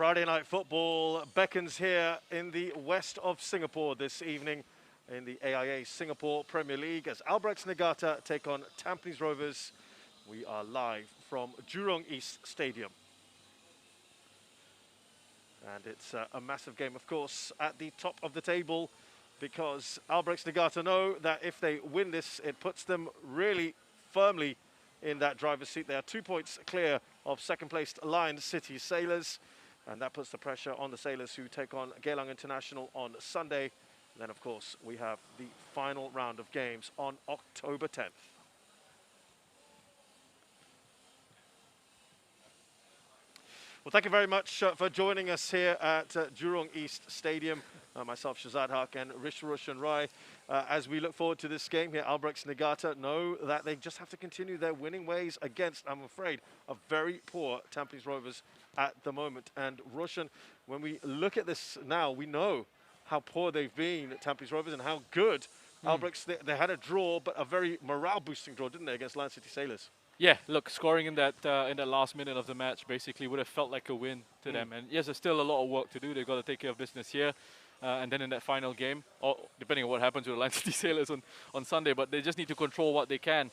Friday night football beckons here in the west of Singapore this evening in the AIA Singapore Premier League as Albirex Niigata take on Tampines Rovers. We are live from Jurong East Stadium. And it's a massive game, of course, at the top of the table because Albirex Niigata know that if they win this, it puts them really firmly in that driver's seat. They are 2 points clear of second-placed Lion City Sailors. And that puts the pressure on the Sailors who take on Geylang International on Sunday. And then, of course, we have the final round of games on October 10th. Well, thank you very much for joining us here at Jurong East Stadium. Myself, Shazad Haq, and Roshan Rai. As we look forward to this game here, Albirex Niigata know that they just have to continue their winning ways against, I'm afraid, a very poor Tampines Rovers at the moment. And Roshan, when we look at this now, we know how poor they've been at Tampines Rovers and how good Albirex, they had a draw, but a very morale-boosting draw, didn't they, against Lion City Sailors? Yeah, look, scoring in that last minute of the match basically would have felt like a win to them. And yes, there's still a lot of work to do. They've got to take care of business here. And then in that final game, or depending on what happens with the Lion City Sailors on Sunday, but they just need to control what they can.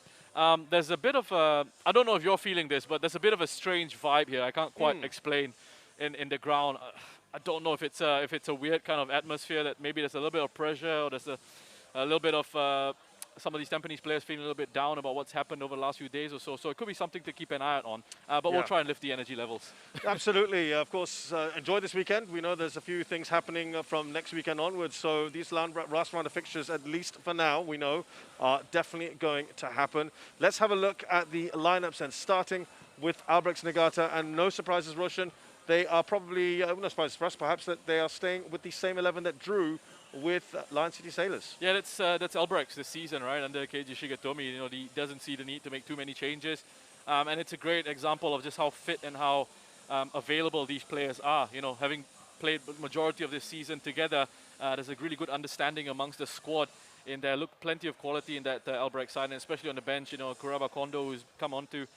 There's a bit of a, I don't know if you're feeling this, but there's a bit of a strange vibe here. I can't quite explain in the ground. I don't know if it's a weird kind of atmosphere that maybe there's a little bit of pressure or there's a little bit of some of these Tampines players feeling a little bit down about what's happened over the last few days or so. So it could be something to keep an eye out on. But we'll try and lift the energy levels. Absolutely. Of course, enjoy this weekend. We know there's a few things happening from next weekend onwards. So these last round of fixtures, at least for now, we know, are definitely going to happen. Let's have a look at the lineups and starting with Albirex Niigata. And no surprises, Roshan. They are probably, no surprises for us, perhaps, that they are staying with the same 11 that drew with Lion City Sailors. Yeah, that's Albirex this season, right? Under Keiji Shigetomi, you know, he doesn't see the need to make too many changes, and it's a great example of just how fit and how available these players are. You know, having played the majority of this season together, there's a really good understanding amongst the squad. In there, look, plenty of quality in that Albirex side, and especially on the bench. You know, Kuraba Kondo, who's come on to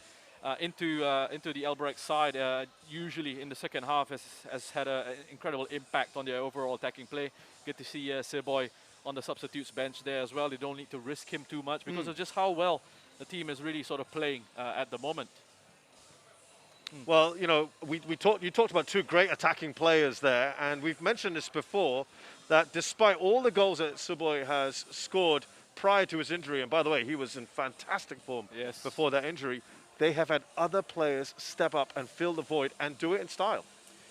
into the Albirex side, usually in the second half has had an incredible impact on their overall attacking play. Good to see Seboy on the substitutes bench there as well. They don't need to risk him too much because of just how well the team is really sort of playing at the moment. Well, you know, you talked about two great attacking players there, and we've mentioned this before, that despite all the goals that Seboy has scored prior to his injury, and by the way, he was in fantastic form before that injury, they have had other players step up and fill the void and do it in style.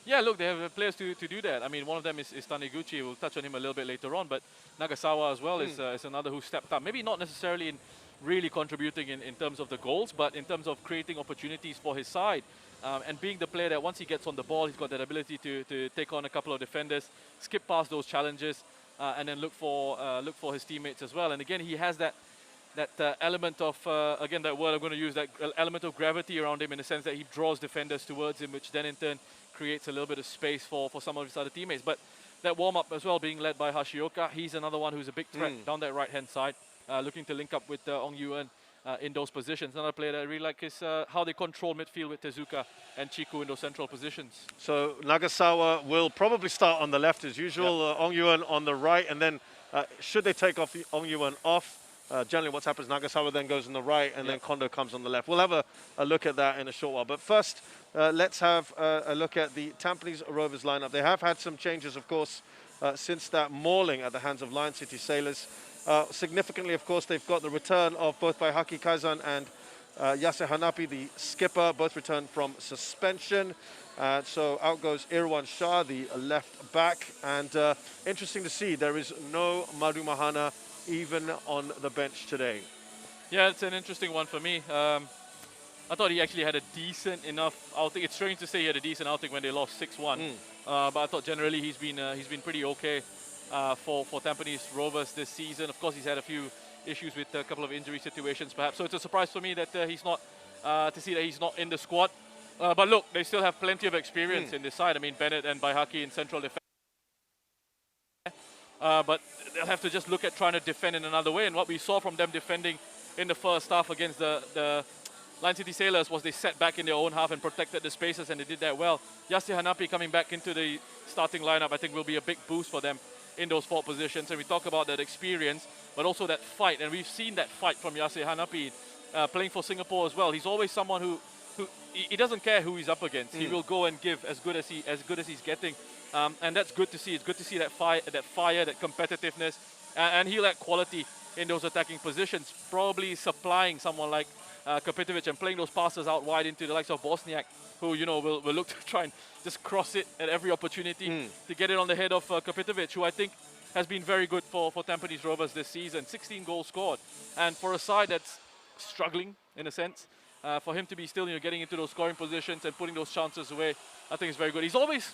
Yeah, look, they have players to do that. I mean, one of them is Taniguchi. We'll touch on him a little bit later on, but Nagasawa as well is another who stepped up. Maybe not necessarily in really contributing in terms of the goals, but in terms of creating opportunities for his side. And being the player that once he gets on the ball, he's got that ability to take on a couple of defenders, skip past those challenges, and then look for his teammates as well. And again, he has that element of, again, that word I'm going to use, that element of gravity around him in the sense that he draws defenders towards him, which then in turn creates a little bit of space for some of his other teammates. But that warm-up as well, being led by Hashioka, he's another one who's a big threat down that right-hand side, looking to link up with Ong Yuen in those positions. Another player that I really like is how they control midfield with Tezuka and Chiku in those central positions. So Nagasawa will probably start on the left as usual, Ong Yuen on the right, and then should they take off Ong Yuen off, generally what happens, Nagasawa then goes on the right and then Kondo comes on the left. We'll have a look at that in a short while. But first, let's have a look at the Tampines Rovers lineup. They have had some changes, of course, since that mauling at the hands of Lion City Sailors. Significantly, of course, they've got the return of both by Haki Kaizan and Yase Hanapi, the skipper, both returned from suspension. So out goes Irwan Shah, the left back. And interesting to see, there is no Madu Mahana even on the bench today. Yeah, it's an interesting one for me. I thought he actually had a decent enough outing. It's strange to say he had a decent outing when they lost 6-1. But I thought generally he's been pretty okay for Tampines Rovers this season. Of course, he's had a few issues with a couple of injury situations, perhaps. So it's a surprise for me that he's not to see that he's not in the squad. But look, they still have plenty of experience in this side. I mean, Bennett and Baihaki in central defense. But they'll have to just look at trying to defend in another way. And what we saw from them defending in the first half against the Lion City Sailors was they sat back in their own half and protected the spaces, and they did that well. Yasir Hanapi coming back into the starting lineup, I think, will be a big boost for them in those forward positions. And we talk about that experience, but also that fight. And we've seen that fight from Yasir Hanapi playing for Singapore as well. He's always someone who he doesn't care who he's up against. He will go and give as good as he's getting, and that's good to see. It's good to see that fire, that competitiveness, and he'll add quality in those attacking positions. Probably supplying someone like Kapitovic and playing those passes out wide into the likes of Bosniak, who will look to try and just cross it at every opportunity to get it on the head of Kapitovic, who I think has been very good for Tampines Rovers this season. 16 goals scored, and for a side that's struggling in a sense, for him to be still getting into those scoring positions and putting those chances away, I think is very good. He's always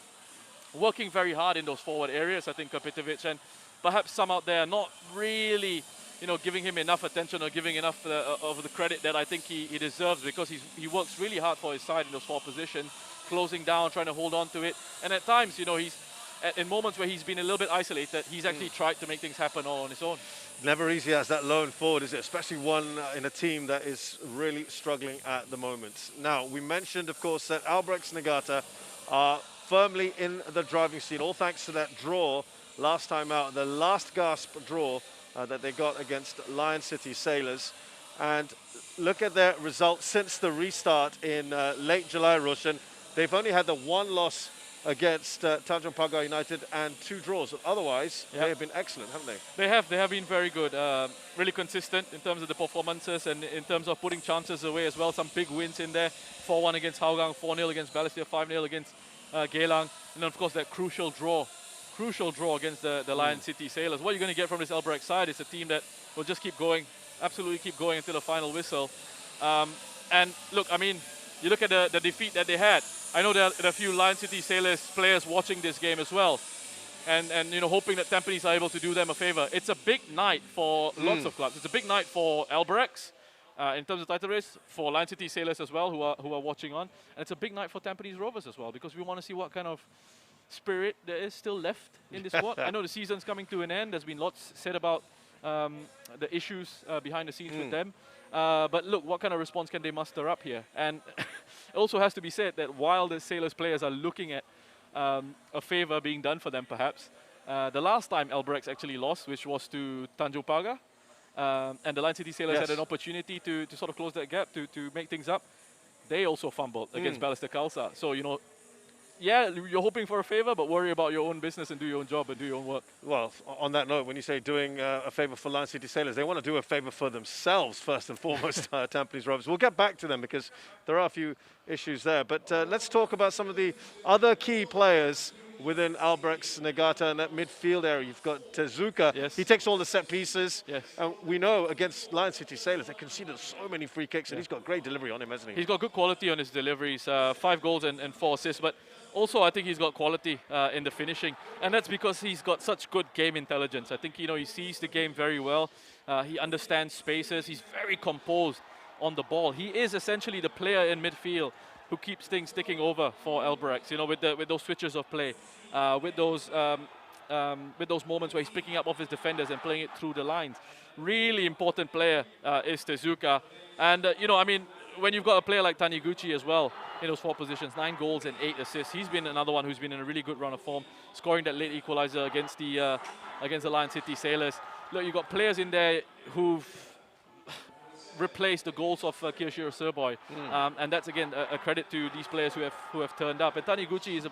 working very hard in those forward areas, I think, Kapitovic, and perhaps some out there not really giving him enough attention or giving enough of the credit that I think he deserves, because he works really hard for his side in those forward positions, closing down, trying to hold on to it, and at times, he's in moments where he's been a little bit isolated, he's actually tried to make things happen all on his own. Never easy as that lone forward, is it? Especially one in a team that is really struggling at the moment. Now, we mentioned, of course, that Albirex Niigata are firmly in the driving seat, all thanks to that draw last time out, the last gasp draw that they got against Lion City Sailors. And look at their results since the restart in late July, Roshan. They've only had the one loss against Tanjung Pagar United and 2 draws. Otherwise, they have been excellent, haven't they? They have been very good, really consistent in terms of the performances and in terms of putting chances away as well. Some big wins in there, 4-1 against Hougang, 4-0 against Balestier, 5-0 against Geylang, and then of course that crucial draw against the Lion City Sailors. What you're going to get from this Albirex side is a team that will just keep going, absolutely keep going until the final whistle. And look, I mean, you look at the defeat that they had. I know there are a few Lion City Sailors players watching this game as well, and hoping that Tampines are able to do them a favor. It's a big night for lots of clubs. It's a big night for Albirex in terms of title race, for Lion City Sailors as well, who are watching on, and it's a big night for Tampines Rovers as well, because we want to see what kind of spirit there is still left in this squad. I know the season's coming to an end. There's been lots said about the issues behind the scenes with them. But look, what kind of response can they muster up here? And it also has to be said that while the Sailors players are looking at a favor being done for them, perhaps, the last time Albirex actually lost, which was to Tanjung Pagar, and the Lion City Sailors had an opportunity to sort of close that gap, to make things up, they also fumbled against Balestier Khalsa. So, yeah, you're hoping for a favor, but worry about your own business and do your own job and do your own work. Well, on that note, when you say doing a favor for Lion City Sailors, they want to do a favor for themselves first and foremost, Tampines Rovers. We'll get back to them because there are a few issues there. But let's talk about some of the other key players within Albirex Niigata in that midfield area. You've got Tezuka. Yes. He takes all the set pieces. Yes. And we know against Lion City Sailors, they conceded so many free kicks, and he's got great delivery on him, hasn't he? He's got good quality on his deliveries, 5 goals and 4 assists. But also, I think he's got quality in the finishing, and that's because he's got such good game intelligence. I think he sees the game very well. He understands spaces. He's very composed on the ball. He is essentially the player in midfield who keeps things ticking over for Albirex. With those switches of play, with those moments where he's picking up off his defenders and playing it through the lines. Really important player is Tezuka, and I mean, when you've got a player like Taniguchi as well in those 4 positions, 9 goals and 8 assists, he's been another one who's been in a really good run of form, scoring that late equalizer against the Lion City Sailors. Look, you've got players in there who've replaced the goals of Kiyoshiro Surboy, and that's again a credit to these players who have turned up. And Taniguchi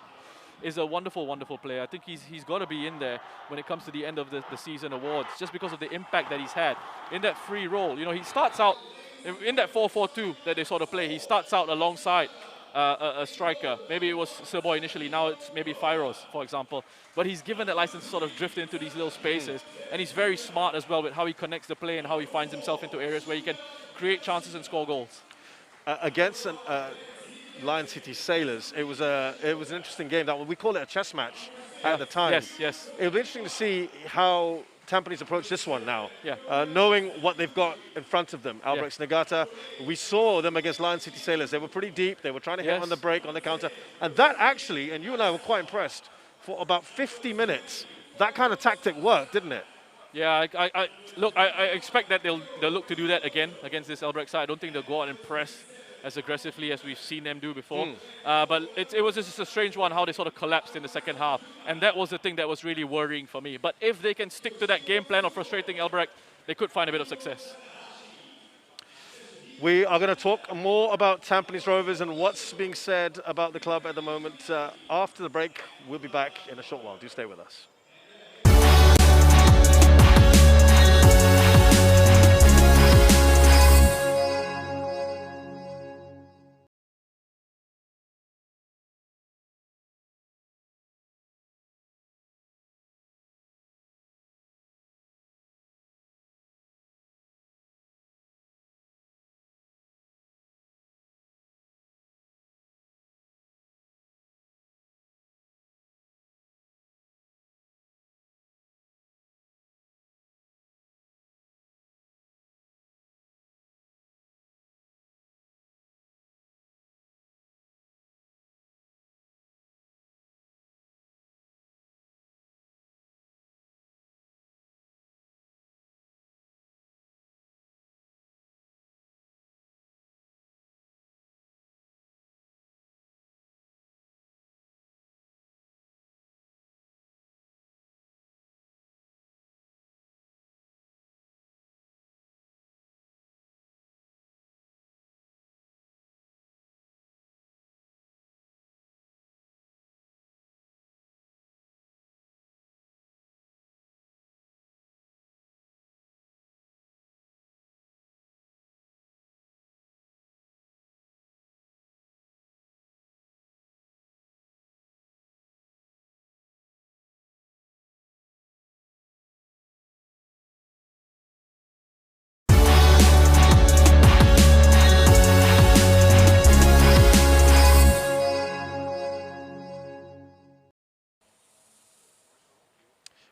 is a wonderful, wonderful player. I think he's got to be in there when it comes to the end of the season awards, just because of the impact that he's had in that free role. He starts out in that 4-4-2 that they sort of play. He starts out alongside a striker. Maybe it was Surboy initially, now it's maybe Fyros, for example. But he's given that license to sort of drift into these little spaces. And he's very smart as well with how he connects the play and how he finds himself into areas where he can create chances and score goals. Against Lion City Sailors, it was an interesting game. We call it a chess match at the time. Yes. It'll be interesting to see how Tampines approach this one now, Yeah. knowing what they've got in front of them. Albirex Niigata, we saw them against Lion City Sailors. They were pretty deep. They were trying to hit on the break, on the counter. And that actually, and you and I were quite impressed, for about 50 minutes, that kind of tactic worked, didn't it? Yeah, I expect that they'll look to do that again against this Albirex side. I don't think they'll go out and press as aggressively as we've seen them do before. But it was just a strange one how they sort of collapsed in the second half. And that was the thing that was really worrying for me. But if they can stick to that game plan of frustrating Albirex, they could find a bit of success. We are going to talk more about Tampines Rovers and what's being said about the club at the moment after the break. We'll be back in a short while. Do stay with us.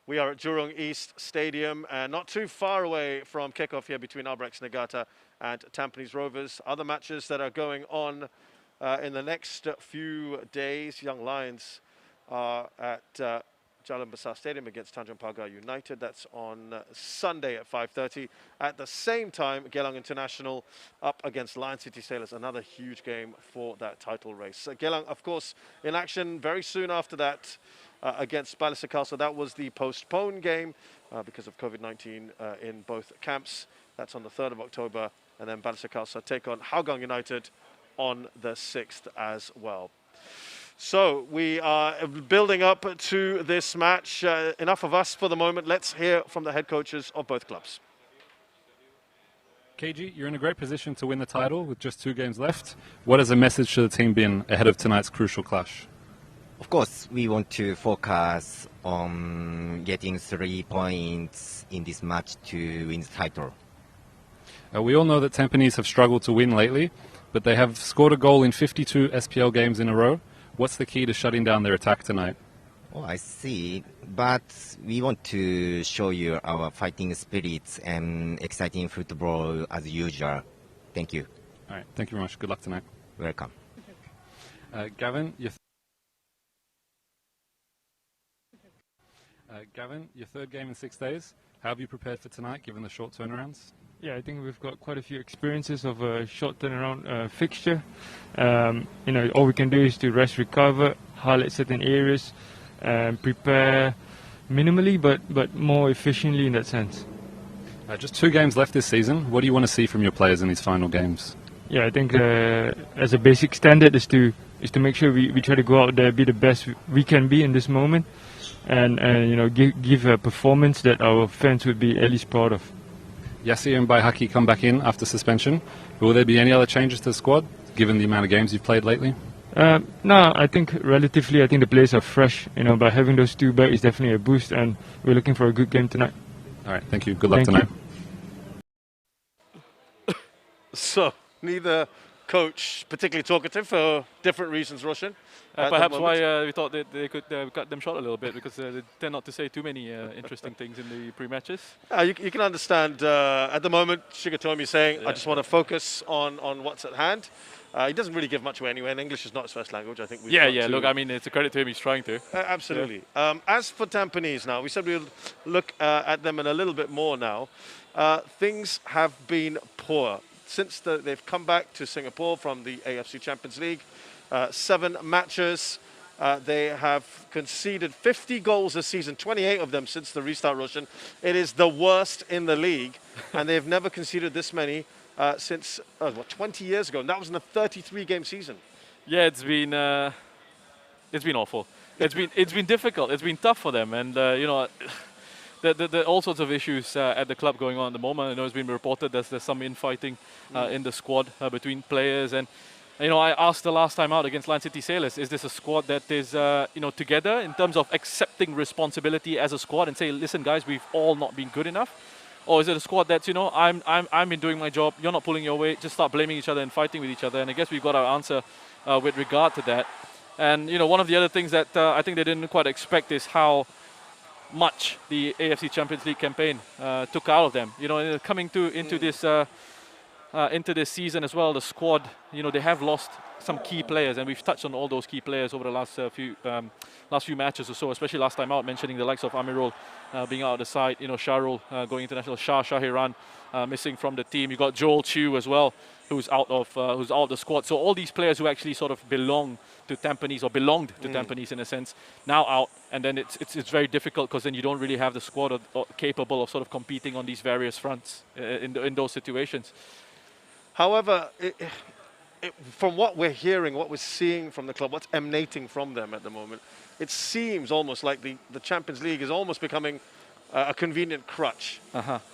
We are at Jurong East Stadium, and not too far away from kickoff here between Albirex Niigata and Tampines Rovers. Other matches that are going on in the next few days. Young Lions are at Jalan Besar Stadium against Tanjung Pagar United. That's on Sunday at 5:30. At the same time, Geylang International up against Lion City Sailors. Another huge game for that title race. Geylang, of course, in action very soon after that. Against Balestier Castle. That was the postponed game because of COVID-19 in both camps. That's on the 3rd of October. And then Balestier Castle take on Hougang United on the 6th as well. So we are building up to this match. Enough of us for the moment. Let's hear from the head coaches of both clubs. KG, you're in a great position to win the title with just 2 games left. What has the message to the team been ahead of tonight's crucial clash? Of course, we want to focus on getting 3 points in this match to win the title. We all know that Tampines have struggled to win lately, but they have scored a goal in 52 SPL games in a row. What's the key to shutting down their attack tonight? Oh, I see. But we want to show you our fighting spirits and exciting football as usual. Thank you. All right, thank you very much. Good luck tonight. Welcome. Gavin, your third game in 6 days. How have you prepared for tonight, given the short turnarounds? Yeah, I think we've got quite a few experiences of a short turnaround fixture. All we can do is to rest, recover, highlight certain areas, and prepare minimally, but more efficiently in that sense. Just 2 games left this season. What do you want to see from your players in these final games? Yeah, I think as a basic standard is to make sure we try to go out there, be the best we can be in this moment, and give a performance that our fans would be at least proud of. Yassi and Baihaki come back in after suspension. Will there be any other changes to the squad, given the amount of games you've played lately? No, I think relatively, the players are fresh. By having those 2 back is definitely a boost, and we're looking for a good game tonight. All right, thank you. Good luck Thank tonight. So, neither coach particularly talkative for different reasons, Roshan. Perhaps why we thought that they could cut them short a little bit, because they tend not to say too many interesting things in the pre-matches. You can understand at the moment, Shigatomi saying, I just want to focus on what's at hand. He doesn't really give much away anyway, and English is not his first language. I think we've got to Look, I mean, it's a credit to him, he's trying to. absolutely. As for Tampines now, we said we'll look at them in a little bit more now. Things have been poor. since they've come back to Singapore from the AFC Champions League. 7 matches. They have conceded 50 goals this season, 28 of them since the restart, Roshan. It is the worst in the league, and they've never conceded this many since, 20 years ago, and that was in a 33-game season. Yeah, it's been awful. It's been difficult. It's been tough for them, and you know, the all sorts of issues at the club going on at the moment. I know it's been reported there's some infighting in the squad between players, and you know, I asked the last time out against Lion City Sailors, is this a squad that is you know, together in terms of accepting responsibility as a squad and say, listen guys, we've all not been good enough? Or is it a squad that's, you know, I'm been doing my job, you're not pulling your weight, just start blaming each other and fighting with each other? And I guess we've got our answer with regard to that. And you know, one of the other things that I think they didn't quite expect is how much the AFC Champions League campaign took out of them. You know, coming into this season as well, the squad, you know, they have lost some key players, and we've touched on all those key players over the last few matches or so, especially last time out, mentioning the likes of Amirul being out of the side, you know, Shahrul going international, Shahiran missing from the team. You got Joel Chew as well, who's out of the squad. So all these players who actually sort of belong to Tampines, or belonged to Tampines in a sense, now out, and then it's very difficult because then you don't really have the squad capable of sort of competing on these various fronts in those situations. However, from what we're hearing, what we're seeing from the club, what's emanating from them at the moment, it seems almost like the Champions League is almost becoming a convenient crutch.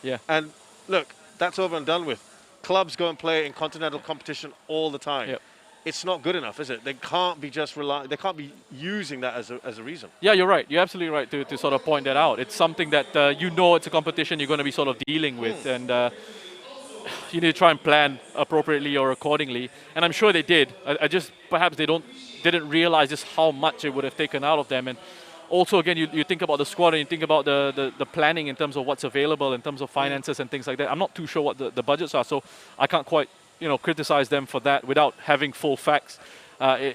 Yeah. And look, that's over and done with. Clubs go and play in continental competition all the time. Yep. It's not good enough, is it? They can't be just they can't be using that as a reason. Yeah, you're right. You're absolutely right to sort of point that out. It's something that you know it's a competition you're going to be sort of dealing with, and you need to try and plan appropriately or accordingly. And I'm sure they did. I just, perhaps they didn't realize just how much it would have taken out of them. And also, again, you think about the squad and you think about the planning in terms of what's available, in terms of finances and things like that. I'm not too sure what the budgets are, so I can't quite, you know, criticize them for that without having full facts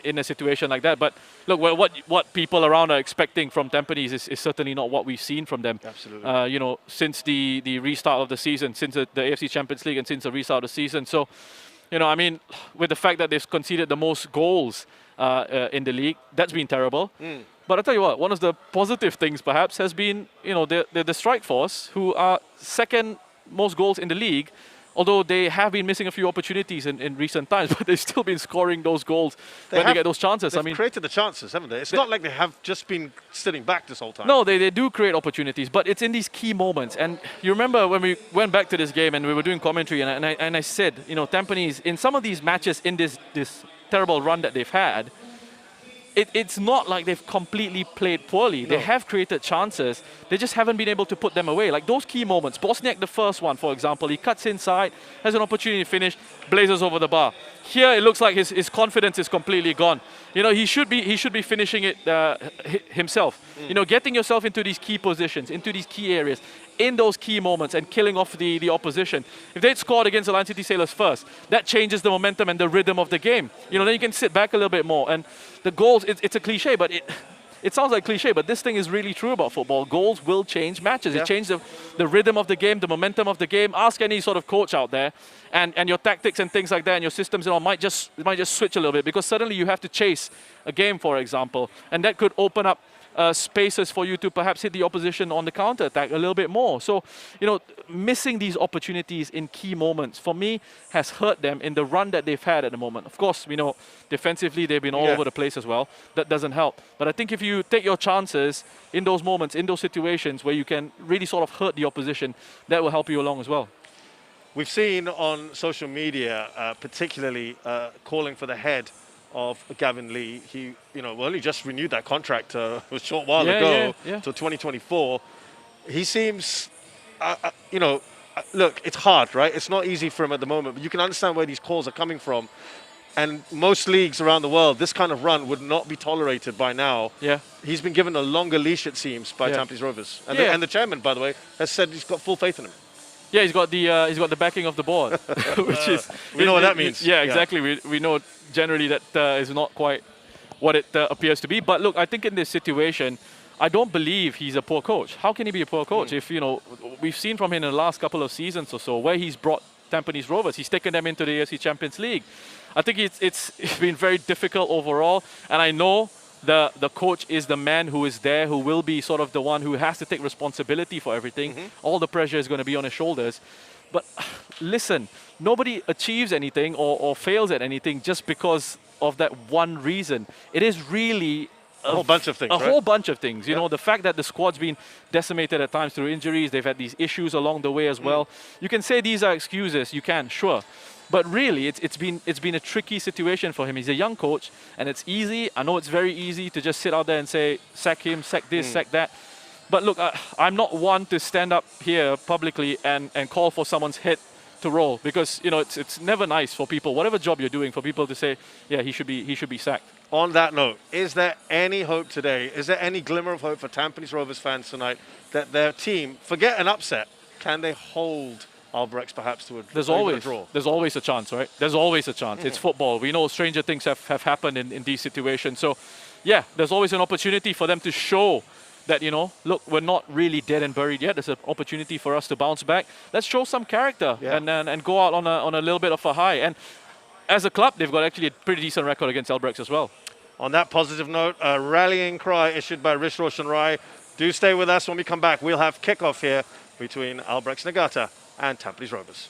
in a situation like that. But look, what people around are expecting from Tampines is certainly not what we've seen from them. Absolutely. You know, since the restart of the season, since the AFC Champions League, and since the restart of the season. So, you know, I mean, with the fact that they've conceded the most goals in the league, that's been terrible. But I'll tell you what, one of the positive things perhaps has been, you know, the strike force, who are second most goals in the league, although they have been missing a few opportunities in recent times, but they've still been scoring those goals when they get those chances. They've I mean, created the chances, haven't they? It's not like they have just been sitting back this whole time. no, they do create opportunities, but it's in these key moments. And you remember when we went back to this game and we were doing commentary, and I said, you know, Tampines, in some of these matches in this terrible run that they've had, it's not like they've completely played poorly. No. They have created chances. They just haven't been able to put them away. Like those key moments. Bosniak, the first one, for example, he cuts inside, has an opportunity to finish, blazes over the bar. Here, it looks like his confidence is completely gone. You know, he should be finishing it himself. You know, getting yourself into these key positions, into these key areas, in those key moments, and killing off the opposition. If they'd scored against the Lion City Sailors first, that changes the momentum and the rhythm of the game. You know, then you can sit back a little bit more. And the goals, it's a cliche, but it sounds like cliche, but this thing is really true about football. Goals will change matches. Yeah. It changes the rhythm of the game, the momentum of the game. Ask any sort of coach out there, and your tactics and things like that, and your systems, you know, might just switch a little bit, because suddenly you have to chase a game, for example, and that could open up spaces for you to perhaps hit the opposition on the counter-attack a little bit more. So, you know, missing these opportunities in key moments, for me, has hurt them in the run that they've had at the moment. Of course, we know defensively they've been all over the place as well. That doesn't help. But I think if you take your chances in those moments, in those situations where you can really sort of hurt the opposition, that will help you along as well. We've seen on social media, particularly calling for the head of Gavin Lee. He, you know, only just renewed that contract a short while ago till 2024. He seems, you know, look, it's hard, right? It's not easy for him at the moment, but you can understand where these calls are coming from. And most leagues around the world, this kind of run would not be tolerated by now. Yeah. He's been given a longer leash, it seems, by Tampines Rovers. And, and the chairman, by the way, has said he's got full faith in him. Yeah, he's got the backing of the board, which is, we know what that means. Yeah, exactly. We know generally that is not quite what it appears to be. But look, I think in this situation, I don't believe he's a poor coach. How can he be a poor coach if, you know, we've seen from him in the last couple of seasons or so where he's brought Tampines Rovers. He's taken them into the AFC Champions League. I think it's been very difficult overall, and I know the coach is the man who is there, who will be sort of the one who has to take responsibility for everything. All the pressure is going to be on his shoulders. But listen, nobody achieves anything or fails at anything just because of that one reason. It is really a whole bunch of things, a whole bunch of things. You know, the fact that the squad's been decimated at times through injuries, they've had these issues along the way as well. You can say these are excuses, you can, sure. But really, it's been a tricky situation for him. He's a young coach, and it's easy. I know it's very easy to just sit out there and say, sack him, sack this, sack that. But look, I'm not one to stand up here publicly and call for someone's head to roll, because you know it's never nice for people, whatever job you're doing, for people to say, yeah, he should be sacked. On that note, is there any hope today? Is there any glimmer of hope for Tampines Rovers fans tonight that their team, forget an upset, can they hold Albirex perhaps to a draw? There's always a chance, right? There's always a chance. It's football. We know stranger things have happened in these situations. So, yeah, there's always an opportunity for them to show that, you know, look, we're not really dead and buried yet. There's an opportunity for us to bounce back. Let's show some character and go out on a little bit of a high. And as a club, they've got actually a pretty decent record against Albirex as well. On that positive note, a rallying cry issued by Rish Roshan Rai. Do stay with us. When we come back, we'll have kickoff here between Albirex Niigata and Tampines Rovers.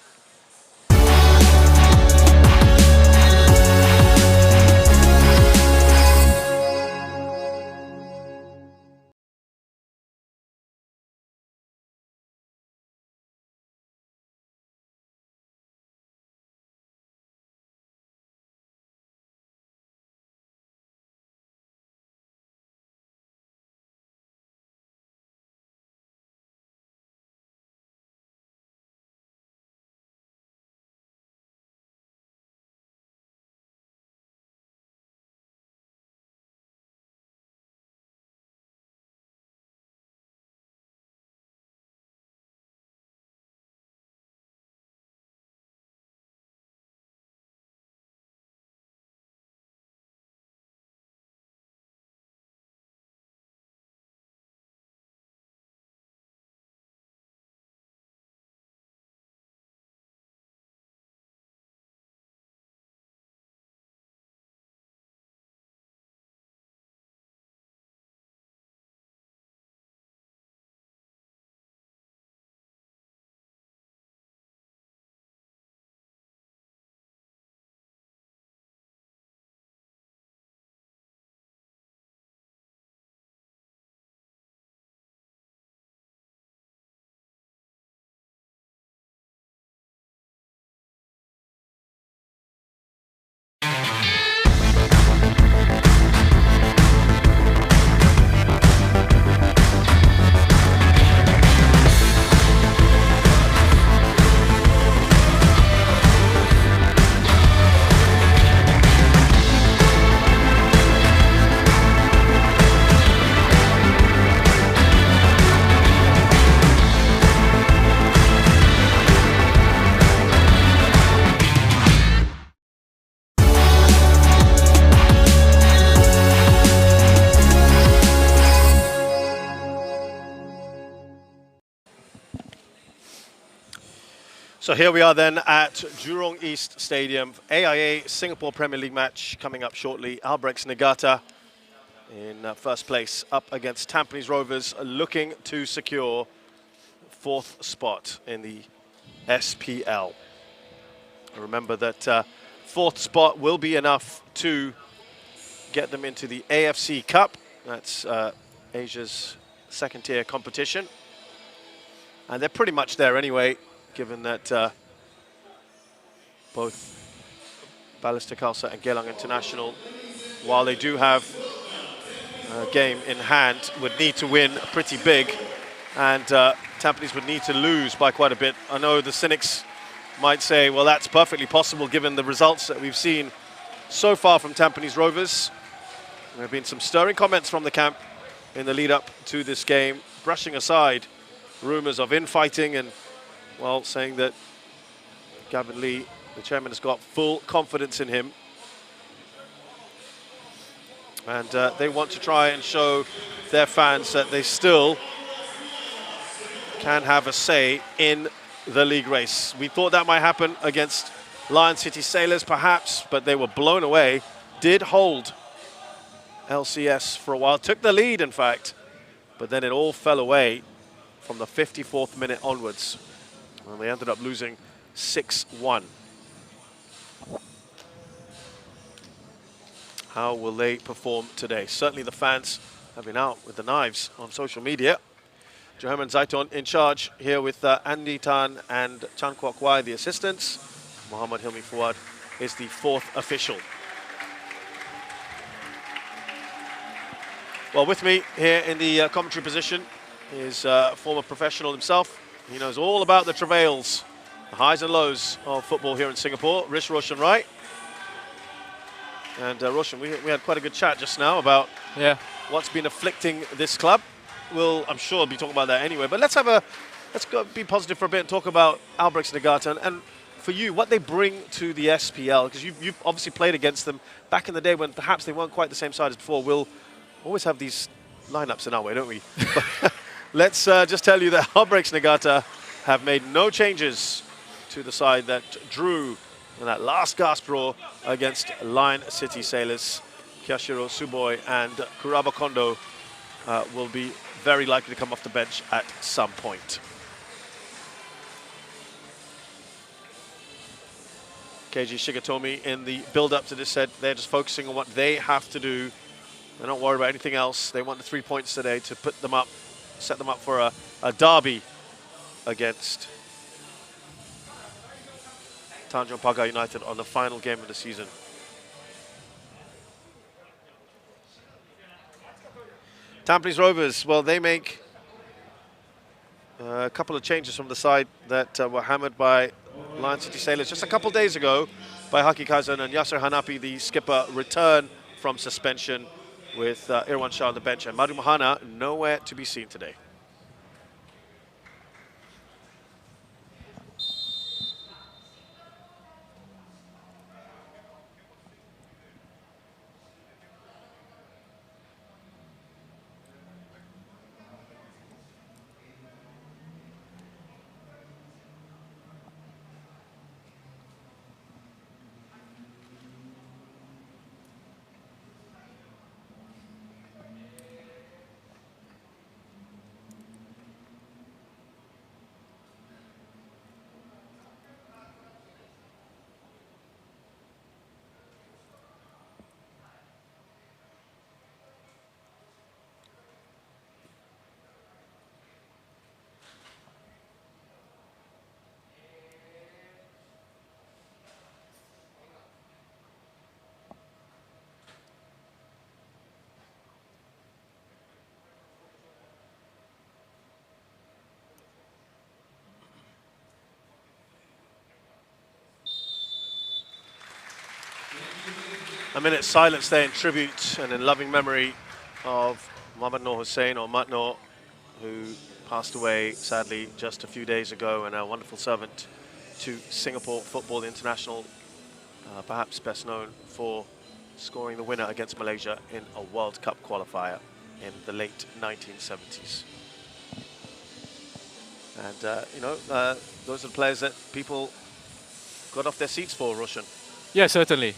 So here we are then at Jurong East Stadium. AIA Singapore Premier League match coming up shortly. Albirex Niigata in first place up against Tampines Rovers, looking to secure fourth spot in the SPL. Remember that fourth spot will be enough to get them into the AFC Cup. That's Asia's second tier competition. And they're pretty much there anyway, given that both Balestier Khalsa and Geylang International, while they do have a game in hand, would need to win pretty big, and Tampines would need to lose by quite a bit. I know the cynics might say, well, that's perfectly possible given the results that we've seen so far from Tampines Rovers. There have been some stirring comments from the camp in the lead up to this game, brushing aside rumours of infighting and, well, saying that Gavin Lee, the chairman, has got full confidence in him. And they want to try and show their fans that they still can have a say in the league race. We thought that might happen against Lion City Sailors, perhaps, but they were blown away. Did hold LCS for a while, took the lead, in fact, but then it all fell away from the 54th minute onwards. And they ended up losing 6-1. How will they perform today? Certainly the fans have been out with the knives on social media. Johaman Zaiton in charge here with Andy Tan and Chan Kwok Wai, the assistants. Muhammad Hilmi Fuad is the fourth official. Well, with me here in the commentary position is a former professional himself. He knows all about the travails, the highs and lows of football here in Singapore. Rish Roshan Wright. And Roshan, we had quite a good chat just now about what's been afflicting this club. We'll, I'm sure, be talking about that anyway. But let's go be positive for a bit and talk about Albirex Niigata and for you, what they bring to the SPL, because you've obviously played against them back in the day when perhaps they weren't quite the same side as before. We'll always have these lineups in our way, don't we? But let's just tell you that Albirex Niigata have made no changes to the side that drew in that last gasp draw against Lion City Sailors. Kiyashiro Suboi and Kuraba Kondo will be very likely to come off the bench at some point. Keiji Shigatomi in the build-up to this said they're just focusing on what they have to do. They're not worried about anything else. They want the 3 points today to put them up, set them up for a derby against Tanjong Pagar United on the final game of the season. Tampines Rovers, well, they make a couple of changes from the side that were hammered by Lion City Sailors just a couple days ago by Haki Kazan and Yasser Hanapi, the skipper, return from suspension with Irwan Shah on the bench, and Madu Mahana nowhere to be seen today. A minute's silence there in tribute and in loving memory of Muhammad Noor Hussain, or Mat Noor, who passed away sadly just a few days ago, and a wonderful servant to Singapore Football International, perhaps best known for scoring the winner against Malaysia in a World Cup qualifier in the late 1970s. And, you know, those are the players that people got off their seats for, Roshan. Yeah, certainly.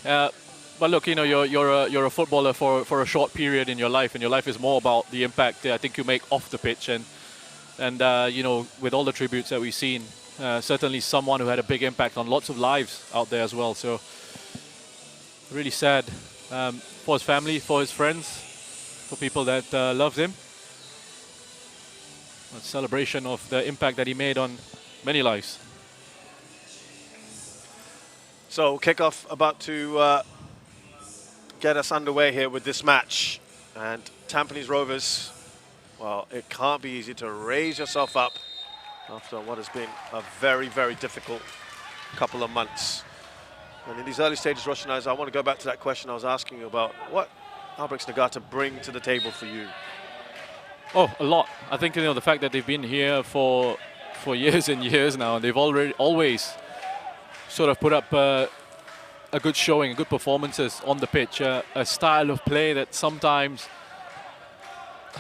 But look, you know, you're a footballer for a short period in your life, and your life is more about the impact I think you make off the pitch. And you know, with all the tributes that we've seen, certainly someone who had a big impact on lots of lives out there as well. So really sad for his family, for his friends, for people that loved him. A celebration of the impact that he made on many lives. So kickoff about to get us underway here with this match. And Tampines Rovers, well, it can't be easy to raise yourself up after what has been a very, very difficult couple of months. And in these early stages, Roshan, I want to go back to that question I was asking you about. What Albirex Niigata bring to the table for you? Oh, a lot. I think, you know, the fact that they've been here for years and years now, and they've always sort of put up a good showing, good performances on the pitch, a style of play that sometimes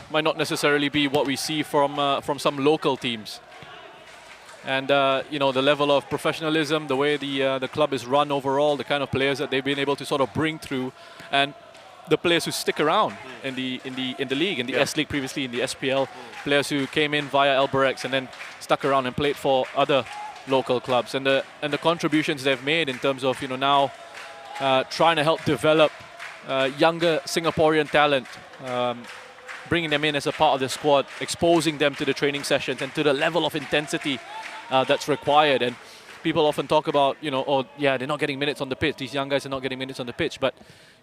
might not necessarily be what we see from some local teams. And you know, the level of professionalism, the way the club is run overall, the kind of players that they've been able to sort of bring through, and the players who stick around in the league, in the S League previously, in the SPL, players who came in via Albirex and then stuck around and played for other local clubs, and the contributions they've made in terms of, you know, now trying to help develop younger Singaporean talent, bringing them in as a part of the squad, exposing them to the training sessions and to the level of intensity that's required. And people often talk about, you know, oh yeah, they're not getting minutes on the pitch. These young guys are not getting minutes on the pitch, but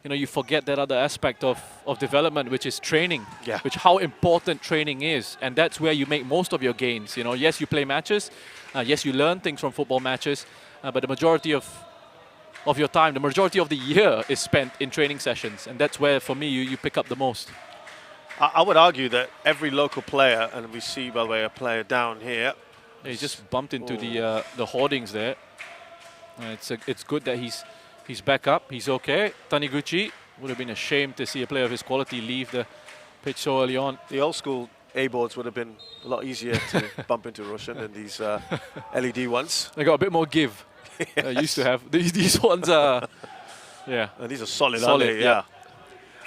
you know, you forget that other aspect of development, which is training, which how important training is, and that's where you make most of your gains. You know, yes, you play matches, yes, you learn things from football matches, but the majority of your time, the majority of the year is spent in training sessions, and that's where, for me, you pick up the most. I would argue that every local player, and we see, by the way, a player down here. Yeah, he just bumped into the hoardings there. It's good that he's back up. He's okay. Taniguchi, would have been a shame to see a player of his quality leave the pitch so early on. The old school A-boards would have been a lot easier to bump into Roshan than these LED ones. They got a bit more give. Used to have. These ones are, yeah. And these are solid, aren't they? Yeah.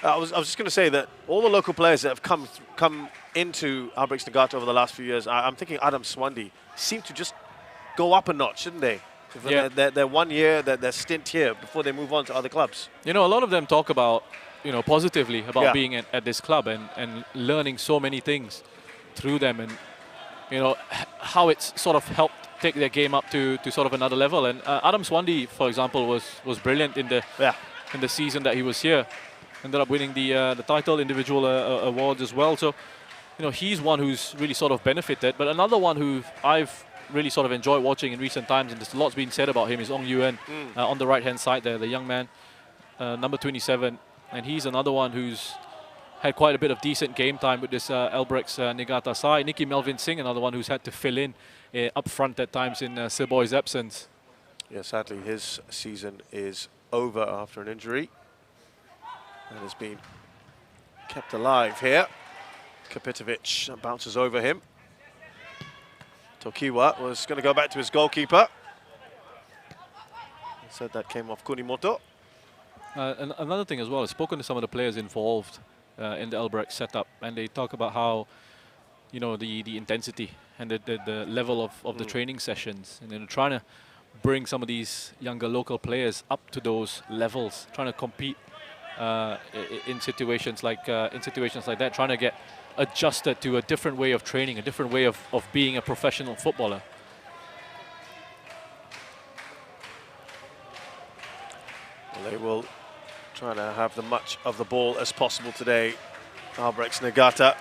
I was just going to say that all the local players that have come into Albirex Niigata over the last few years, I'm thinking Adam Swandi, seem to just go up a notch, shouldn't they? Yeah. Their 1 year, their stint here before they move on to other clubs. You know, a lot of them talk about, you know, positively about being at this club and learning so many things through them, and you know how it's sort of helped take their game up to sort of another level. And Adam Swandi, for example, was brilliant in the season that he was here. Ended up winning the title individual awards as well. So, you know, he's one who's really sort of benefited. But another one who I've really sort of enjoyed watching in recent times, and there's lots been said about him, is Ong Yuen on the right-hand side there, the young man, number 27. And he's another one who's had quite a bit of decent game time with this Albirex Niigata side. Nicky Melvin Singh, another one who's had to fill in up front at times in Siboy's absence. Yeah, sadly, his season is over after an injury. And has been kept alive here. Kapitovic bounces over him. Tokiwa was going to go back to his goalkeeper. He said that came off Kunimoto. And another thing as well, I've spoken to some of the players involved in the Albirex setup, and they talk about how, you know, the intensity and the level of the training sessions, and then trying to bring some of these younger local players up to those levels, trying to compete in situations like that, trying to get adjusted to a different way of training, a different way of being a professional footballer. Well, they will try to have the much of the ball as possible today, Albirex Niigata.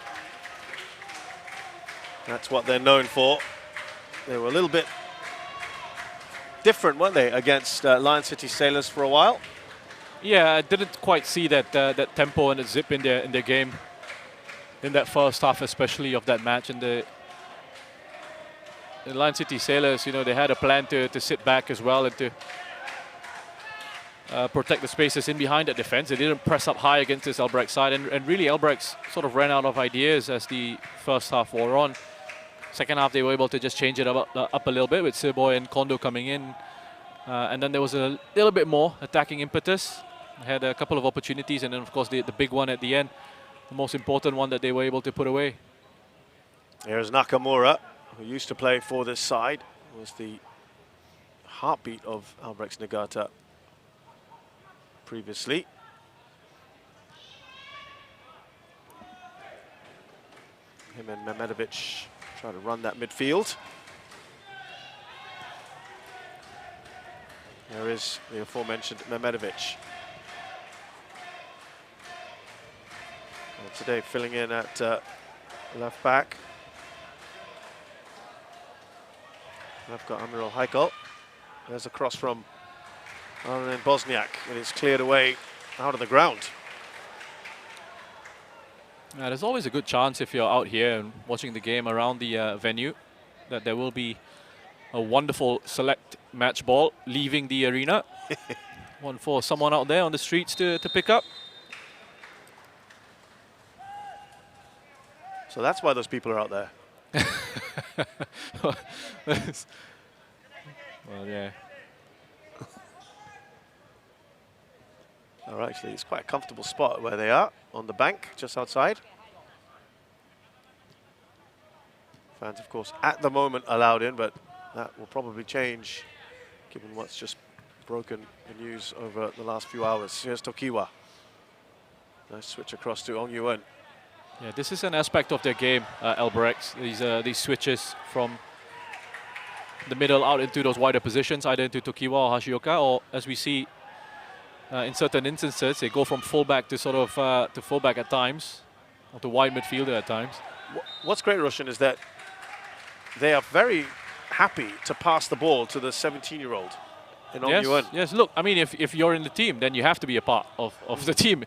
That's what they're known for. They were a little bit different, weren't they, against Lion City Sailors for a while? Yeah, I didn't quite see that that tempo and the zip in their game in that first half, especially of that match. And the Lion City Sailors, you know, they had a plan to sit back as well and to protect the spaces in behind that defense. They didn't press up high against this Albirex side, and really Albirex sort of ran out of ideas as the first half wore on. Second half, they were able to just change it up a little bit with Siboy and Kondo coming in. And then there was a little bit more attacking impetus. Had a couple of opportunities, and then of course the big one at the end, the most important one that they were able to put away. Here's Nakamura, who used to play for this side, was the heartbeat of Albirex Niigata previously. Him and Mehmedovic try to run that midfield. There is the aforementioned Mehmedovic. Today filling in at left back. I've got Amirul Haikal. There's a cross from Aaron Bosniak, and it's cleared away out of the ground. There's always a good chance if you're out here and watching the game around the venue that there will be a wonderful select match ball leaving the arena. One for someone out there on the streets to pick up. So that's why those people are out there. Well, yeah. Or actually, it's quite a comfortable spot where they are, on the bank, just outside. Fans, of course, at the moment allowed in, but that will probably change given what's just broken the news over the last few hours. Here's Tokiwa. Nice switch across to Ong Yuan. Yeah, this is an aspect of their game, Albirex. These switches from the middle out into those wider positions, either into Tokiwa or Hashioka, or as we see in certain instances, they go from fullback to sort of to fullback at times, or to wide midfielder at times. What's great, Roshan, is that they are very happy to pass the ball to the 17-year-old in Ong Yuan. Yes, look, I mean, if you're in the team, then you have to be a part of the team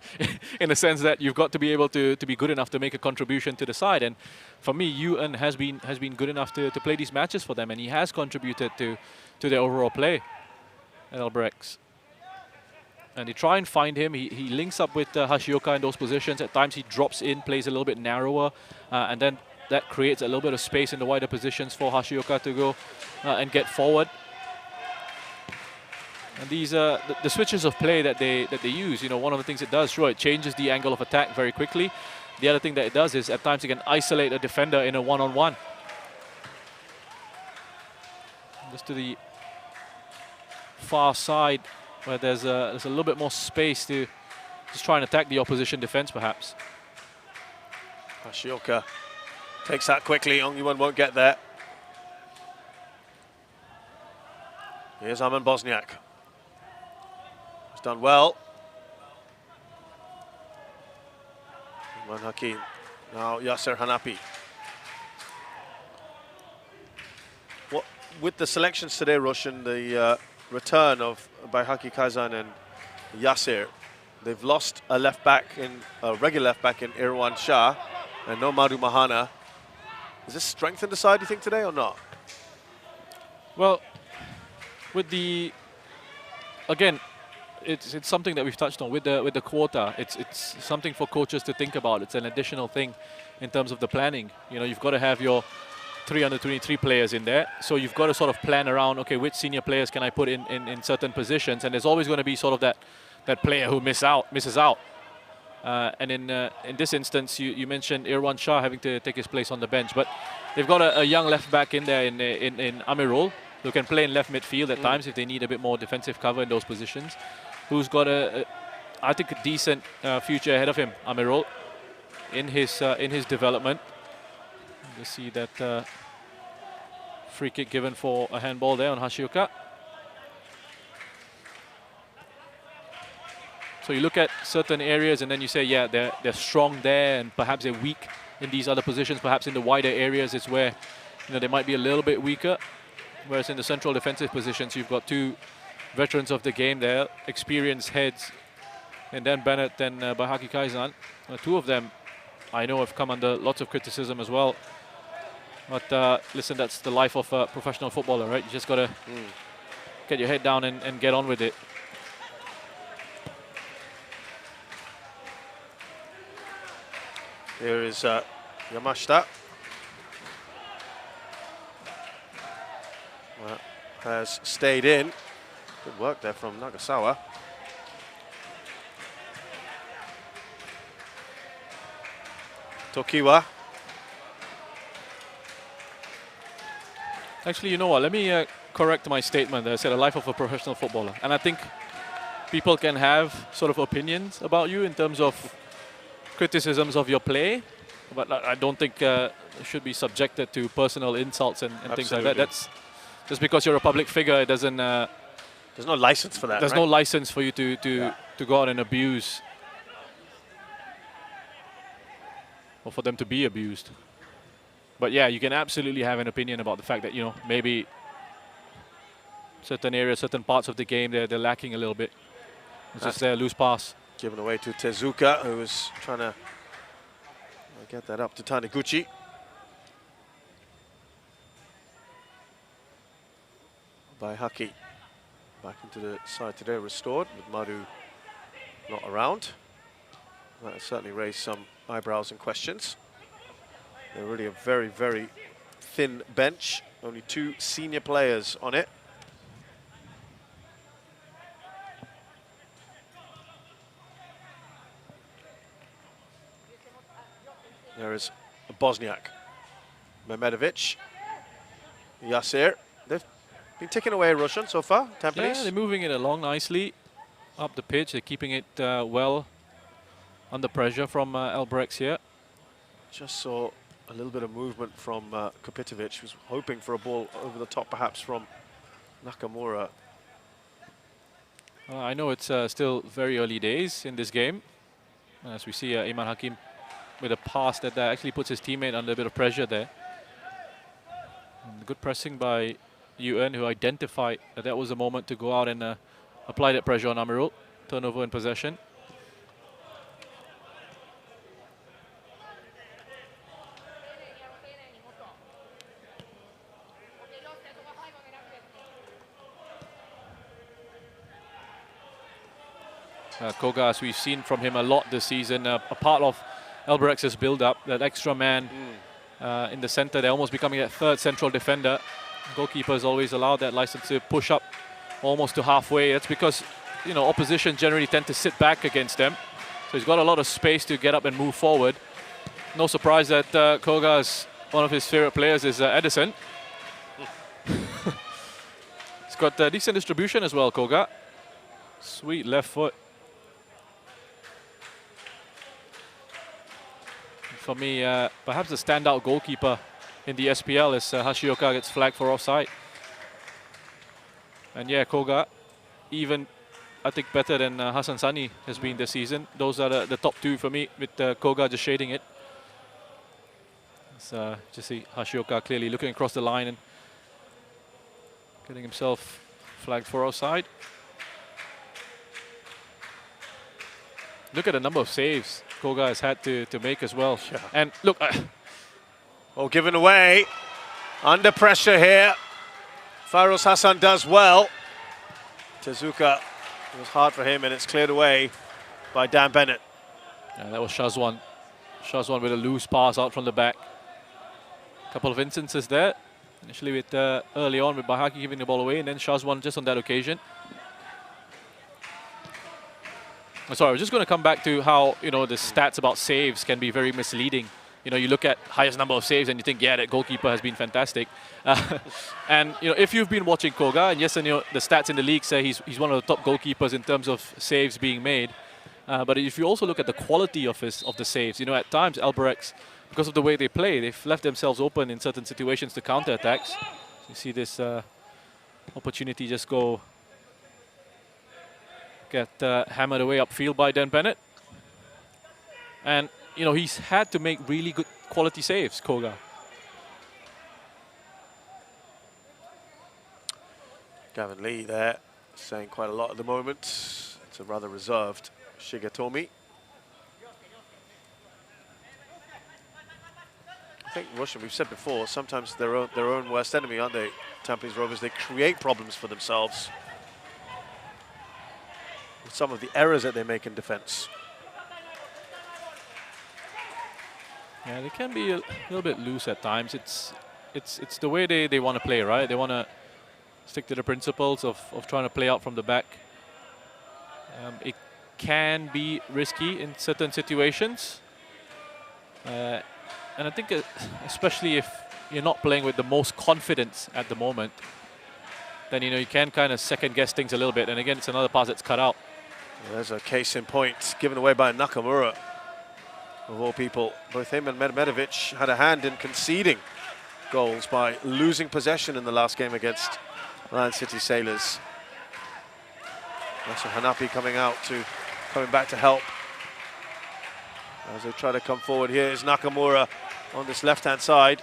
in the sense that you've got to be able to be good enough to make a contribution to the side. And for me, Yuan has been good enough to play these matches for them, and he has contributed to their overall play at Albirex. And they try and find him. He links up with Hashioka in those positions. At times he drops in, plays a little bit narrower, and then that creates a little bit of space in the wider positions for Hashioka to go and get forward. And these the switches of play that they use, you know, one of the things it does, sure, it changes the angle of attack very quickly. The other thing that it does is at times it can isolate a defender in a one-on-one. Just to the far side where there's a little bit more space to just try and attack the opposition defense, perhaps. Hashioka takes that quickly. Ong Yuan won't get there. Here's Arman Bosniak. He's done well. Imran Hakim. Now Yasser Hanapi. What, with the selections today, Roshan, the return of Baihaki Kazan and Yasser, they've lost a left back a regular left back in Irwan Shah and no Madu Mahana. Does this strengthen the side, do you think, today or not? Well, with the, again, it's something that we've touched on with the quota. It's something for coaches to think about. It's an additional thing in terms of the planning. You know, you've got to have your 3 under-23 players in there, so you've got to sort of plan around, okay, which senior players can I put in certain positions, and there's always going to be sort of that player who misses out. And in this instance, you mentioned Irwan Shah having to take his place on the bench, but they've got a young left back in there in Amirul, who can play in left midfield at times if they need a bit more defensive cover in those positions. Who's got I think, a decent future ahead of him, Amirul, in his development. You see that free kick given for a handball there on Hashioka. So you look at certain areas and then you say, yeah, they're strong there, and perhaps they're weak in these other positions. Perhaps in the wider areas it's where, you know, they might be a little bit weaker. Whereas in the central defensive positions, you've got two veterans of the game there, experienced heads, and then Bennett and Baihaki Kazan. Two of them I know have come under lots of criticism as well. But listen, that's the life of a professional footballer, right? You just got to get your head down and get on with it. Here is Yamashita. Has stayed in. Good work there from Nagasawa. Tokiwa. Actually, you know what? Let me correct my statement. I said a life of a professional footballer. And I think people can have sort of opinions about you in terms of criticisms of your play, but I don't think it should be subjected to personal insults and things like that. That's just because you're a public figure. It doesn't. There's no license for that. There's no license for you to go out and abuse, or for them to be abused. But yeah, you can absolutely have an opinion about the fact that, you know, maybe certain areas, certain parts of the game, they're lacking a little bit. It's just a loose pass. Given away to Tezuka, who was trying to get that up to Taniguchi. Baihaki back into the side today, restored with Madu not around. That has certainly raised some eyebrows and questions. They're really a very, very thin bench. Only 2 senior players on it. There is Bosniak, Mehmedovic, Yasir. They've been taking away Russian so far, Tampines. Yeah, they're moving it along nicely up the pitch. They're keeping it well under pressure from Albirex here. Just saw a little bit of movement from Kopitovic, who's hoping for a ball over the top, perhaps from Nakamura. I know it's still very early days in this game. As we see Iman Hakim with a pass that actually puts his teammate under a bit of pressure there. And good pressing by Yuen, who identified that that was the moment to go out and apply that pressure on Amirul. Turnover in possession. Koga, as we've seen from him a lot this season, a part of Alberex's build-up, that extra man in the center. They're almost becoming that third central defender. Goalkeepers always allow that license to push up almost to halfway. That's because, you know, opposition generally tend to sit back against them. So he's got a lot of space to get up and move forward. No surprise that Koga's one of his favorite players is Edison. He's got decent distribution as well, Koga. Sweet left foot. For me, perhaps the standout goalkeeper in the SPL is Hashioka gets flagged for offside. And yeah, Koga, even I think better than Hassan Sani has been this season. Those are the top 2 for me, with Koga just shading it. Just see Hashioka clearly looking across the line and getting himself flagged for offside. Look at the number of saves Koga has had to make as well. Yeah. And look, Oh, given away. Under pressure here. Farouz Hassan does well. Tezuka, it was hard for him, and it's cleared away by Dan Bennett. that was Shazwan. Shazwan with a loose pass out from the back. Couple of instances there. Initially with early on with Bahaki giving the ball away, and then Shazwan just on that occasion. Sorry, I was just going to come back to how, you know, the stats about saves can be very misleading. You know, you look at highest number of saves and you think, yeah, that goalkeeper has been fantastic. And, you know, if you've been watching Koga, and yes, and, you know, the stats in the league say he's one of the top goalkeepers in terms of saves being made. But if you also look at the quality of the saves, you know, at times Albirex, because of the way they play, they've left themselves open in certain situations to counter-attacks. You see this opportunity just get hammered away upfield by Dan Bennett. And, you know, he's had to make really good quality saves, Koga. Gavin Lee there, saying quite a lot at the moment. It's a rather reserved Shigatomi. I think Russian, we've said before, sometimes their own worst enemy, aren't they? Tampines Rovers, they create problems for themselves with some of the errors that they make in defense. Yeah, they can be a little bit loose at times. It's the way they want to play, right? They want to stick to the principles of trying to play out from the back. It can be risky in certain situations. And I think especially if you're not playing with the most confidence at the moment, then, you know, you can kind of second guess things a little bit. And again, it's another pass that's cut out. Well, there's a case in point given away by Nakamura. Of all people, both him and Mehmedovic had a hand in conceding goals by losing possession in the last game against Lion City Sailors. That's Hanapi coming back to help. As they try to come forward, here is Nakamura on this left-hand side,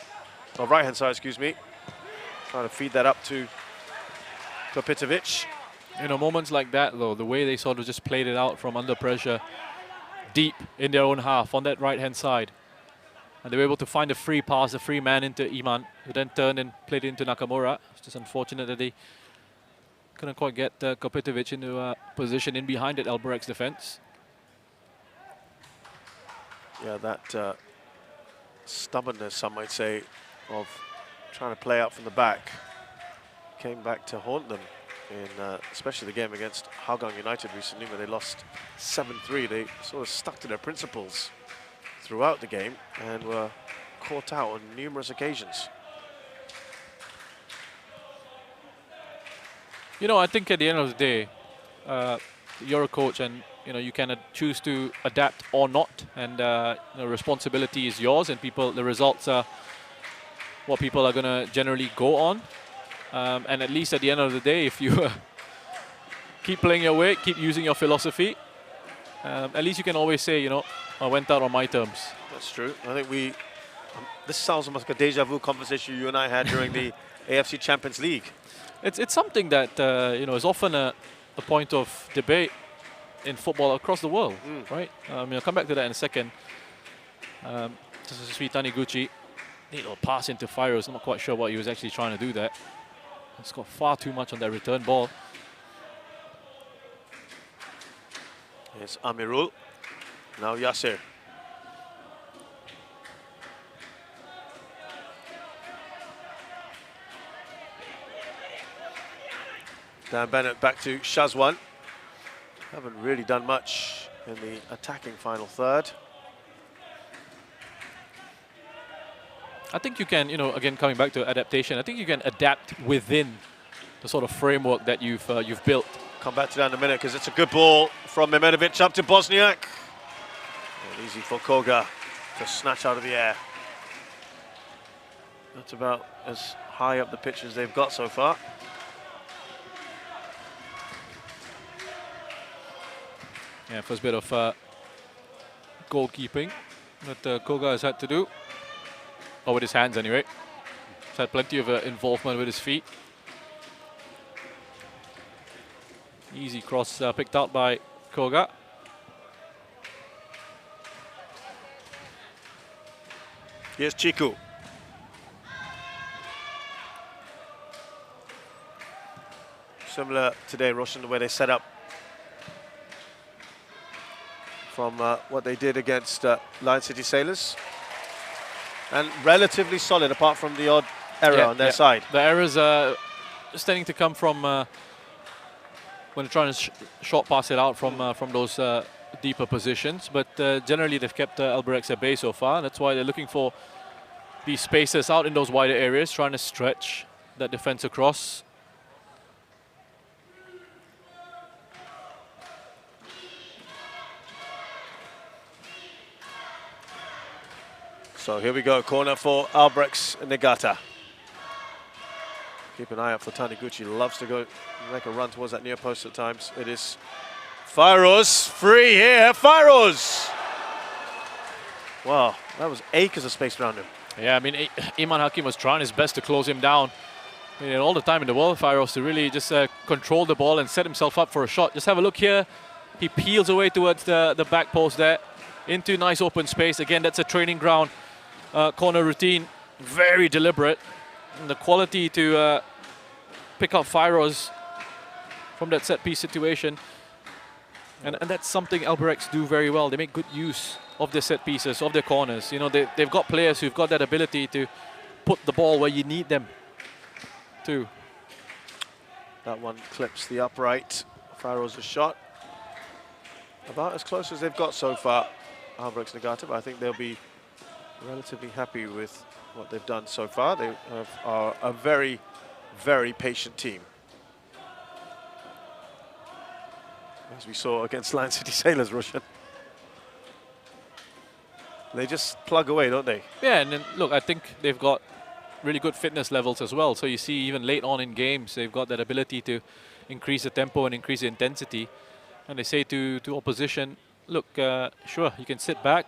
or right-hand side, excuse me. Trying to feed that up to Kopitovic. You know, moments like that, though, the way they sort of just played it out from under pressure, deep in their own half on that right-hand side. And they were able to find a free pass, a free man into Iman, who then turned and played it into Nakamura. It's just unfortunate that they couldn't quite get Kopitovic into a position in behind that Albirex defense. Yeah, that stubbornness, some might say, of trying to play out from the back. Came back to haunt them in especially the game against Hougang United recently, where they lost 7-3. They sort of stuck to their principles throughout the game and were caught out on numerous occasions. You know, I think at the end of the day, you're a coach, and you can choose to adapt or not, and responsibility is yours, and the results are what people are going to generally go on. And at least at the end of the day, if you keep playing your way, keep using your philosophy, at least you can always say, I went out on my terms. That's true. I think this sounds almost like a deja vu conversation you and I had during the AFC Champions League. It's something that is often a point of debate in football across the world, right? I'll come back to that in a second. This is sweet Taniguchi. Neat little pass into Firos. I'm not quite sure what he was actually trying to do there. He's got far too much on that return ball. Here's Amirul. Now Yasser. Dan Bennett back to Shazwan. Haven't really done much in the attacking final third. I think you can, again, coming back to adaptation, I think you can adapt within the sort of framework that you've built. Come back to that in a minute, because it's a good ball from Mehmedovic up to Bosniak. And easy for Koga to snatch out of the air. That's about as high up the pitch as they've got so far. Yeah, first bit of goalkeeping that Koga has had to do. Or with his hands anyway. He's had plenty of involvement with his feet. Easy cross picked out by Koga. Here's Chiku. Similar today, Roshan, the way they set up from what they did against Lion City Sailors. And relatively solid, apart from the odd error on their side. The errors are tending to come from when they're trying to short pass it out from those deeper positions. But generally, they've kept Albirex at bay so far. That's why they're looking for these spaces out in those wider areas, trying to stretch that defense across. So here we go, corner for Albirex Niigata. Keep an eye out for Taniguchi, loves to go make a run towards that near post at times. It is Firos, free here, Firos! Wow, that was acres of space around him. Yeah, I mean, Iman Hakim was trying his best to close him down. I mean, all the time in the world, Firos to really just control the ball and set himself up for a shot. Just have a look here. He peels away towards the back post there, into nice open space. Again, that's a training ground. Corner routine, very deliberate. And the quality to pick up Firos from that set piece situation. And that's something Albirex do very well. They make good use of their set pieces, of their corners. They've got players who've got that ability to put the ball where you need them to. That one clips the upright. Firos' shot. About as close as they've got so far, Albirex Niigata, but I think they'll be relatively happy with what they've done so far. They are a very, very patient team. As we saw against Lion City Sailors, Roshan. They just plug away, don't they? Yeah, and then, look, I think they've got really good fitness levels as well. So you see even late on in games, they've got that ability to increase the tempo and increase the intensity. And they say to opposition, look, sure, you can sit back,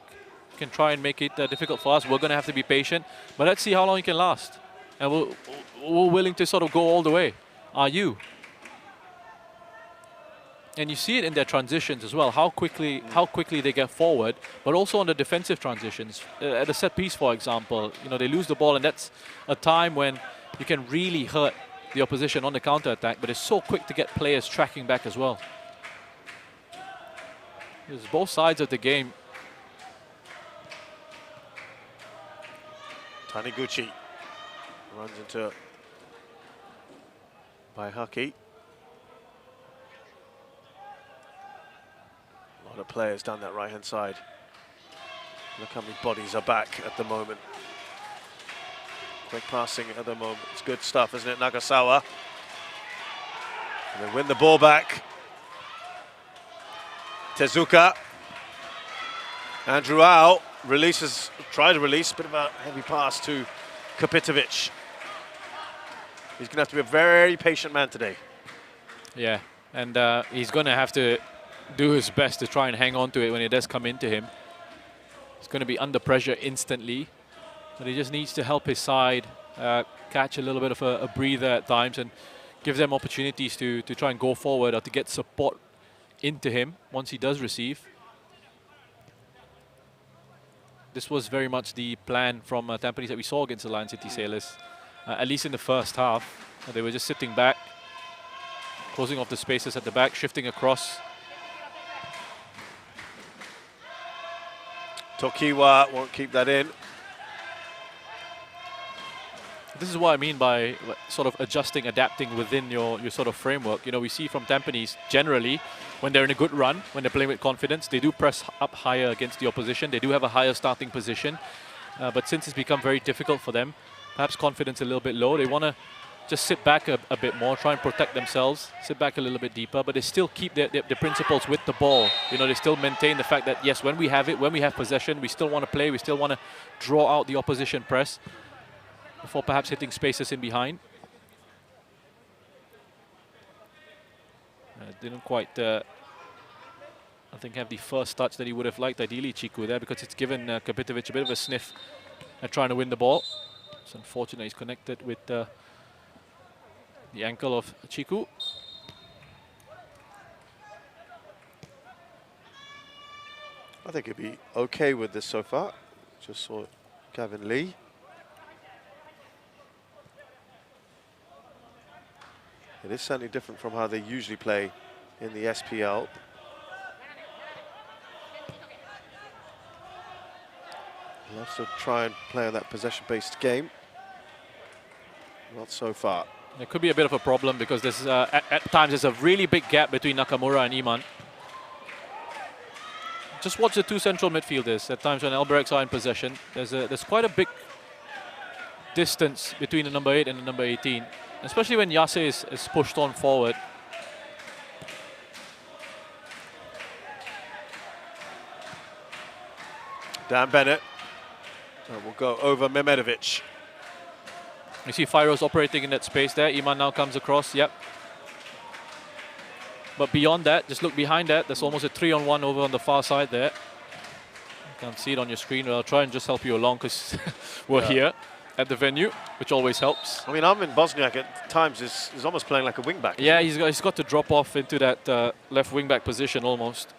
you can try and make it difficult for us. We're going to have to be patient, but let's see how long you can last. And we're willing to sort of go all the way. Are you? And you see it in their transitions as well, how quickly they get forward, but also on the defensive transitions. At the set piece, for example, they lose the ball, and that's a time when you can really hurt the opposition on the counter-attack, but it's so quick to get players tracking back as well. There's both sides of the game. Taniguchi Runs into by Hucky. A lot of players down that right-hand side. Look how many bodies are back at the moment. Quick passing at the moment. It's good stuff, isn't it, Nagasawa? And they win the ball back. Tezuka. Andrew Au releases, try to release, bit of a heavy pass to Kapitovic. He's going to have to be a very patient man today. Yeah, and he's going to have to do his best to try and hang on to it when it does come into him. He's going to be under pressure instantly, but he just needs to help his side catch a little bit of a breather at times and give them opportunities to try and go forward or to get support into him once he does receive. This was very much the plan from Tampines that we saw against the Lion City Sailors, at least in the first half. They were just sitting back, closing off the spaces at the back, shifting across. Tokiwa won't keep that in. This is what I mean by sort of adjusting, adapting within your sort of framework. You know, we see from Tampines generally, when they're in a good run, when they're playing with confidence, they do press up higher against the opposition. They do have a higher starting position. But since it's become very difficult for them, perhaps confidence a little bit low, they want to just sit back a bit more, try and protect themselves, sit back a little bit deeper, but they still keep their principles with the ball. You know, they still maintain the fact that, yes, when we have it, when we have possession, we still want to play, we still want to draw out the opposition press before perhaps hitting spaces in behind. Didn't quite, I think, have the first touch that he would have liked, ideally, Chiku there, because it's given Kapitovic a bit of a sniff at trying to win the ball. It's unfortunate he's connected with the ankle of Chiku. I think he'd be okay with this so far. Just saw Gavin Lee. It is certainly different from how they usually play in the SPL. Loves to try and play on that possession-based game. Not so far. There could be a bit of a problem because there's at times there's a really big gap between Nakamura and Iman. Just watch the two central midfielders. At times when Albirex are in possession, there's quite a big distance between the number 8 and the number 18. Especially when Yase is pushed on forward. Dan Bennett will go over Mehmedovic. You see Fyros operating in that space there. Iman now comes across, yep. But beyond that, just look behind that. There's almost a 3-on-1 over on the far side there. You can't see it on your screen, but I'll try and just help you along because we're here at the venue, which always helps. I mean, Armin Bosniak at times is almost playing like a wing-back. Yeah, he's got to drop off into that left wing-back position almost.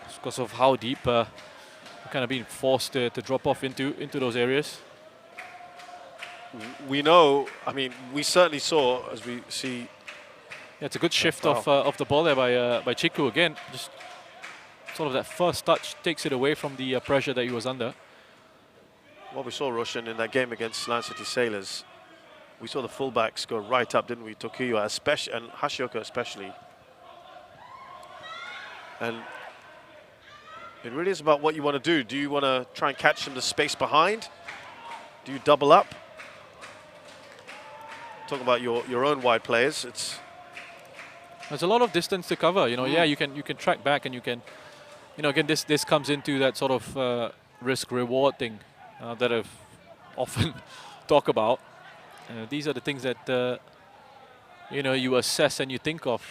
It's because of how deep kind of being forced to drop off into those areas. We know, I mean, we certainly saw, as we see... Yeah, it's a good shift of the ball there by Chiku again. Just sort of that first touch takes it away from the pressure that he was under. What we saw, Roshan, in that game against Lion City Sailors, we saw the fullbacks go right up, didn't we? Tokiwa especially, and Hashioka especially. And it really is about what you want to do. Do you want to try and catch them the space behind? Do you double up? Talking about your own wide players, there's a lot of distance to cover. You know, yeah, you can track back and you can, you know, again this comes into that sort of risk-reward thing that I've often talk about. These are the things that you know, you assess and you think of.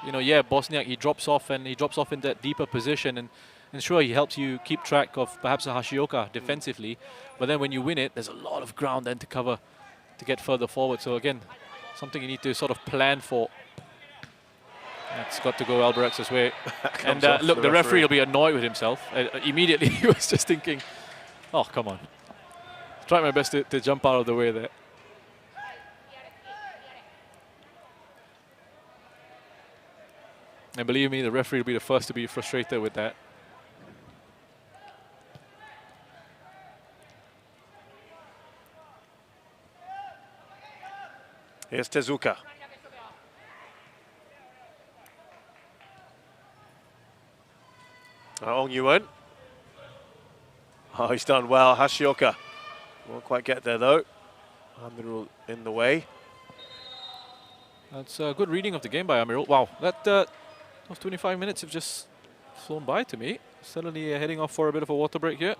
You know, yeah, Bosniak, he drops off in that deeper position, and sure, he helps you keep track of perhaps a Hashioka defensively, but then when you win it, there's a lot of ground then to cover to get further forward. So again, something you need to sort of plan for. It's got to go Albirex way. And look, the referee will be annoyed with himself. Immediately, he was just thinking, oh, come on. Tried my best to jump out of the way there. And believe me, the referee will be the first to be frustrated with that. Here's Tezuka. Ong Yuan. Oh, he's done well. Hashioka won't quite get there though. Amirul in the way. That's a good reading of the game by Amirul. Wow, those 25 minutes have just flown by to me. Suddenly heading off for a bit of a water break here.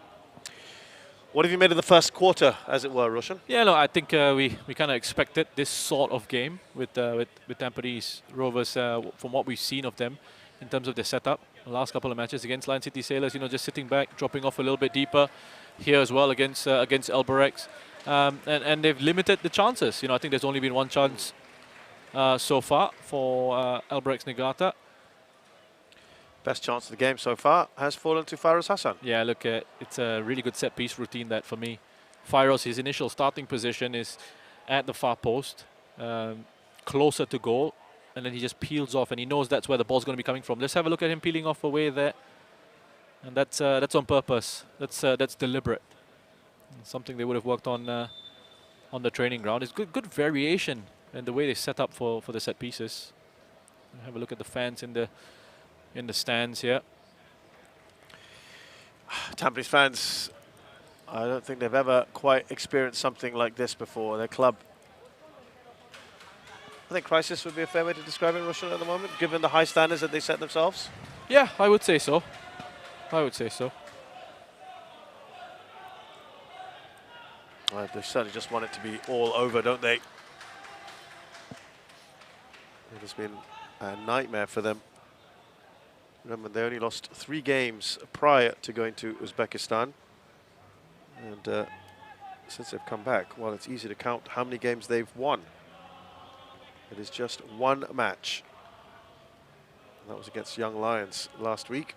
What have you made of the first quarter, as it were, Roshan? Yeah, no, I think we kind of expected this sort of game with Tampines Rovers from what we've seen of them in terms of their setup. The last couple of matches against Lion City Sailors, just sitting back, dropping off a little bit deeper. Here as well against Albirex, and they've limited the chances. I think there's only been one chance so far for Albirex Niigata. Best chance of the game so far has fallen to Fairoz Hassan. Yeah, look, it's a really good set-piece routine that for me. Fairoz, his initial starting position is at the far post, closer to goal, and then he just peels off, and he knows that's where the ball's going to be coming from. Let's have a look at him peeling off away there, and that's on purpose. That's deliberate. Something they would have worked on the training ground. It's good variation in the way they set up for the set pieces. Have a look at the fans in the stands here. Tampines fans, I don't think they've ever quite experienced something like this before. Their club, I think crisis would be a fair way to describe it, Roshan, at the moment, given the high standards that they set themselves. Yeah, I would say so. I would say so. Well, they certainly just want it to be all over, don't they? It has been a nightmare for them. Remember, they only lost 3 games prior to going to Uzbekistan. And since they've come back, well, it's easy to count how many games they've won. It is just 1 match. And that was against Young Lions last week.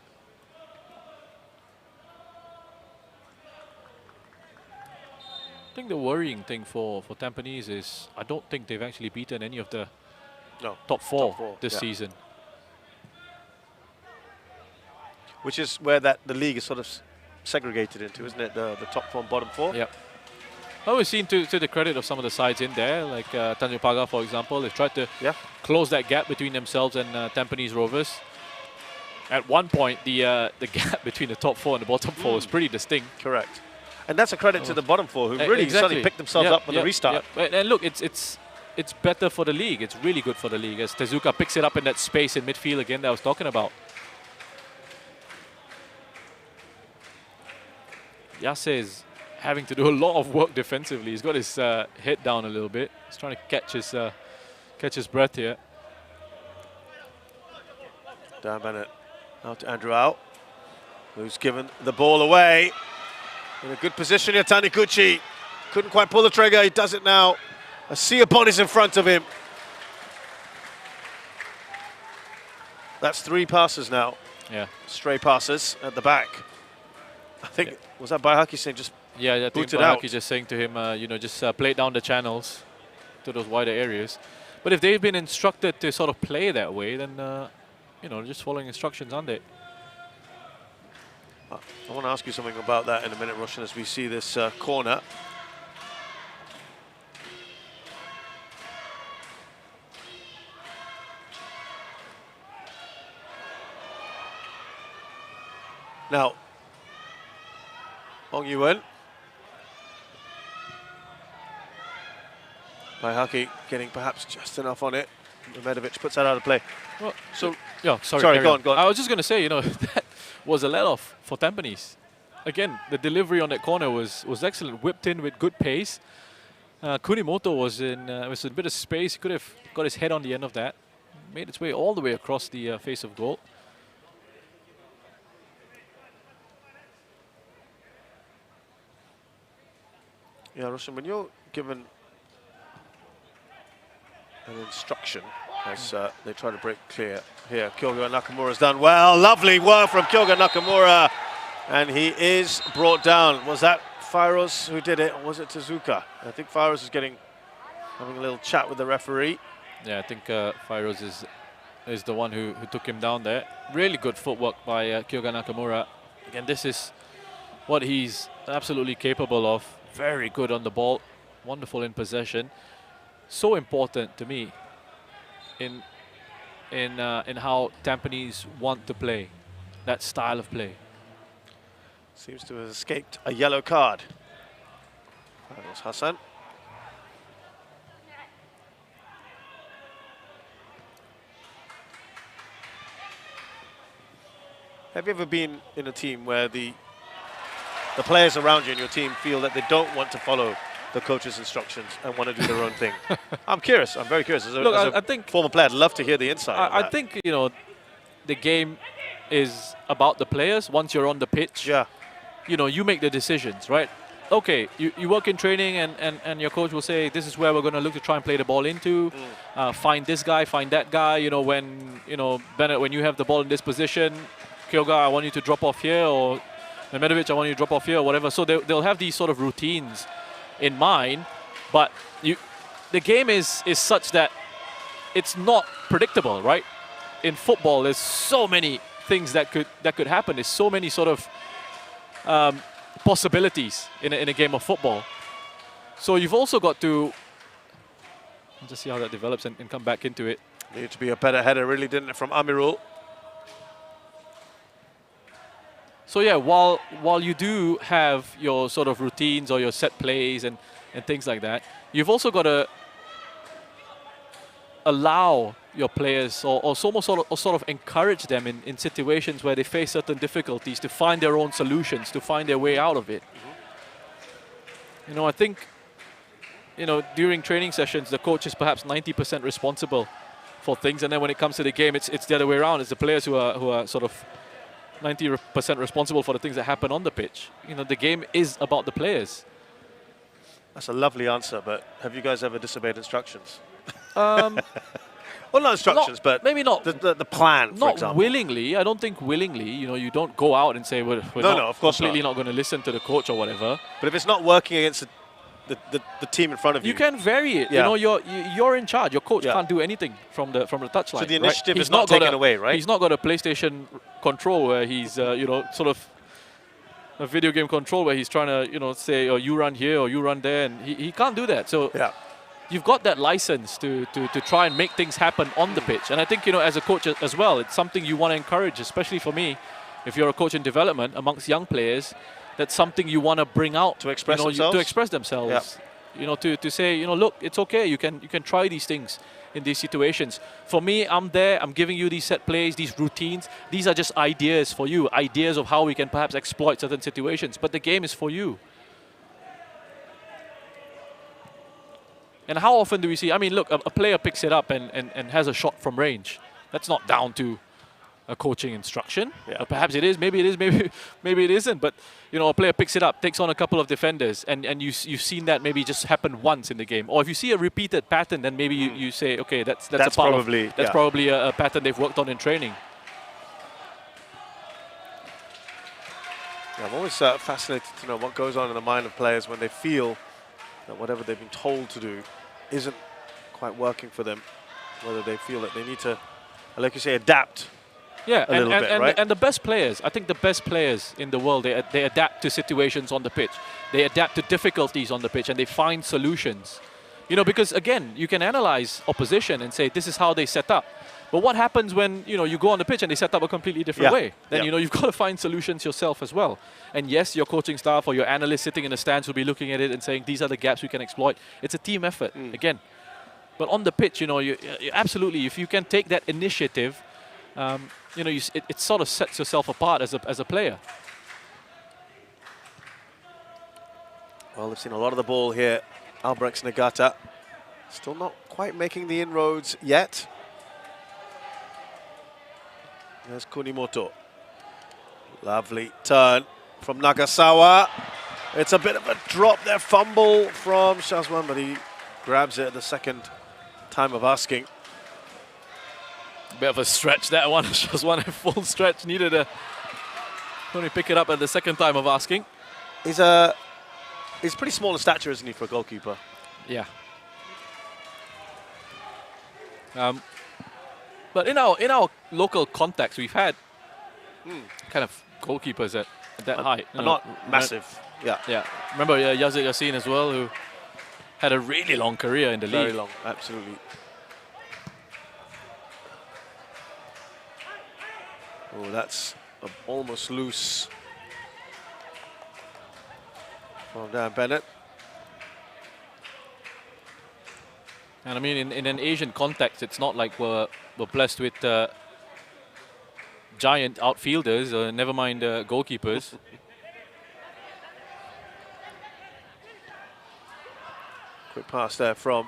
I think the worrying thing for Tampines is I don't think they've actually beaten any of the top four this season. Which is where the league is sort of segregated into, isn't it? The top 4 and bottom 4. Yep. Well, we've seen to the credit of some of the sides in there, like Tanjung Pagar, for example, they've tried to close that gap between themselves and Tampines Rovers. At one point, the gap between the top 4 and the bottom 4 was pretty distinct. Correct. And that's a credit to the bottom 4 who really suddenly picked themselves up with the restart. And look, it's better for the league. It's really good for the league as Tezuka picks it up in that space in midfield again that I was talking about. Yase is having to do a lot of work defensively. He's got his head down a little bit. He's trying to catch his breath here. Dan Bennett out to Andrew Out, who's given the ball away. In a good position here, Taniguchi. Couldn't quite pull the trigger, he does it now. Asiabon is in front of him. That's 3 passes now. Yeah. Stray passes at the back. I think, was that Baihaki saying just I think Baihaki just saying to him, just play it down the channels to those wider areas. But if they've been instructed to sort of play that way, then, just following instructions, aren't they? I want to ask you something about that in a minute, Roshan, as we see this corner. Now, Ong Yuan. Baihaki getting perhaps just enough on it. Medovic puts that out of play. Well, so, sorry, go on. I was just going to say, that was a let-off for Tampines. Again, the delivery on that corner was excellent, whipped in with good pace. Kunimoto was in a bit of space. He could have got his head on the end of that. Made its way all the way across the face of goal. Yeah, Roshan, when you're given an instruction as they try to break clear here, Kyoga Nakamura's done well. Lovely work from Kyoga Nakamura. And he is brought down. Was that Fairoz who did it, or was it Tezuka? I think Fairoz is having a little chat with the referee. Yeah, I think Fairoz is the one who took him down there. Really good footwork by Kyoga Nakamura. Again, this is what he's absolutely capable of. Very good on the ball. Wonderful in possession. so important to me in how Tampines want to play, that style of play. Seems to have escaped a yellow card. That was Hassan. Have you ever been in a team where the players around you in your team feel that they don't want to follow the coach's instructions and want to do their own thing? I'm curious. I'm very curious. Look, as I think former player, I'd love to hear the insight. I think, you know, the game is about the players. Once you're on the pitch, Yeah. you know, you make the decisions, right? Okay, you work in training and your coach will say, this is where we're going to look to try and play the ball into. Find this guy, find that guy. You know, Bennett, when you have the ball in this position, Kyoga, I want you to drop off here, or Mehmedovic, I want you to drop off here, or whatever. So they'll have these sort of routines in mind, but the game is such that it's not predictable, right? In football, there's so many things that could happen. There's so many sort of possibilities in a game of football. So you've also got to just see how that develops and come back into it. Needed to be a better header, really, didn't it, from Amirul? So yeah, while you do have your sort of routines or your set plays and things like that, you've also got to allow your players or sort of encourage them in situations where they face certain difficulties to find their own solutions, to find their way out of it. You know, I think, you know, during training sessions, the coach is perhaps 90% responsible for things, and then when it comes to the game, it's the other way around. It's the players who are sort of 90% responsible for the things that happen on the pitch. You know, the game is about the players. That's a lovely answer, but have you guys ever disobeyed instructions? Well, not instructions, but maybe not the plan, for not example. willingly. I don't think willingly. You know, you don't go out and say we're No, of course completely not going to listen to the coach or whatever. But if it's not working against the team in front of you, You can vary it. Yeah. You know, you're in charge. Your coach Yeah. can't do anything from the touchline. So the right? initiative He's is not got taken away, right? He's not got a PlayStation control where he's you know, sort of a video game control where he's trying to, you know, say, oh, you run here or you run there, and he can't do that. So Yeah. you've got that license to try and make things happen on the pitch. And I think, you know, as a coach as well, it's something you want to encourage, especially for me, if you're a coach in development amongst young players, that's something you want to bring out. To express you know, themselves? To express themselves. Yeah. You know, to say, you know, look, it's okay. You can try these things in these situations. For me, I'm there. I'm giving you these set plays, these routines. These are just ideas for you, ideas of how we can perhaps exploit certain situations. But the game is for you. And how often do we see, I mean, look, a player picks it up and has a shot from range. That's not down to a coaching instruction. Yeah. Perhaps it is, maybe it isn't. But, you know, a player picks it up, takes on a couple of defenders, and you've seen that maybe just happen once in the game. Or if you see a repeated pattern, then maybe you say, okay, that's a part probably, of, that's yeah. probably a pattern they've worked on in training. Yeah, I'm always fascinated to know what goes on in the mind of players when they feel that whatever they've been told to do isn't quite working for them, whether they feel that they need to, like you say, adapt. Yeah, a little bit, right? And the best players, I think the best players in the world, they adapt to situations on the pitch. They adapt to difficulties on the pitch, and they find solutions. You know, because again, you can analyze opposition and say, this is how they set up. But what happens when, you know, you go on the pitch and they set up a completely different way? Then, you know, you've got to find solutions yourself as well. And yes, your coaching staff or your analyst sitting in the stands will be looking at it and saying, these are the gaps we can exploit. It's a team effort, again. But on the pitch, you know, you absolutely, if you can take that initiative, you know, it sort of sets yourself apart as a player. Well, they've seen a lot of the ball here. Albirex Niigata still not quite making the inroads yet. There's Kunimoto. Lovely turn from Nagasawa. It's a bit of a drop there, fumble from Shazwan, but he grabs it at the second time of asking. Bit of a stretch, that one. Shazwan a full stretch. Needed to only pick it up at the second time of asking. He's pretty small in stature, isn't he, for a goalkeeper? Yeah. But in our local context, we've had kind of goalkeepers at that height. Not massive. Yeah. Yeah. Remember Yazid Yassin as well, who had a really long career in the league. Very long, absolutely. Oh, that's almost loose from Dan Bennett. And I mean, in an Asian context, it's not like we're blessed with giant outfielders, never mind goalkeepers. Quick pass there from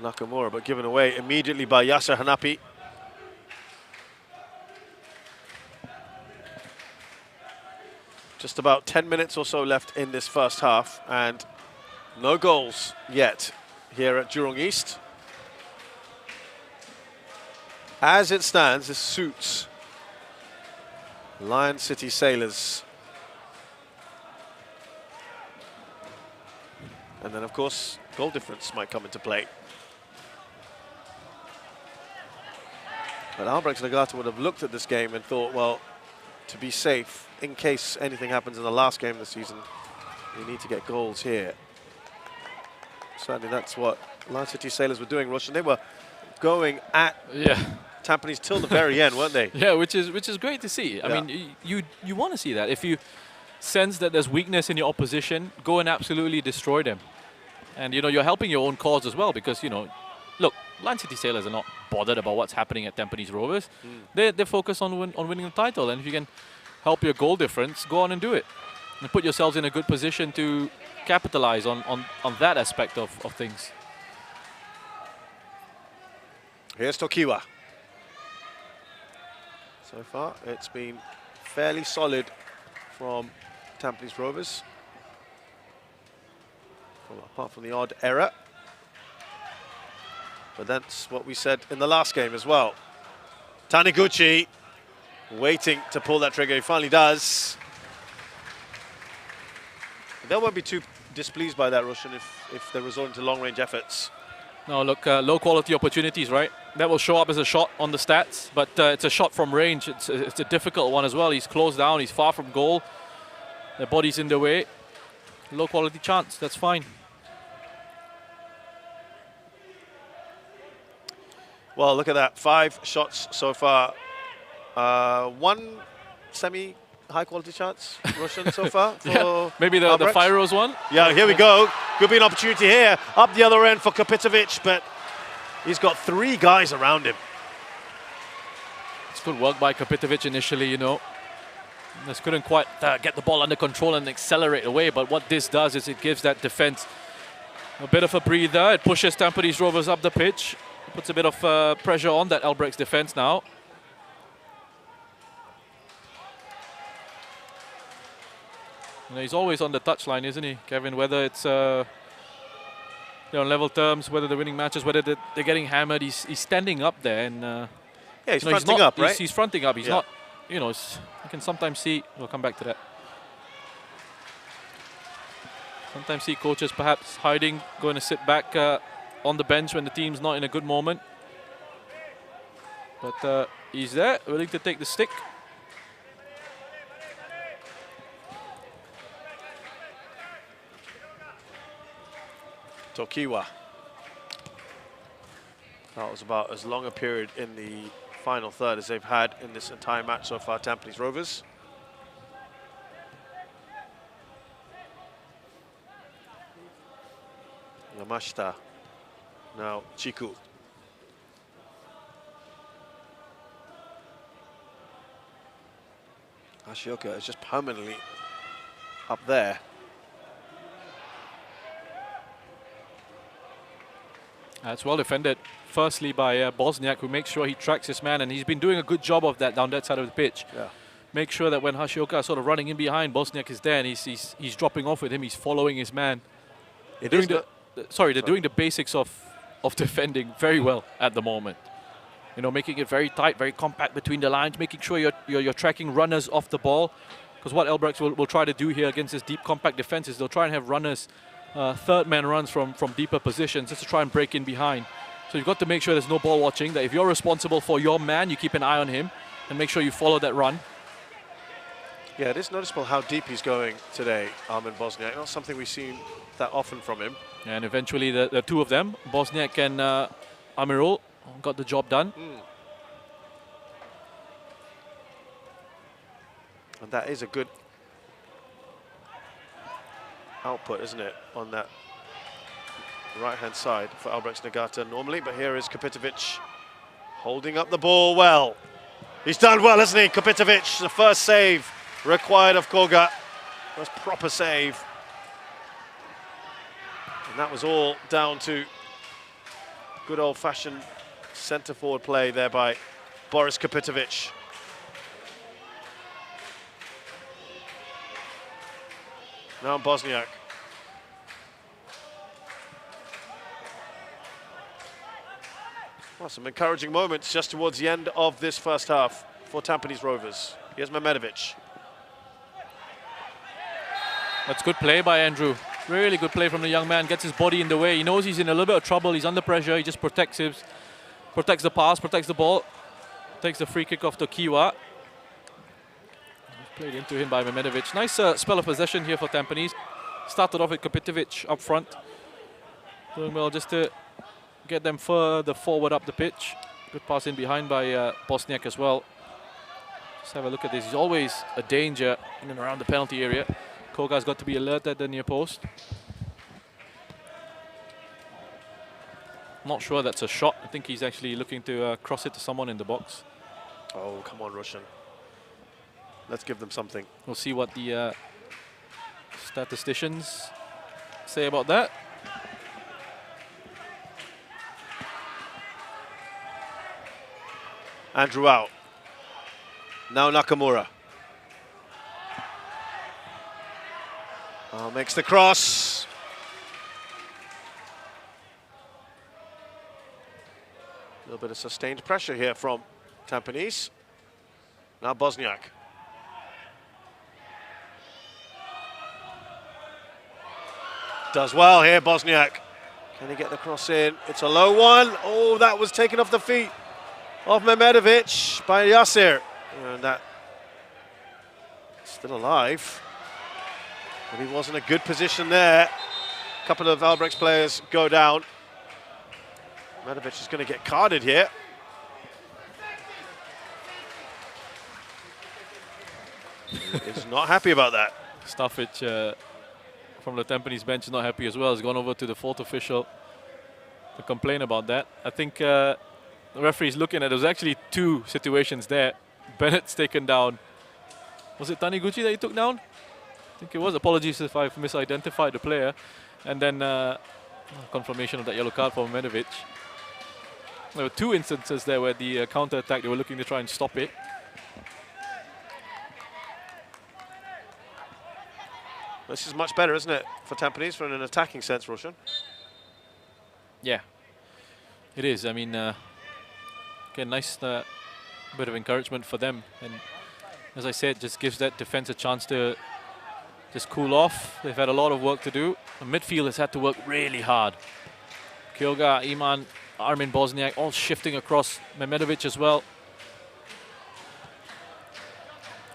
Nakamura, but given away immediately by Yasser Hanapi. Just about 10 minutes or so left in this first half, and no goals yet here at Jurong East. As it stands, this suits Lion City Sailors. And then, of course, goal difference might come into play. But Albirex Niigata would have looked at this game and thought, well, to be safe, in case anything happens in the last game of the season, we need to get goals here. Certainly that's what Lion City Sailors were doing, Roshan. They were going at Tampines till the very end, weren't they? Yeah, which is great to see. I mean, you want to see that. If you sense that there's weakness in your opposition, go and absolutely destroy them. And, you know, you're helping your own cause as well because, you know, look, Lion City Sailors are not bothered about what's happening at Tampines Rovers. They're focused on winning the title. And if you can help your goal difference, go on and do it. And put yourselves in a good position to capitalize on that aspect of things. Here's Tokiwa. So far, it's been fairly solid from Tampines Rovers. Apart from the odd error. But that's what we said in the last game as well. Taniguchi waiting to pull that trigger. He finally does. They won't be too displeased by that, Roshan, if they're resorting to long-range efforts. No, look, low-quality opportunities, right? That will show up as a shot on the stats, but it's a shot from range. It's a difficult one as well. He's closed down. He's far from goal. The body's in the way. Low-quality chance. That's fine. Well, look at that. 5 shots so far. 1 semi-high-quality chance, Roshan, so far. For maybe the Fyros one. Yeah, here we go. Could be an opportunity here. Up the other end for Kapitovic, but he's got 3 guys around him. It's good work by Kapitovic initially, you know. Just couldn't quite get the ball under control and accelerate away, but what this does is it gives that defense a bit of a breather. It pushes Tampines Rovers up the pitch. Puts a bit of pressure on that Albirex defense now. You know, he's always on the touchline, isn't he, Kevin? Whether it's on level terms, whether they're winning matches, whether they're getting hammered, he's standing up there. And yeah, he's fronting up, right? He's fronting up. He's not, you know, you can sometimes see, we'll come back to that. Sometimes see coaches perhaps hiding, going to sit back on the bench when the team's not in a good moment. But he's there, willing to take the stick. Tokiwa. That was about as long a period in the final third as they've had in this entire match so far, Tampines Rovers. Yamashita. Now Chiku. Ashioka is just permanently up there. That's well defended. Firstly by Bosniak, who makes sure he tracks his man, and he's been doing a good job of that down that side of the pitch. Yeah. Make sure that when Hashioka is sort of running in behind, Bosniak is there, and he's dropping off with him. He's following his man. They're doing the basics of defending very well at the moment. You know, making it very tight, very compact between the lines, making sure you're tracking runners off the ball. Because what Albirex will try to do here against this deep, compact defense is they'll try and have runners, third-man runs from deeper positions just to try and break in behind. So you've got to make sure there's no ball watching, that if you're responsible for your man, you keep an eye on him and make sure you follow that run. Yeah, it is noticeable how deep he's going today, Armin Bosniak. Not something we've seen that often from him. And eventually the two of them, Bosniak and Amirul, got the job done. And that is a good output, isn't it, on that right-hand side for Albirex Niigata normally. But here is Kapitovic holding up the ball well. He's done well, hasn't he, Kapitovic? The first save required of Koga. First proper save. And that was all down to good old-fashioned centre-forward play there by Boris Kapitovic. Now Bosniak. Well, some encouraging moments just towards the end of this first half for Tampines Rovers. Here's Mehmedovic. That's good play by Andrew. Really good play from the young man. Gets his body in the way. He knows he's in a little bit of trouble. He's under pressure. He just protects the pass, protects the ball. Takes the free kick off to Kiwa. Played into him by Mehmedovic. Nice spell of possession here for Tampines. Started off with Kapitovic up front. Doing well just to get them further forward up the pitch. Good pass in behind by Bosniak as well. Just have a look at this. He's always a danger in and around the penalty area. Koga's got to be alert at the near post. Not sure that's a shot. I think he's actually looking to cross it to someone in the box. Oh, come on, Russian. Let's give them something. We'll see what the statisticians say about that. Andrew out. Now Nakamura. Makes the cross. A little bit of sustained pressure here from Tampines. Now Bosniak. Does well here, Bosniak. Can he get the cross in? It's a low one. Oh, that was taken off the feet of Mehmedovic by Yasir. And that still alive. But he was in a good position there. A couple of Albirex players go down. Mehmedovic is going to get carded here. He's not happy about that. Staffage from the Tampines bench is not happy as well. Has gone over to the fourth official to complain about that. I think the referee's looking at, there's actually two situations there. Bennett's taken down. Was it Taniguchi that he took down? I think it was. Apologies if I've misidentified the player. And then confirmation of that yellow card for Mehmedovic. There were two instances there where the counter-attack, they were looking to try and stop it. This is much better, isn't it, for Tampines, from an attacking sense, Roshan? Yeah, it is. I mean, again, nice bit of encouragement for them. And as I said, just gives that defense a chance to just cool off. They've had a lot of work to do. The midfield has had to work really hard. Kyoga, Iman, Armin Bosniak, all shifting across. Mehmedovic as well.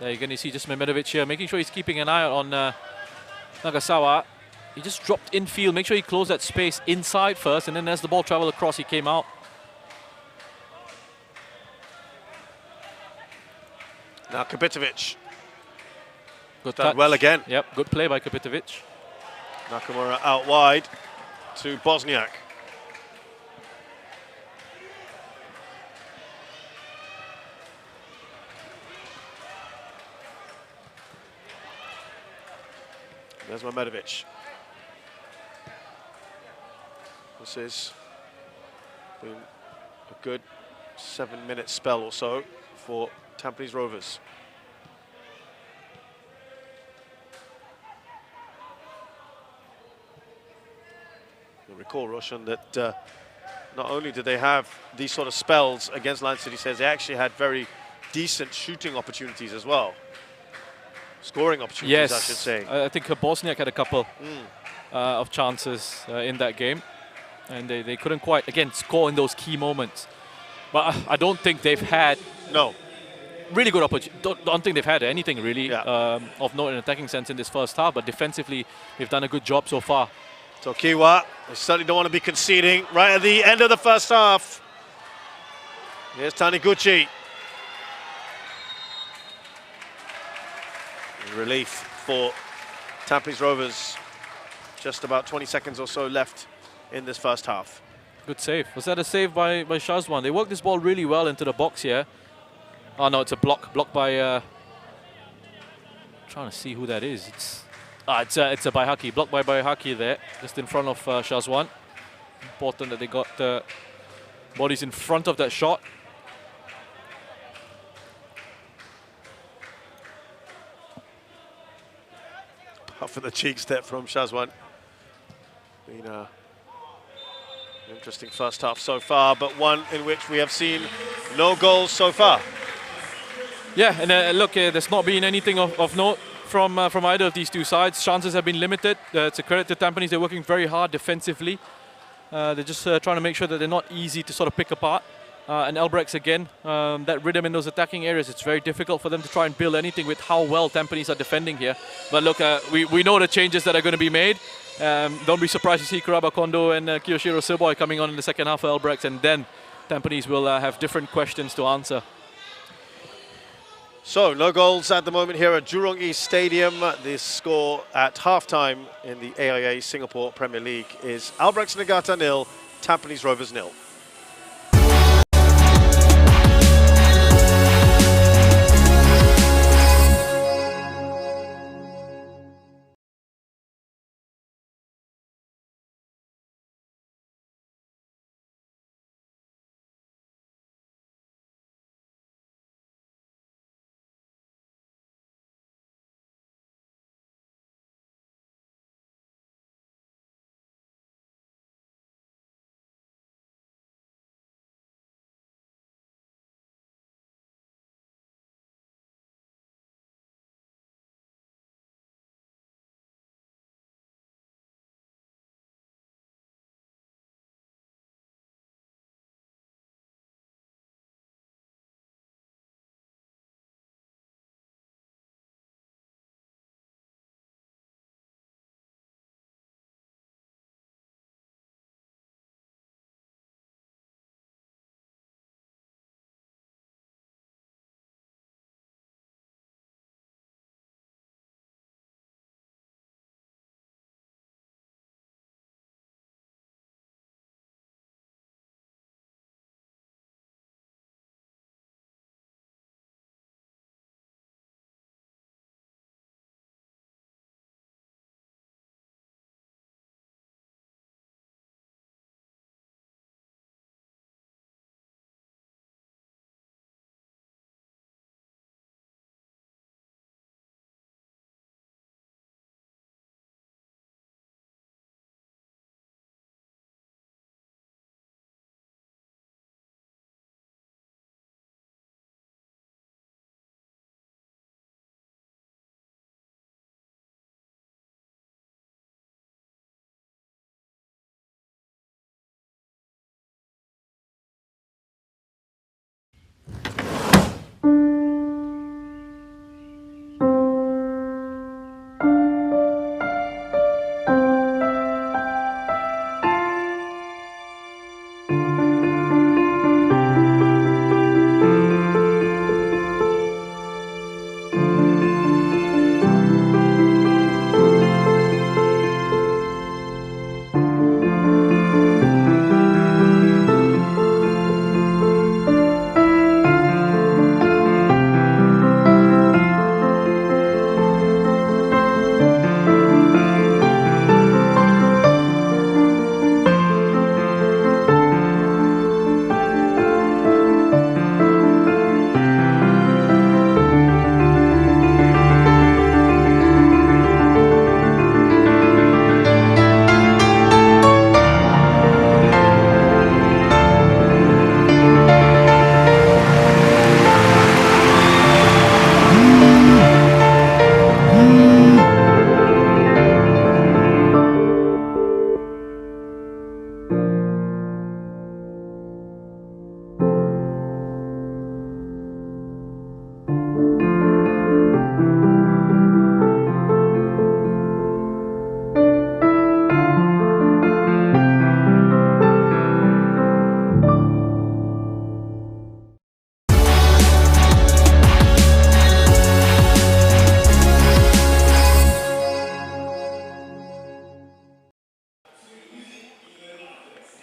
There you're going to see just Mehmedovic here, making sure he's keeping an eye on Nagasawa. He just dropped infield. Make sure he closed that space inside first, and then as the ball traveled across, he came out. Now Kapitovic. Good Done touch. well again. Yep, good play by Kapitovic. Nakamura out wide to Bosniak. There's Mehmedovic. This has been a good 7-minute spell or so for Tampines Rovers. You'll recall, Roshan, that not only did they have these sort of spells against Lion City Stars, they actually had very decent shooting opportunities as well. Scoring opportunities, Yes, I should say. I think Bosniak had a couple of chances in that game. And they couldn't quite, again, score in those key moments. But I don't think they've had No. really good opportunity. Don't think they've had anything really Yeah. of note in attacking sense in this first half, but defensively they've done a good job so far. Tokiwa, they certainly don't want to be conceding right at the end of the first half. Here's Taniguchi. Relief for Tampines Rovers. Just about 20 seconds or so left in this first half. Good save. Was that a save by Shazwan? They worked this ball really well into the box here. Oh no, it's a block. Blocked by... trying to see who that is. It's a Baihaki. Blocked by Baihaki there, just in front of Shazwan. Important that they got bodies in front of that shot. Puff in the cheek step from Shazwan. Been an interesting first half so far, but one in which we have seen no goals so far. Yeah, and look, there's not been anything of note from either of these two sides. Chances have been limited. It's a credit to Tampines. They're working very hard defensively. They're just trying to make sure that they're not easy to sort of pick apart. And Albirex again, that rhythm in those attacking areas, it's very difficult for them to try and build anything with how well Tampines are defending here. But look, we know the changes that are going to be made. Don't be surprised to see Kuraba Kondo and Kiyoshiro Silboy coming on in the second half for Albirex, and then Tampines will have different questions to answer. So, no goals at the moment here at Jurong East Stadium. The score at halftime in the AIA Singapore Premier League is Albirex Niigata 0, Tampines Rovers 0.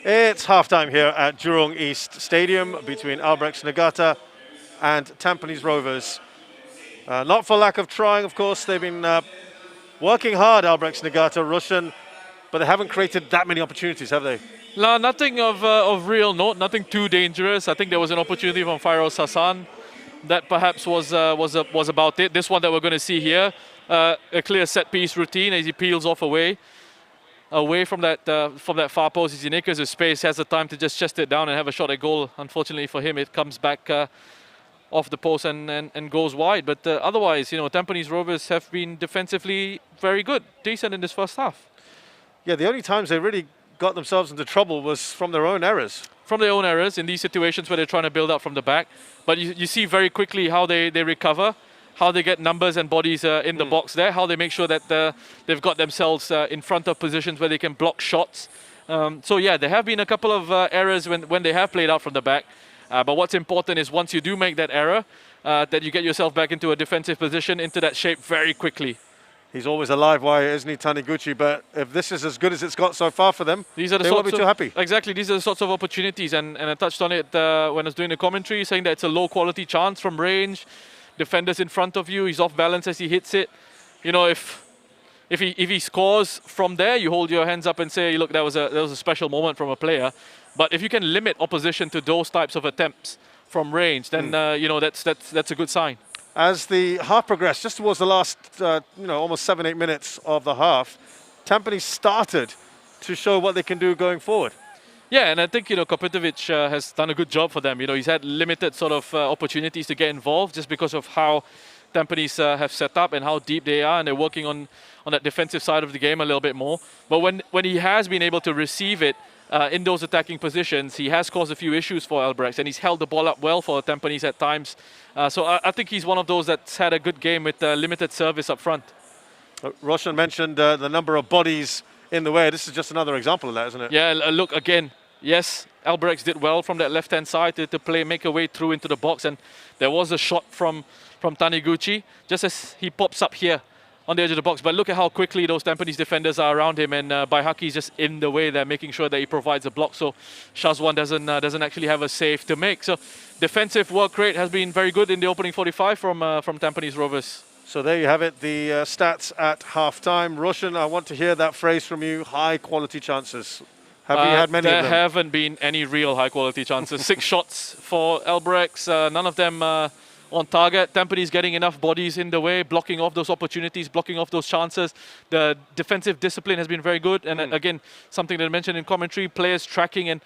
It's halftime here at Jurong East Stadium between Albirex Niigata and Tampines Rovers. Not for lack of trying, of course. They've been working hard, Albirex Niigata, Russian, but they haven't created that many opportunities, have they? No, nothing of real note, nothing too dangerous. I think there was an opportunity from Fairoz Hassan that perhaps was about it. This one that we're going to see here, a clear set-piece routine as he peels off away from that far post. As he nickers his space, has the time to just chest it down and have a shot at goal. Unfortunately for him, it comes back off the post and goes wide. But otherwise, Tampines Rovers have been defensively very good, decent in this first half. Yeah, the only times they really got themselves into trouble was from their own errors. From their own errors in these situations where they're trying to build up from the back. But you see very quickly how they recover, how they get numbers and bodies in the box there, how they make sure that they've got themselves in front of positions where they can block shots. So yeah, there have been a couple of errors when they have played out from the back. But what's important is once you do make that error, that you get yourself back into a defensive position, into that shape very quickly. He's always a live wire, isn't he, Taniguchi? But if this is as good as it's got so far for them, they won't be too happy. Exactly, these are the sorts of opportunities. And I touched on it when I was doing the commentary, saying that it's a low-quality chance from range. Defenders in front of you, he's off balance as he hits it. If he scores from there, you hold your hands up and say, look, that was a special moment from a player. But if you can limit opposition to those types of attempts from range, then that's a good sign. As the half progressed, just towards the last, almost 7-8 minutes of the half, Tampines started to show what they can do going forward. Yeah, and I think, Kopitovic has done a good job for them. He's had limited sort of opportunities to get involved just because of how Tampines have set up and how deep they are, and they're working on that defensive side of the game a little bit more. But when he has been able to receive it in those attacking positions, he has caused a few issues for Albirex, and he's held the ball up well for Tampines at times. So I think he's one of those that's had a good game with limited service up front. Roshan mentioned the number of bodies in the way. This is just another example of that, isn't it? Yeah, look, again, yes, Albirex did well from that left-hand side to make a way through into the box, and there was a shot from Taniguchi, just as he pops up here on the edge of the box. But look at how quickly those Tampines defenders are around him, and Baihaki is just in the way there, making sure that he provides a block, so Shazwan doesn't actually have a save to make. So defensive work rate has been very good in the opening 45 from Tampines Rovers. So there you have it, the stats at half-time. Roshan, I want to hear that phrase from you, high-quality chances. Have you had many of them? There haven't been any real high-quality chances. 6 shots for Albirex, none of them on target. Tampines getting enough bodies in the way, blocking off those opportunities, blocking off those chances. The defensive discipline has been very good. And again, something that I mentioned in commentary, players tracking and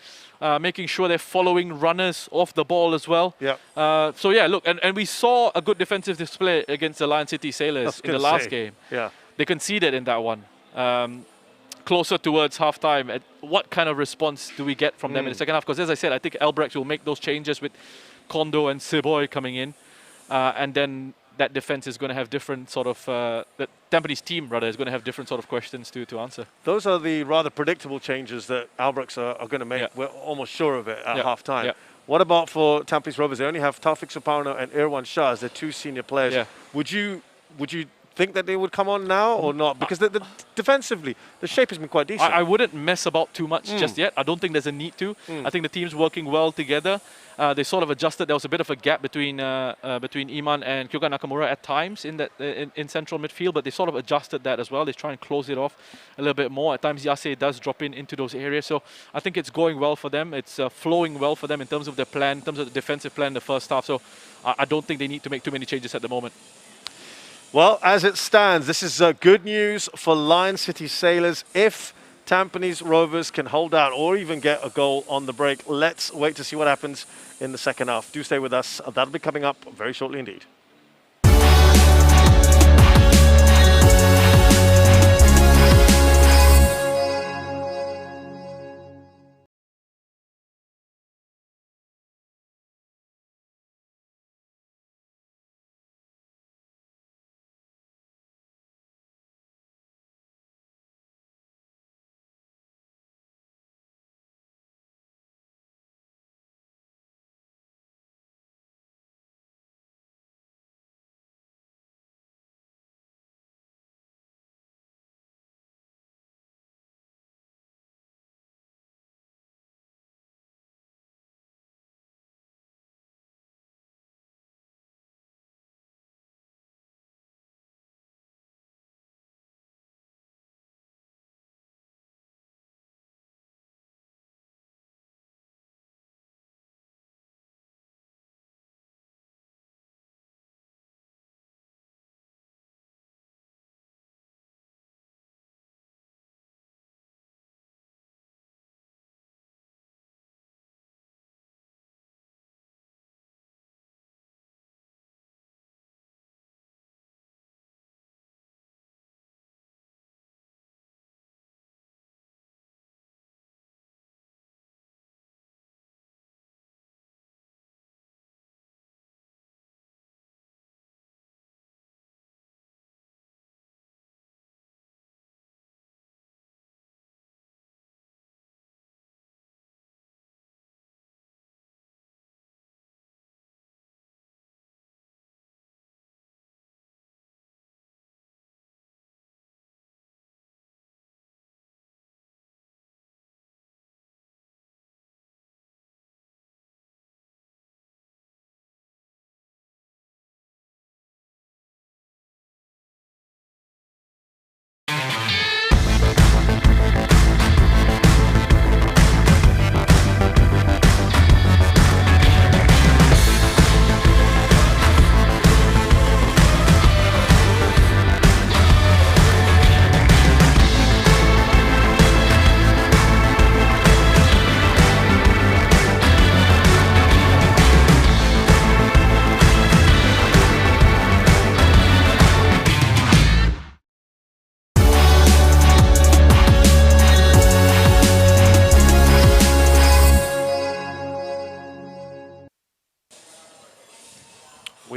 making sure they're following runners off the ball as well. Yeah. So yeah, look, and we saw a good defensive display against the Lion City Sailors in the last game. Yeah. They conceded in that one. Closer towards halftime, what kind of response do we get from them in the second half? Because as I said, I think Albirex will make those changes with Kondo and Siboy coming in. And then that defense is going to have different sort of, the Tampines team rather is going to have different sort of questions to answer. Those are the rather predictable changes that Albirex are going to make. Yeah. We're almost sure of it at half-time. Yeah. What about for Tampines Rovers? They only have Taufik Suparno and Irwan Shah as their 2 senior players. Yeah. Would you think that they would come on now or not? Because defensively, the shape has been quite decent. I wouldn't mess about too much just yet. I don't think there's a need to. I think the team's working well together. They sort of adjusted. There was a bit of a gap between Iman and Kyoga Nakamura at times in central midfield, but they sort of adjusted that as well. They try and close it off a little bit more. At times, Yase does drop into those areas. So I think it's going well for them. It's flowing well for them in terms of their plan, in terms of the defensive plan in the first half. So I don't think they need to make too many changes at the moment. Well, as it stands, this is good news for Lion City Sailors. If Tampines Rovers can hold out or even get a goal on the break, let's wait to see what happens in the second half. Do stay with us. That'll be coming up very shortly indeed.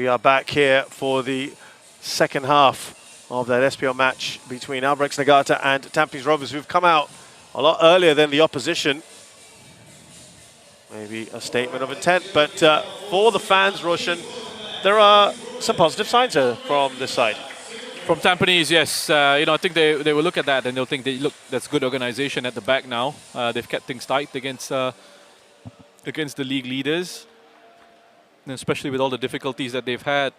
We are back here for the second half of that SPL match between Albirex Niigata and Tampines Rovers, who've come out a lot earlier than the opposition. Maybe a statement of intent, but for the fans, Roshan, there are some positive signs from this side. From Tampines, yes. You know, I think they will look at that and they'll think, look, that's good organization at the back now. They've kept things tight against the league leaders, and especially with all the difficulties that they've had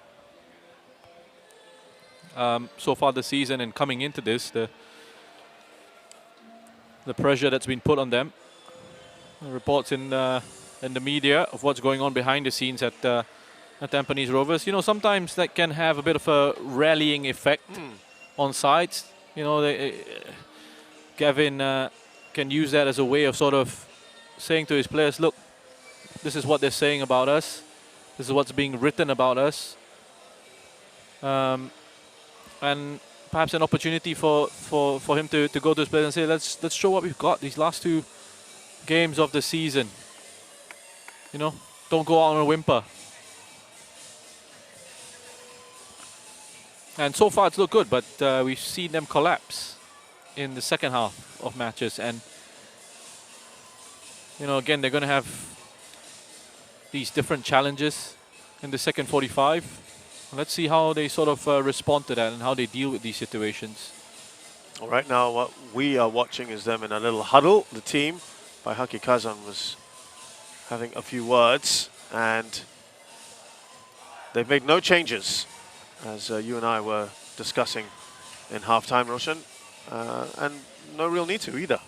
so far this season and coming into this, the pressure that's been put on them. Reports in the media of what's going on behind the scenes at Tampines Rovers. You know, sometimes that can have a bit of a rallying effect on sides. You know, Gavin can use that as a way of sort of saying to his players, look, this is what they're saying about us. This is what's being written about us. And perhaps an opportunity for him to go to his players and say, let's show what we've got these last 2 games of the season. You know, don't go out on a whimper. And so far it's looked good, but we've seen them collapse in the second half of matches. And, you know, again, they're going to have these different challenges in the second 45. Let's see how they sort of respond to that and how they deal with these situations. All right, now what we are watching is them in a little huddle. The team by Haki Kazan was having a few words, and they've made no changes, as you and I were discussing in halftime, Roshan, and no real need to either.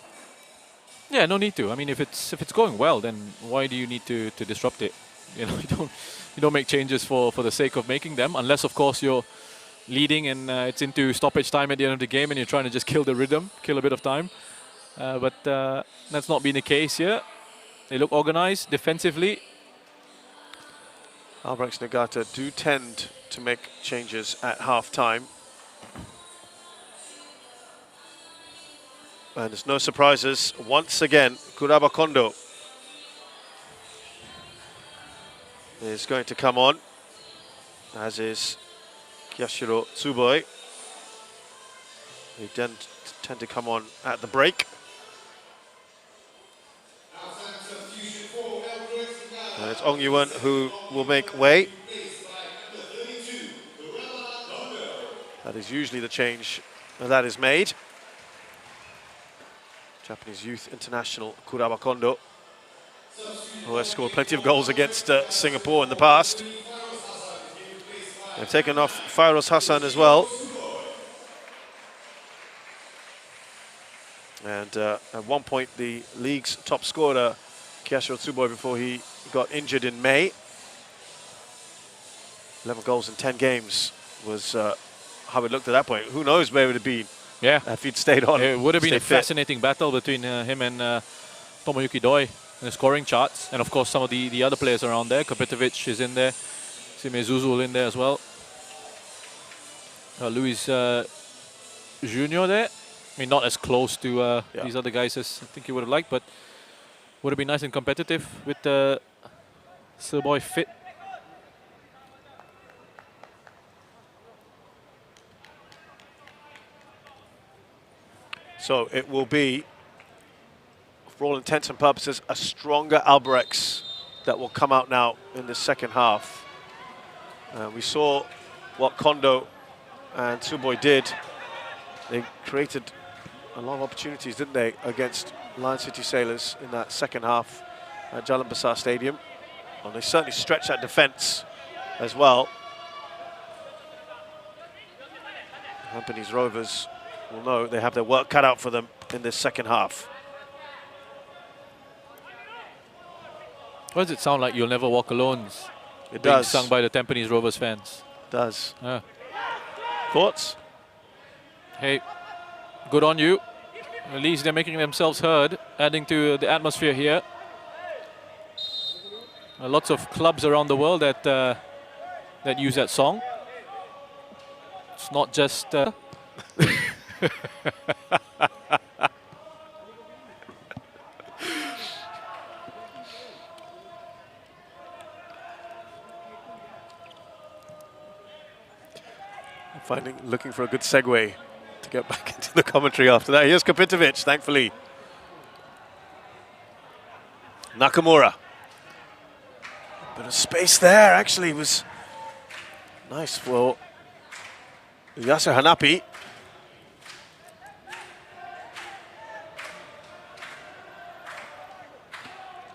Yeah, no need to. I mean, if it's going well, then why do you need to disrupt it? You know, you don't make changes for the sake of making them, unless of course you're leading and it's into stoppage time at the end of the game and you're trying to just kill the rhythm, kill a bit of time. But that's not been the case here. They look organized defensively. Albirex Niigata do tend to make changes at half-time. And there's no surprises. Once again, Kuraba Kondo is going to come on, as is Kiyashiro Tsuboi. They tend to come on at the break. And it's Ong Yuan who will make way. That is usually the change that is made. Japanese youth international Kuraba Kondo, who has scored plenty of goals against Singapore in the past. They've taken off Fairoz Hassan as well. And at one point, the league's top scorer, Kiyashiro Tsuboi, before he got injured in May. 11 goals in 10 games was how it looked at that point. Who knows where it would have been if he'd stayed on. It would have been a fascinating battle between him and Tomoyuki Doi in the scoring charts. And of course, some of the other players around there. Kopetovic is in there. Sime Zuzul in there as well. Luis Junior there. I mean, not as close to these other guys as I think he would have liked, but would have been nice and competitive with Tsuboi fit. So it will be, for all intents and purposes, a stronger Albirex that will come out now in the second half. We saw what Kondo and Tsuboi did. They created a lot of opportunities, didn't they, against Lion City Sailors in that second half at Jalan Besar Stadium. And they certainly stretched that defence as well. Tampines Rovers will know they have their work cut out for them in this second half. Why does it sound like You'll Never Walk Alone? It being does. sung by the Tampines Rovers fans. It does. Yeah. Thoughts? Hey, good on you. At least they're making themselves heard, adding to the atmosphere here. Lots of clubs around the world that that use that song. It's not just... looking for a good segue to get back into the commentary after that. Here's Kapitovic, thankfully. Nakamura. Bit of space there, actually, was nice for Yasser Hanapi.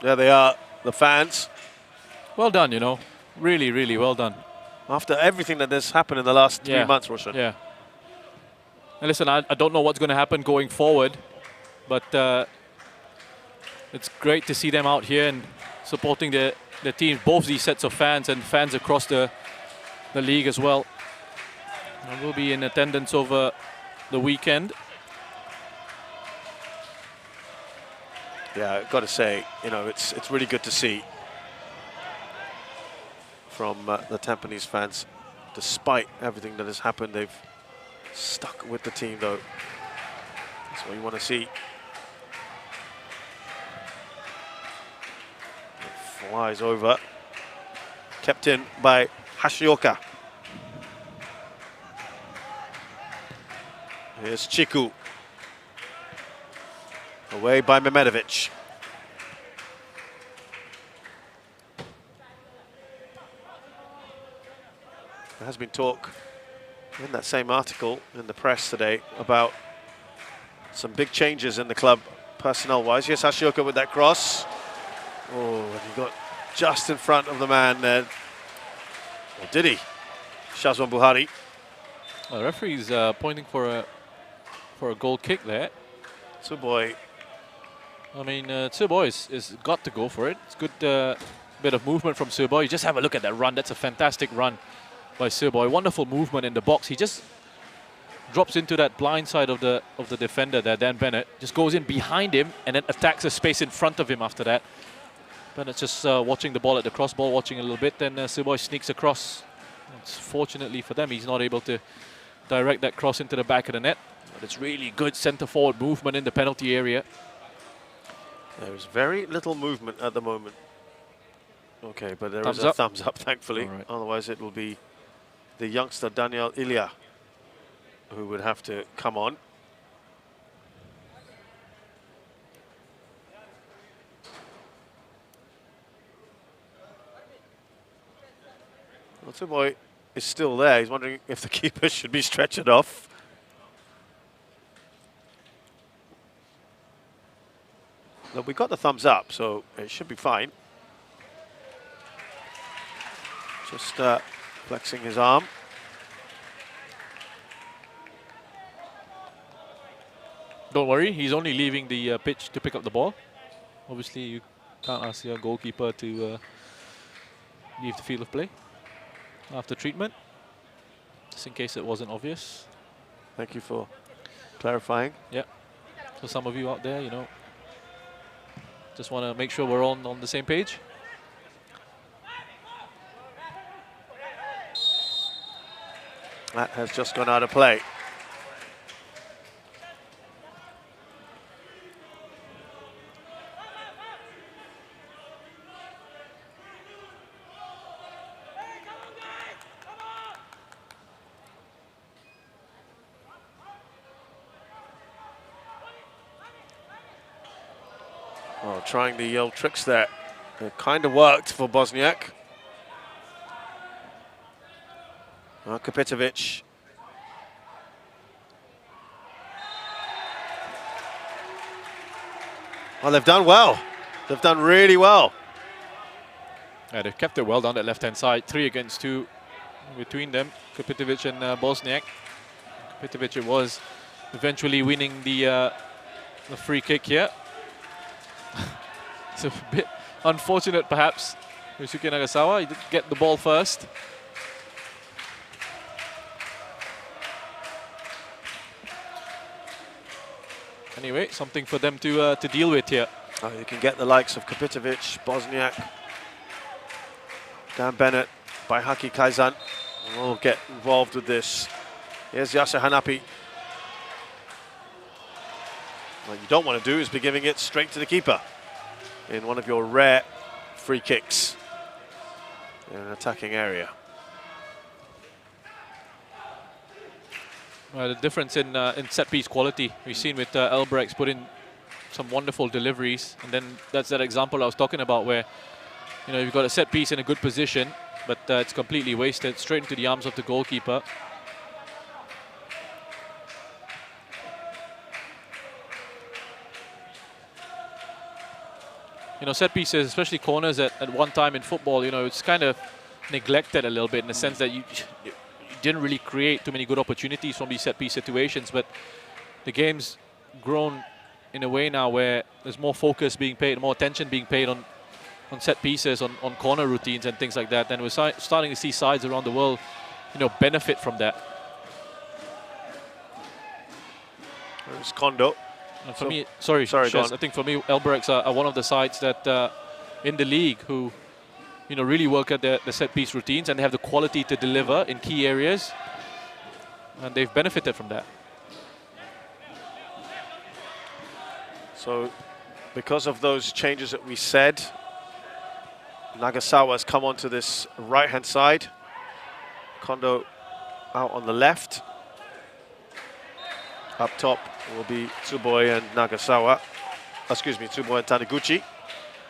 There they are, the fans. Well done, you know. Really, really well done. After everything that has happened in the last 3 months, Roshan. Yeah. And listen, I don't know what's going to happen going forward, but it's great to see them out here and supporting the team, both these sets of fans and fans across the league as well. And we'll be in attendance over the weekend. Yeah, I've got to say, you know, it's really good to see from the Tampines fans. Despite everything that has happened, they've stuck with the team, though. That's what you want to see. It flies over. Kept in by Hashioka. Here's Chiku. Away by Mehmedovic. There has been talk in that same article in the press today about some big changes in the club personnel-wise. Yes, Hashioka with that cross. Oh, and he got just in front of the man there. Or did he? Shazwan Buhari. Well, the referee's pointing for a goal kick there. Tsuboy. I mean, Tsuboy is got to go for it. It's good bit of movement from Tsuboy. You just have a look at that run. That's a fantastic run by Tsuboy. Wonderful movement in the box. He just drops into that blind side of the defender there, Dan Bennett. Just goes in behind him and then attacks the space in front of him after that. Bennett's just watching the ball at the cross ball, watching a little bit. Then Tsuboy sneaks across. Fortunately for them, he's not able to direct that cross into the back of the net. But it's really good centre forward movement in the penalty area. There's very little movement at the moment. Okay, but there is Thumbs a up. thumbs up, thankfully. All right. Otherwise, it will be the youngster Daniel Ilya who would have to come on. Well, Tsuboy is still there. He's wondering if the keeper should be stretchered off. Look, we got the thumbs up, so it should be fine. Just flexing his arm. Don't worry, he's only leaving the pitch to pick up the ball. Obviously, you can't ask your goalkeeper to leave the field of play after treatment, just in case it wasn't obvious. Thank you for clarifying. Yeah. So some of you out there, you know, just want to make sure we're all on the same page. That has just gone out of play. Oh, trying the old tricks there. It kind of worked for Bosniak. Kapitovic. Well, they've done well. They've done really well. Yeah, they've kept it well down that left-hand side. 3 against 2 between them, Kapitovic and Bosniak. Kapitovic was eventually winning the free kick here. It's a bit unfortunate, perhaps. Yosuke Nagasawa, he did get the ball first. Anyway, something for them to deal with here. Oh, you can get the likes of Kapitovic, Bosniak, Dan Bennett, Baihaki Kaizan. All get involved with this. Here's Yasser Hanapi. What you don't want to do is be giving it straight to the keeper in one of your rare free kicks in an attacking area. The difference in set-piece quality we've seen with Albirex put in some wonderful deliveries, and then that's that example I was talking about where, you know, you've got a set piece in a good position, but it's completely wasted straight into the arms of the goalkeeper. You know, set pieces, especially corners at one time in football, you know, it's kind of neglected a little bit in the sense that you didn't really create too many good opportunities from these set piece situations, but the game's grown in a way now where there's more focus being paid, more attention being paid on set pieces, on corner routines and things like that. And we're starting to see sides around the world, you know, benefit from that. There's Kondo. And for me, sorry, Shez, I think for me, Albirex are one of the sides that in the league who, you know, really work at the set piece routines, and they have the quality to deliver in key areas, and they've benefited from that. So, because of those changes that we said, Nagasawa has come onto this right-hand side. Kondo out on the left. Up top will be Tsuboi and Nagasawa. Excuse me, Tsuboi and Taniguchi.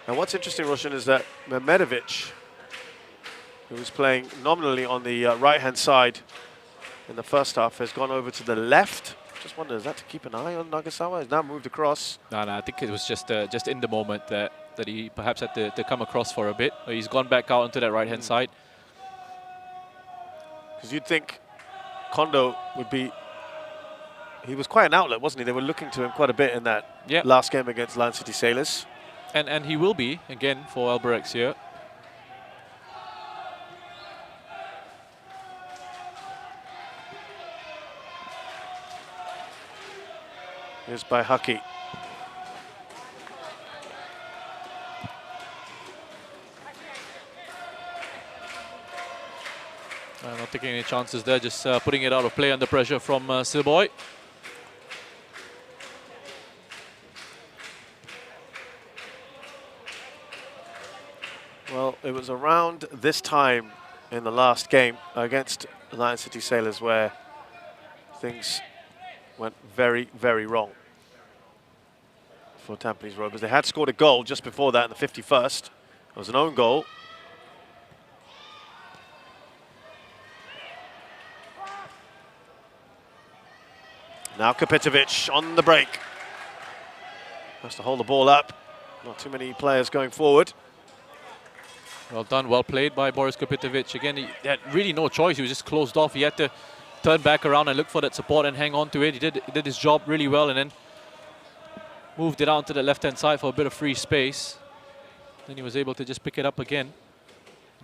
And what's interesting, Roshan, is that Mehmedovic, who was playing nominally on the right-hand side in the first half, has gone over to the left. Just wonder, is that to keep an eye on Nagasawa? He's now moved across. No, I think it was just in the moment that he perhaps had to come across for a bit. He's gone back out onto that right-hand side. Because you'd think Kondo would be... He was quite an outlet, wasn't he? They were looking to him quite a bit in that last game against Lion City Sailors. And he will be, again, for Albirex here. Here's by Haki. Not taking any chances there, just putting it out of play under pressure from Tsuboi. Well, it was around this time in the last game against Lion City Sailors where things went very, very wrong for Tampines Rovers. They had scored a goal just before that in the 51st. It was an own goal. Now Kapitovic on the break. Has to hold the ball up. Not too many players going forward. Well done, well played by Boris Kapitovic. Again, he had really no choice. He was just closed off. He had to turn back around and look for that support and hang on to it. He did his job really well, and then moved it out to the left-hand side for a bit of free space. Then he was able to just pick it up again.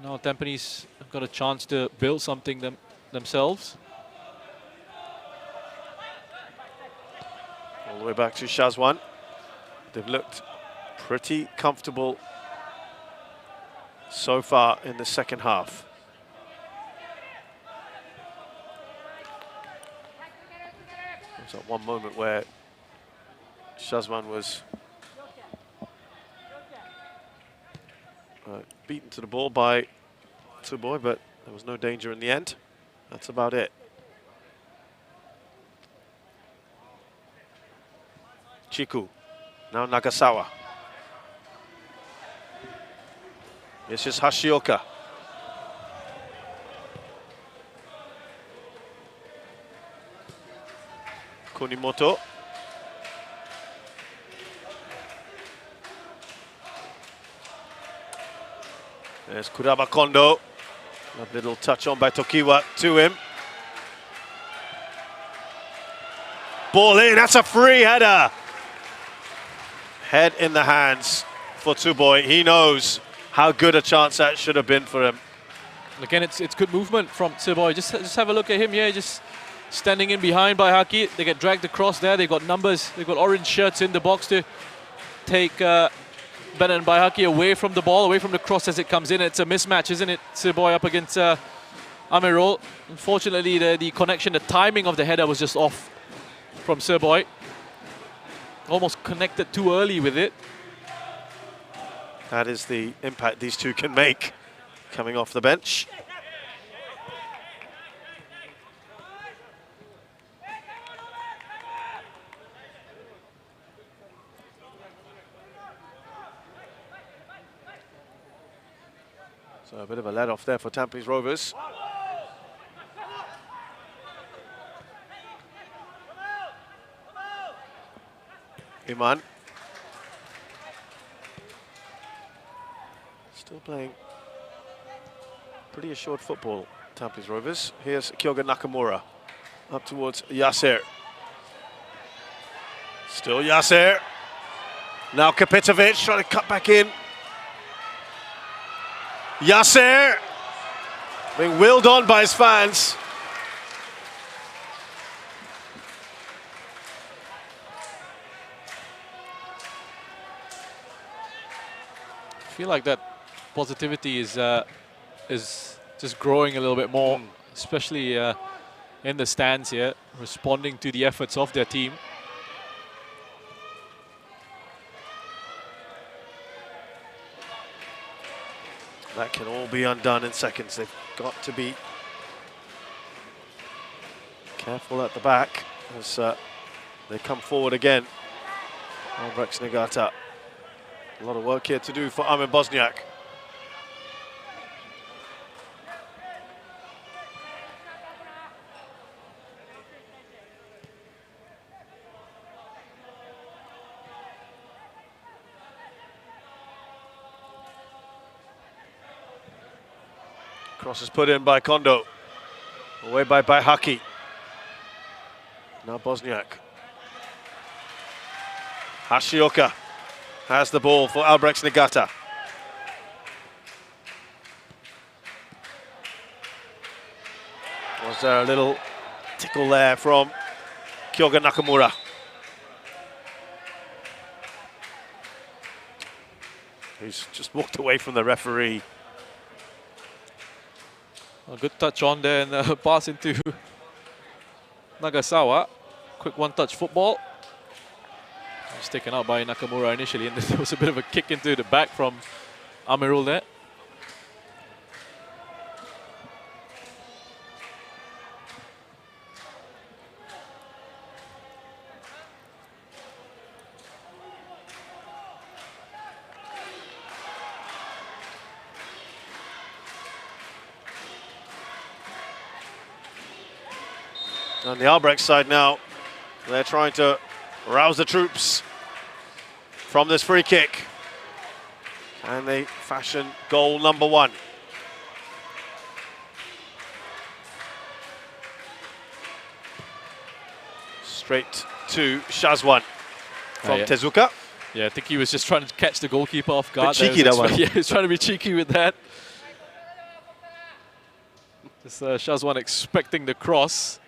Now Tampines have got a chance to build something themselves. All the way back to Shazwan. They've looked pretty comfortable so far in the second half. There's that one moment where Shazwan was beaten to the ball by Tsuboi, but there was no danger in the end. That's about it. Chiku, now Nagasawa. This is Hashioka. Kunimoto. There's Kuraba Kondo. A little touch on by Tokiwa to him. Ball in, that's a free header. Head in the hands for Tsuboi. He knows how good a chance that should have been for him. Again, it's good movement from Tsuboi. Just have a look at him here, just standing in behind by Haki. They get dragged across there. They've got numbers. They've got orange shirts in the box to take Ben and Baihaki away from the ball, away from the cross as it comes in. It's a mismatch, isn't it? Tsuboi up against Amirul. Unfortunately, the connection, the timing of the header was just off from Tsuboi. Almost connected too early with it. That is the impact these two can make coming off the bench. So a bit of a let-off there for Tampines Rovers. Iman. Still playing pretty assured football, Tampines Rovers. Here's Kyoga Nakamura up towards Yasser. Still Yasser. Now Kapitovic trying to cut back in. Yasser being willed on by his fans. I feel like that positivity is just growing a little bit more, especially in the stands here, responding to the efforts of their team. That can all be undone in seconds. They've got to be careful at the back as they come forward again. Albirex Niigata. A lot of work here to do for Armin Bosniak. Cross is put in by Kondo. Away by Haki. Now Bosniak. Hashioka has the ball for Albirex Niigata. Was there a little tickle there from Kyoga Nakamura? He's just walked away from the referee. A good touch on there and pass into Nagasawa. Quick one-touch football. It was taken out by Nakamura initially, and there was a bit of a kick into the back from Amirul there. On the Albirex side now, they're trying to rouse the troops from this free kick. And they fashion goal number 1. Straight to Shazwan from Tezuka. Yeah, I think he was just trying to catch the goalkeeper off guard. Cheeky, that one. Yeah, he was trying to be cheeky with that. Just Shazwan expecting the cross.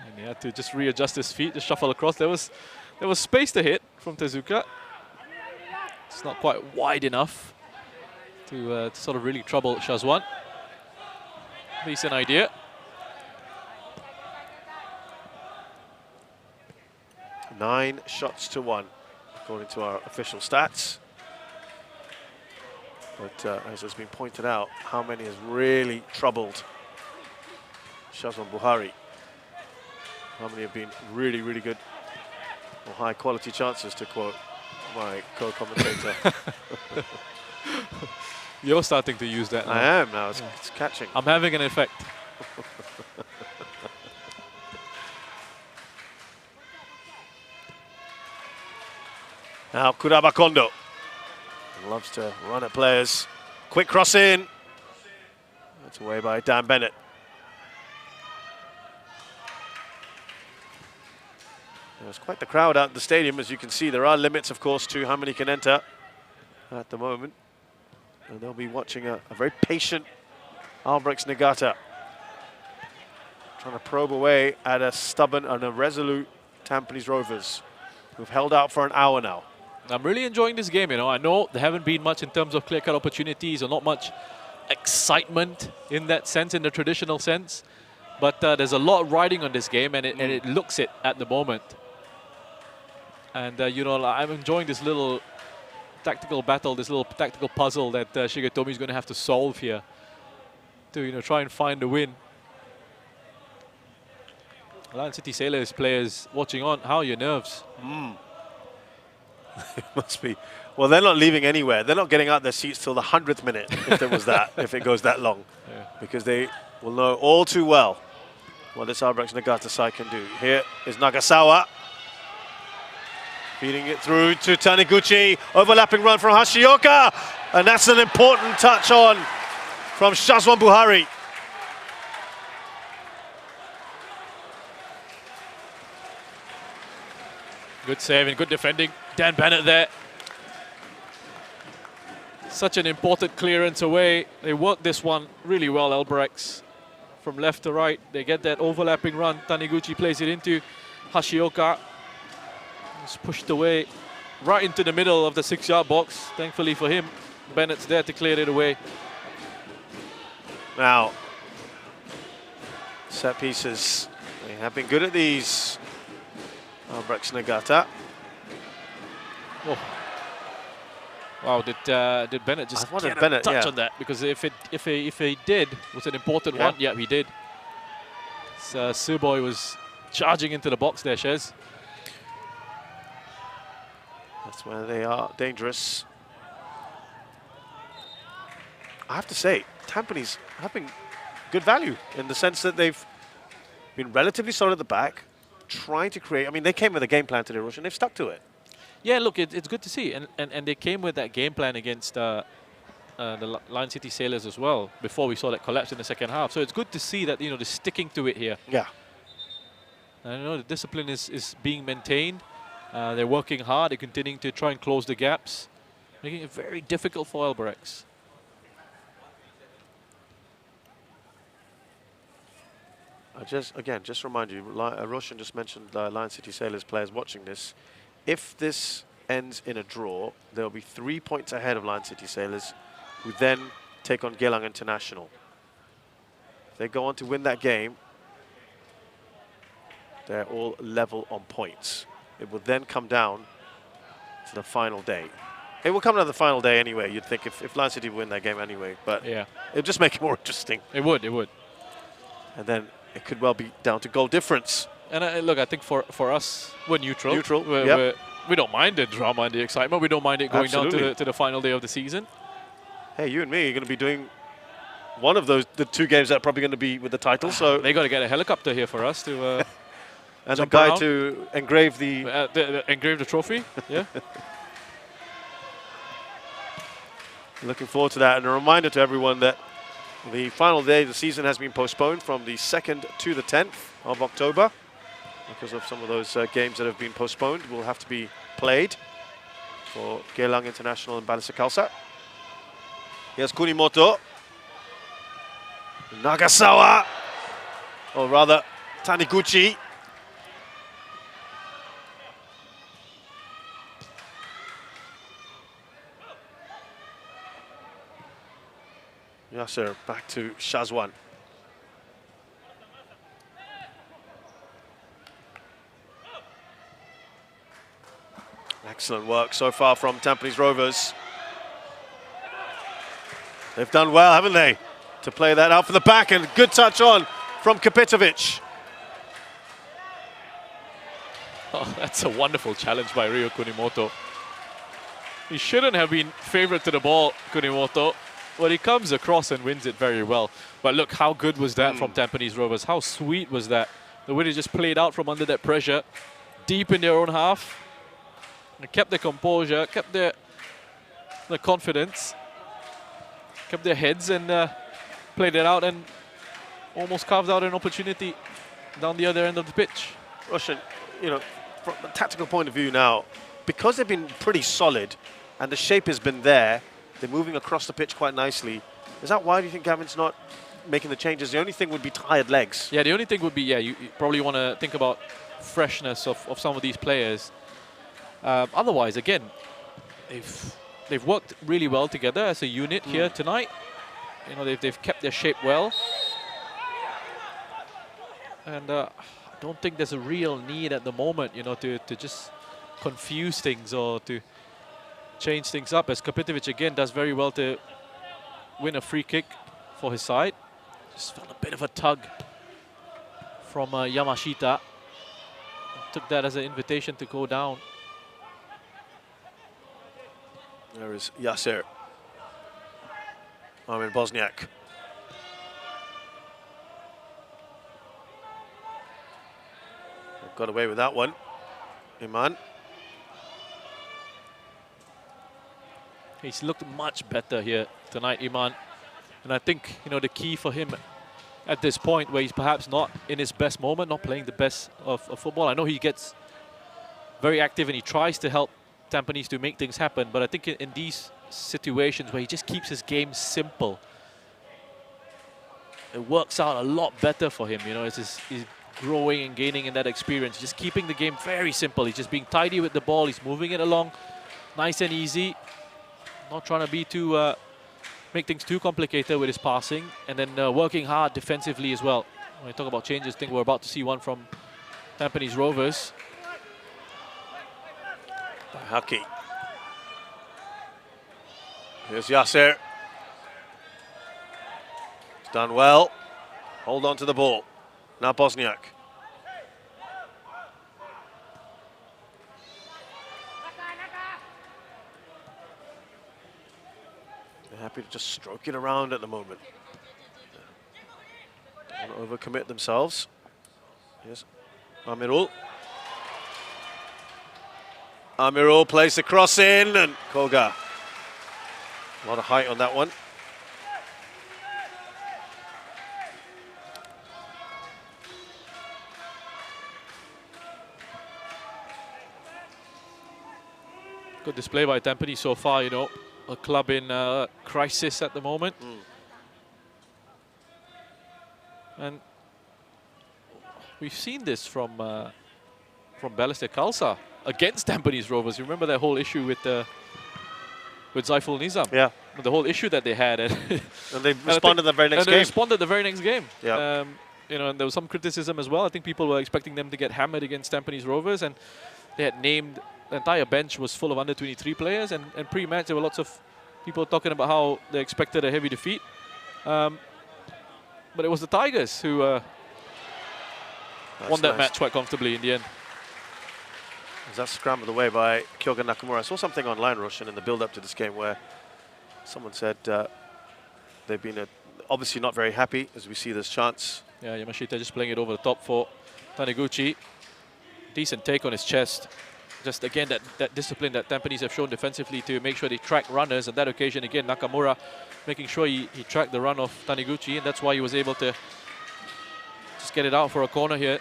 And he had to just readjust his feet, just shuffle across. There was space to hit from Tezuka. It's not quite wide enough to sort of really trouble Shazwan. Decent idea. Nine shots to 1, according to our official stats. But as has been pointed out, how many has really troubled Shazwan Buhari? How many have been really, really good or high quality chances, to quote my co-commentator? You're starting to use that now. I am now, it's catching. I'm having an effect. Now Kuraba Kondo loves to run at players. Quick cross in. That's away by Dan Bennett. There's quite the crowd out in the stadium, as you can see. There are limits, of course, to how many can enter at the moment. And they'll be watching a very patient Albirex Niigata, trying to probe away at a stubborn and a resolute Tampines Rovers, who've held out for an hour now. I'm really enjoying this game, you know. I know there haven't been much in terms of clear-cut opportunities or not much excitement in that sense, in the traditional sense. But there's a lot riding on this game, and it looks it at the moment. And, you know, I'm enjoying this little tactical battle, this little tactical puzzle that Shigetomi is going to have to solve here to, you know, try and find the win. Lion City Sailors players watching on, how are your nerves? It must be. Well, they're not leaving anywhere. They're not getting out their seats till the 100th minute, if there was that, if it goes that long. Yeah. Because they will know all too well what this Albirex Niigata side can do. Here is Nagasawa. Feeding it through to Taniguchi. Overlapping run from Hashioka. And that's an important touch on from Shazwan Buhari. Good save and good defending. Dan Bennett there. Such an important clearance away. They work this one really well, Albirex. From left to right, they get that overlapping run. Taniguchi plays it into Hashioka. It's pushed away right into the middle of the 6-yard box. Thankfully for him, Bennett's there to clear it away. Now, set pieces. They have been good at these. Albirex Niigata. Oh. Wow, did Bennett just get a touch on that? Because if he did, it was an important one. Yeah, he did. So Suboy was charging into the box there, Shez. That's where they are dangerous. I have to say, Tampines have been good value in the sense that they've been relatively solid at the back, trying to create. I mean, they came with a game plan today, Rush, and they've stuck to it. Yeah, look, it's good to see. And they came with that game plan against the Lion City Sailors as well, before we saw that collapse in the second half. So it's good to see that, they're sticking to it here. Yeah. And the discipline is being maintained. They're working hard. They're continuing to try and close the gaps, making it very difficult for Albirex. Just remind you, Roshan just mentioned Lion City Sailors players watching this. If this ends in a draw, they'll be 3 points ahead of Lion City Sailors, who then take on Geylang International. If they go on to win that game, they're all level on points. It will then come down to the final day. It will come down to the final day anyway, you'd think, if Lion City win that game anyway. But yeah, it would just make it more interesting. It would, it would. And then it could well be down to goal difference. And look, I think for us, we're neutral. Neutral, we don't mind the drama and the excitement. We don't mind it going down to the final day of the season. Hey, you and me are going to be doing one of the 2 games that are probably going to be with the title. So they got to get a helicopter here for us to and a guy to engrave engrave the trophy. Yeah. Looking forward to that. And a reminder to everyone that the final day of the season has been postponed from the 2nd to the 10th of October because of some of those games that have been postponed will have to be played for Geylang International and Balisa Khalsa. Here's Kunimoto. Nagasawa, or rather Taniguchi. Yasser back to Shazwan. Excellent work so far from Tampines Rovers. They've done well, haven't they, to play that out for the back, and good touch on from Kapitovic. Oh, that's a wonderful challenge by Ryo Kunimoto. He shouldn't have been favourite to the ball, Kunimoto, but he comes across and wins it very well. But look, how good was that from Tampines Rovers? How sweet was that? The way they just played out from under that pressure, deep in their own half. They kept their composure, kept their confidence, kept their heads, and played it out and almost carved out an opportunity down the other end of the pitch. Roshan, from a tactical point of view now, because they've been pretty solid and the shape has been there, they're moving across the pitch quite nicely. Is that why do you think Gavin's not making the changes? The only thing would be tired legs. Yeah, the only thing would be, you probably want to think about freshness of some of these players. Otherwise, again, they've worked really well together as a unit here tonight. They've kept their shape well. And I don't think there's a real need at the moment, to just confuse things or to change things up, as Kapitovic again does very well to win a free kick for his side. Just felt a bit of a tug from Yamashita. Took that as an invitation to go down. There is Yasser. Armin Bosniak. Got away with that one. Iman. He's looked much better here tonight, Iman. And I think, you know, the key for him at this point where he's perhaps not in his best moment, not playing the best of football. I know he gets very active and he tries to help Tampines to make things happen, but I think in these situations where he just keeps his game simple, it works out a lot better for him. You know, he's growing and gaining in that experience, just keeping the game very simple. He's just being tidy with the ball, he's moving it along nice and easy, not trying to be too make things too complicated with his passing, and then working hard defensively as well. When I talk about changes, I think we're about to see one from Tampines Rovers. Haki. Here's Yasser. He's done well. Hold on to the ball. Now Bosniak. They're happy to just stroke it around at the moment. Don't overcommit themselves. Here's Amirul. Amirul plays the cross in, and Koga. A lot of height on that one. Good display by Tampines so far, you know. A club in crisis at the moment. And we've seen this from Balestier Khalsa against Tampines Rovers. You remember that whole issue with Zaiful Nizam? Yeah. The whole issue that they had. And they responded the very next game. They responded the very next game. Yeah. You know, and there was some criticism as well. I think people were expecting them to get hammered against Tampines Rovers, and they had named, the entire bench was full of under-23 players, and pre-match there were lots of people talking about how they expected a heavy defeat. But it was the Tigers who won that match quite comfortably in the end. That's scrambled away by Kyoga Nakamura. I saw something online, Roshan, in the build-up to this game where someone said they've been obviously not very happy as we see this chance. Yeah, Yamashita just playing it over the top for Taniguchi. Decent take on his chest. Just again, that discipline that Tampines have shown defensively to make sure they track runners. On that occasion, again, Nakamura making sure he tracked the run of Taniguchi, and that's why he was able to just get it out for a corner here.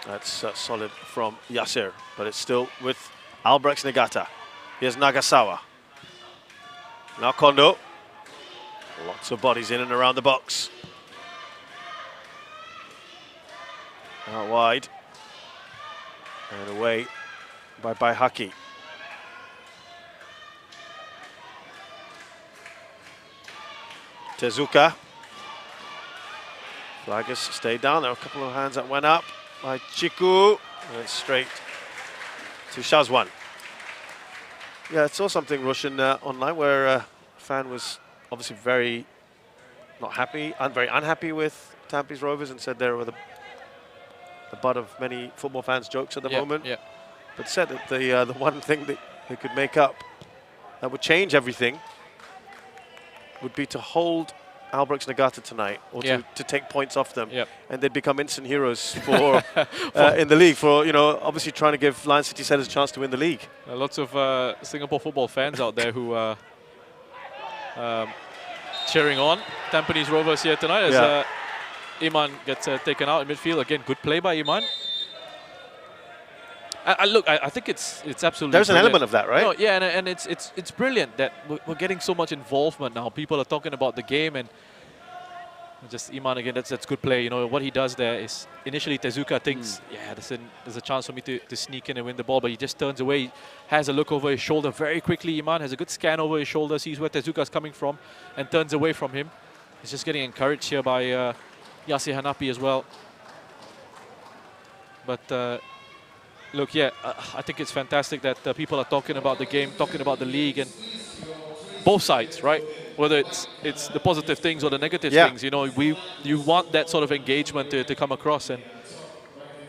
That's solid from Yasser, but it's still with Albirex Niigata. Here's Nagasawa. Now Kondo. Lots of bodies in and around the box. Out wide. And away by Haki. Tezuka. Flaggers stayed down. There were a couple of hands that went up by Chiku. And straight to Shazwan. Yeah, I saw something, Roshan, online where a fan was obviously very not happy, very unhappy with Tampines Rovers, and said they were the butt of many football fans' jokes at the moment. Yeah. But said that the one thing that they could make up that would change everything would be to hold Albirex Niigata tonight, or to take points off them, and they'd become instant heroes for in the league. For obviously trying to give Lion City Setters a chance to win the league. Lots of Singapore football fans out there who are cheering on Tampines Rovers here tonight as Iman gets taken out in midfield. Again, good play by Iman. I think it's absolutely. There's brilliant. an element of that, right? No, yeah, and it's brilliant that we're getting so much involvement now. People are talking about the game, and just Iman again. That's good play. You know what he does there is initially Tezuka thinks, there's a chance for me to sneak in and win the ball, but he just turns away. He has a look over his shoulder very quickly. Iman has a good scan over his shoulder, sees where Tezuka's coming from, and turns away from him. He's just getting encouraged here by Yasir Hanapi as well. But. Look, I think it's fantastic that people are talking about the game, talking about the league, and both sides, right? Whether it's the positive things or the negative things, you want that sort of engagement to come across, and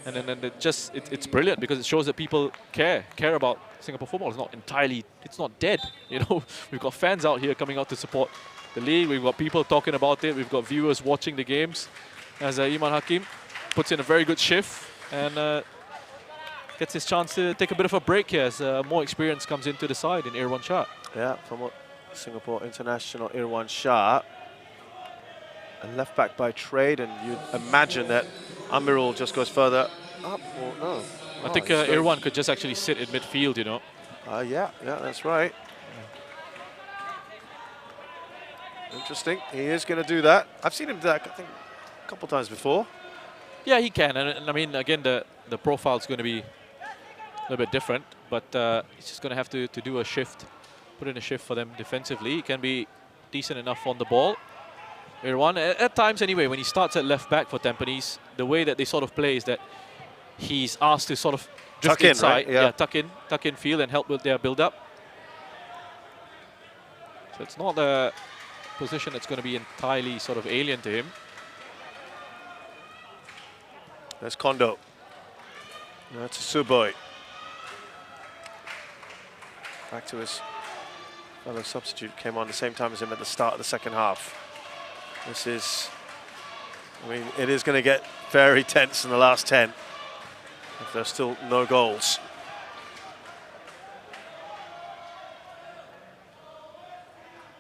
And then it's brilliant because it shows that people care about Singapore football. It's not dead. You know, we've got fans out here coming out to support the league. We've got people talking about it. We've got viewers watching the games. As Iman Hakim puts in a very good shift and gets his chance to take a bit of a break here as more experience comes into the side in Irwan Shah. Yeah, from Singapore international Irwan Shah. A left back by trade, and you'd imagine that Amirul just goes further up, or no? I think Irwan could just actually sit in midfield, you know. Yeah, that's right. Interesting. He is going to do that. I've seen him do that, I think, a couple times before. Yeah, he can. And I mean, again, the profile is going to be a little bit different, but he's just going to have to do a shift, put in a shift for them defensively. He can be decent enough on the ball. Irwan, at times anyway, when he starts at left back for Tampines, the way that they sort of play is that he's asked to sort of drift inside, right? tuck in field and help with their build-up. So it's not a position that's going to be entirely sort of alien to him. There's Kondo. That's Suboi. Back to his fellow substitute, came on the same time as him at the start of the second half. This is, I mean, it is going to get very tense in the last 10 if there's still no goals.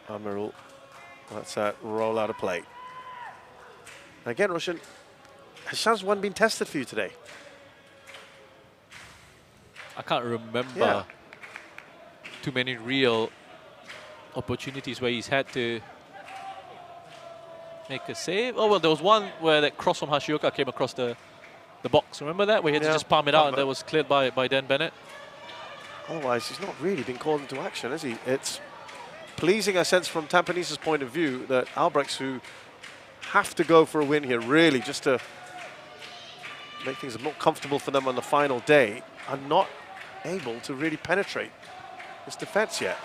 Amirul, that's that roll out of play. Again, Roshan, has chance one been tested for you today? I can't remember too many real opportunities where he's had to make a save. Oh, well, there was one where that cross from Hashioka came across the box. Remember that? Where he had to just palm it out and that was cleared by Dan Bennett. Otherwise, he's not really been called into action, has he? It's pleasing, I sense, from Tampanese's point of view that Albirex, who have to go for a win here, really, just to make things more comfortable for them on the final day, are not able to really penetrate this defense yet.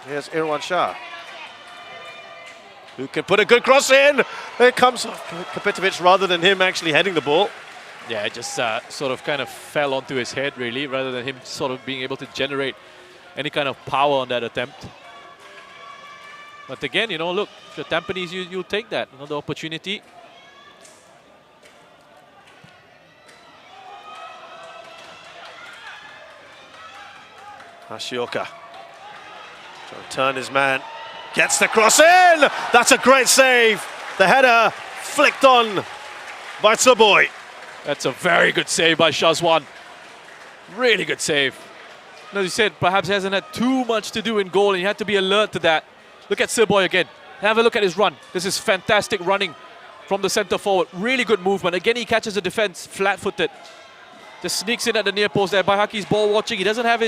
Here's Irwan Shah, who can put a good cross in. There comes Kapitovic rather than him actually heading the ball. Yeah, it just sort of kind of fell onto his head, really, rather than him sort of being able to generate any kind of power on that attempt. But again, you know, look, if you're Tampines, you'll take that, you know, the opportunity. Hashioka trying to turn his man. Gets the cross in! That's a great save. The header flicked on by Suboi. That's a very good save by Shazwan. Really good save. As you said, perhaps he hasn't had too much to do in goal and he had to be alert to that. Look at Suboi again. Have a look at his run. This is fantastic running from the centre forward. Really good movement. Again, he catches the defence flat-footed. Just sneaks in at the near post there. Baihaki's ball watching. He doesn't have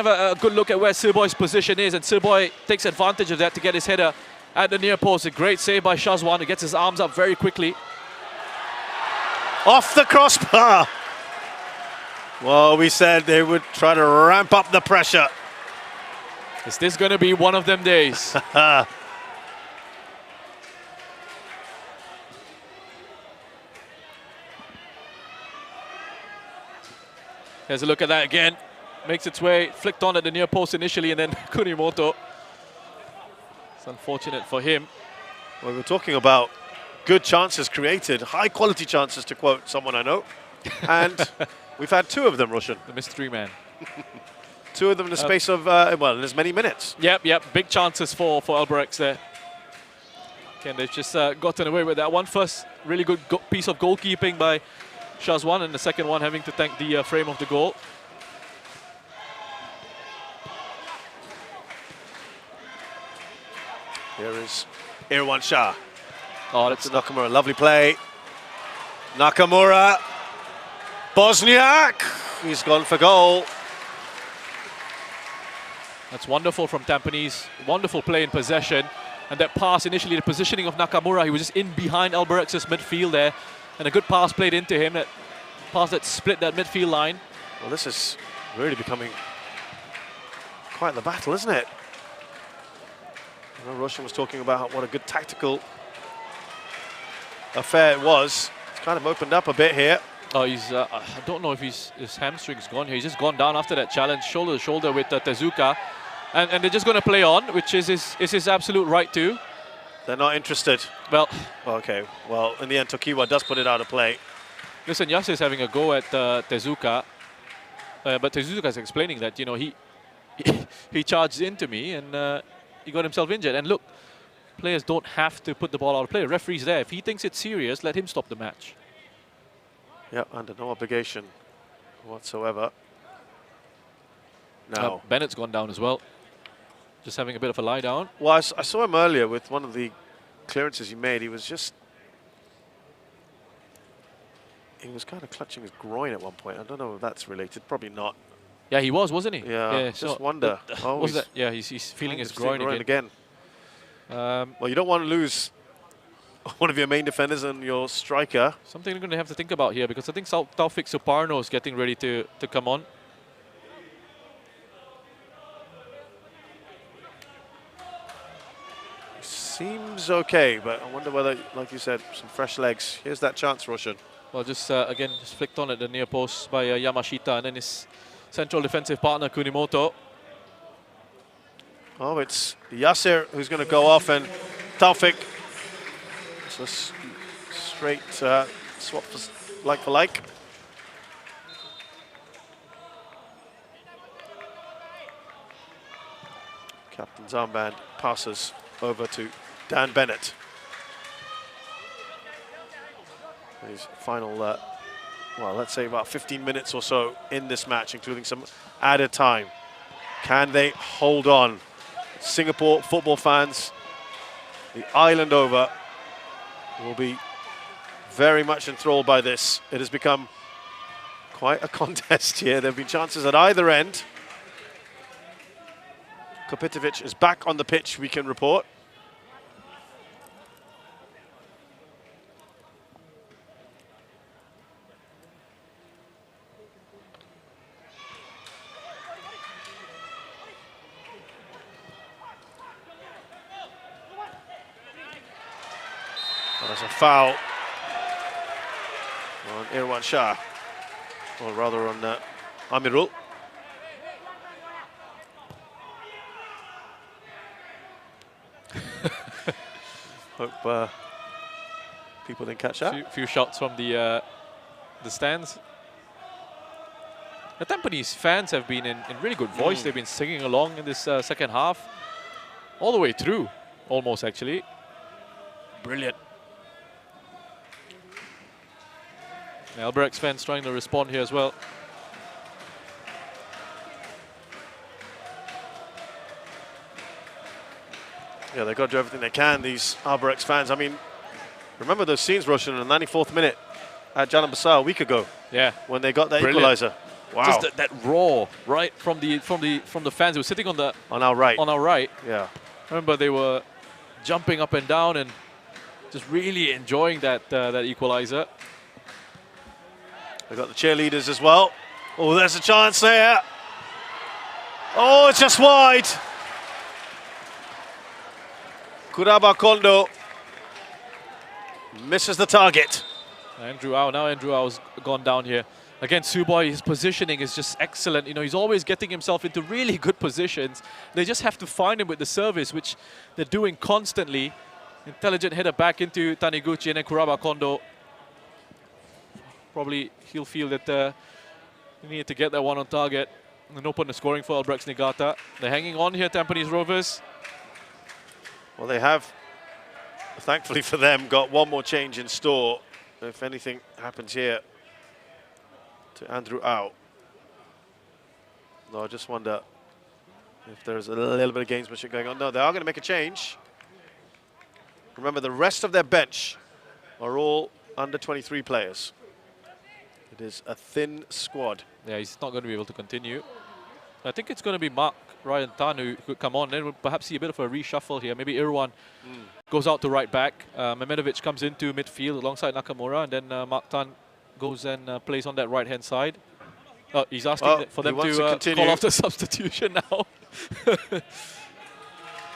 a good look at where Suboi's position is, and Suboi takes advantage of that to get his header at the near post. A great save by Shazwan, who gets his arms up very quickly. Off the crossbar. Well, we said they would try to ramp up the pressure. Is this going to be one of them days? Here's a look at that again. Makes its way, flicked on at the near post initially, and then Kunimoto. It's unfortunate for him. Well, we're talking about good chances created, high quality chances, to quote someone I know. And we've had two of them, Roshan. The mystery man. Two of them in the space of, well, in as many minutes. Yep. Big chances for Albirex there. Again, they've just gotten away with that one. First, really good piece of goalkeeping by Shazwan, and the second one having to thank the frame of the goal. Here is Irwan Shah. Oh, that's Nakamura, lovely play. Nakamura, Bosniak, he's gone for goal. That's wonderful from Tampines. Wonderful play in possession. And that pass initially, the positioning of Nakamura, he was just in behind Albirex midfield there. And a good pass played into him, that pass that split that midfield line. Well, this is really becoming quite the battle, isn't it? I know Roshan was talking about what a good tactical affair it was. It's kind of opened up a bit here. Oh, I don't know if his hamstring's gone here. He's just gone down after that challenge, shoulder to shoulder with Tezuka. And they're just going to play on, which is his absolute right to. They're not interested. Well, okay. Well, in the end, Tokiwa does put it out of play. listen, Yase is having a go at Tezuka. But Tezuka is explaining that, you know, he charged into me and he got himself injured. And look, players don't have to put the ball out of play. Referee's there. If he thinks it's serious, let him stop the match. Yeah, under no obligation whatsoever. Now, Bennett's gone down as well. Just having a bit of a lie down. well, I saw him earlier with one of the clearances he made. He was kind of clutching his groin at one point. I don't know if that's related. Probably not. Yeah, he was, wasn't he? Yeah, just wonder. Oh, was that? Yeah, he's feeling his groin again. Well, you don't want to lose one of your main defenders and your striker. Something we're going to have to think about here, because I think Taufik Suparno is getting ready to come on. Seems okay, but I wonder whether, like you said, some fresh legs. Here's that chance, Roshan. Well, just again, just flicked on at the near post by Yamashita, and then his central defensive partner, Kunimoto. Oh, it's Yasser who's going to go off, and Taufik. So straight swap for like. Captain's armband passes over to Dan Bennett. His final, well, let's say about 15 minutes or so in this match, including some added time. Can they hold on? Singapore football fans, the island over, will be very much enthralled by this. It has become quite a contest here. There have been chances at either end. Kopitovic is back on the pitch, we can report. There's a foul on Irwan Shah, or rather on Amirul. Hope people didn't catch that. Few shots from the stands. The Tampines fans have been in really good voice. They've been singing along in this second half, all the way through, almost actually. Brilliant. Albirex fans trying to respond here as well. Yeah, they've got to do everything they can, these Albirex fans. I mean, remember those scenes, Roshan, in the 94th minute at Jalan Besar a week ago. Yeah, when they got that equalizer. Wow, just that roar right from the fans who were sitting on our right. On our right. Yeah, remember they were jumping up and down and just really enjoying that equalizer. They've got the cheerleaders as well. Oh, there's a chance there. Oh, it's just wide. Kuraba Kondo misses the target. Andrew Au's gone down here. Again, Suboy, his positioning is just excellent. You know, he's always getting himself into really good positions. They just have to find him with the service, which they're doing constantly. Intelligent header back into Taniguchi, and then Kuraba Kondo. Probably he'll feel that he needed to get that one on target and open the scoring for Albirex Niigata. They're hanging on here, Tampines Rovers. Well, they have, thankfully for them, got one more change in store. If anything happens here to Andrew Au. No, I just wonder if there's a little bit of gamesmanship going on. No, they are going to make a change. Remember, the rest of their bench are all under 23 players. It is a thin squad. Yeah, he's not going to be able to continue. I think it's going to be Mark Ryan Tan who could come on. Then we'll perhaps see a bit of a reshuffle here. Maybe Irwan goes out to right back. Memedovic comes into midfield alongside Nakamura, and then Mark Tan goes and plays on that right-hand side. He's asking for them to call off the substitution now.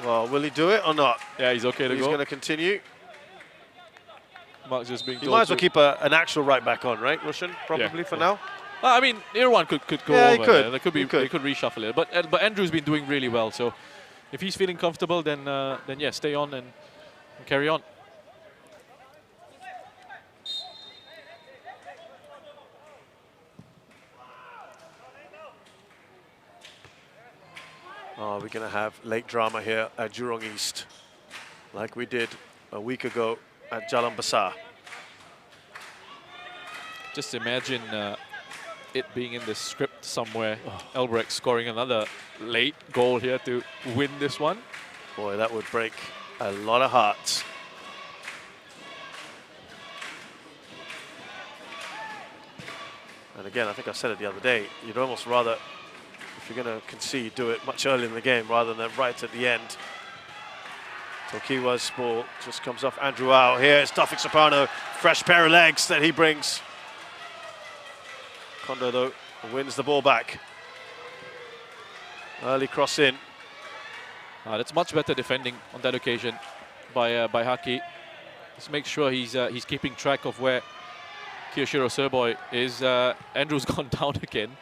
Well, will he do it or not? Yeah, he's okay to go. He's going to continue. Mark's just being You told might as well to- keep an actual right back on, right, Roshan? Probably for now. I mean, Irwan could go Yeah, he over could. there. There could be, He could. they could reshuffle it. But Andrew's been doing really well. So if he's feeling comfortable, then yeah, stay on and carry on. Oh, we're going to have late drama here at Jurong East, like we did a week ago at Jalan Besar. Just imagine it being in the script somewhere. Albirex scoring another late goal here to win this one. Boy, that would break a lot of hearts. And again, I think I said it the other day, you'd almost rather, if you're going to concede, do it much earlier in the game rather than right at the end. Tokiwa's ball just comes off Andrew out. Here it's Taufik Soprano, fresh pair of legs that he brings. Kondo, though, wins the ball back. Early cross in. That's much better defending on that occasion by Haki. Just make sure he's keeping track of where Kiyoshiro Serboy is. Andrew's gone down again.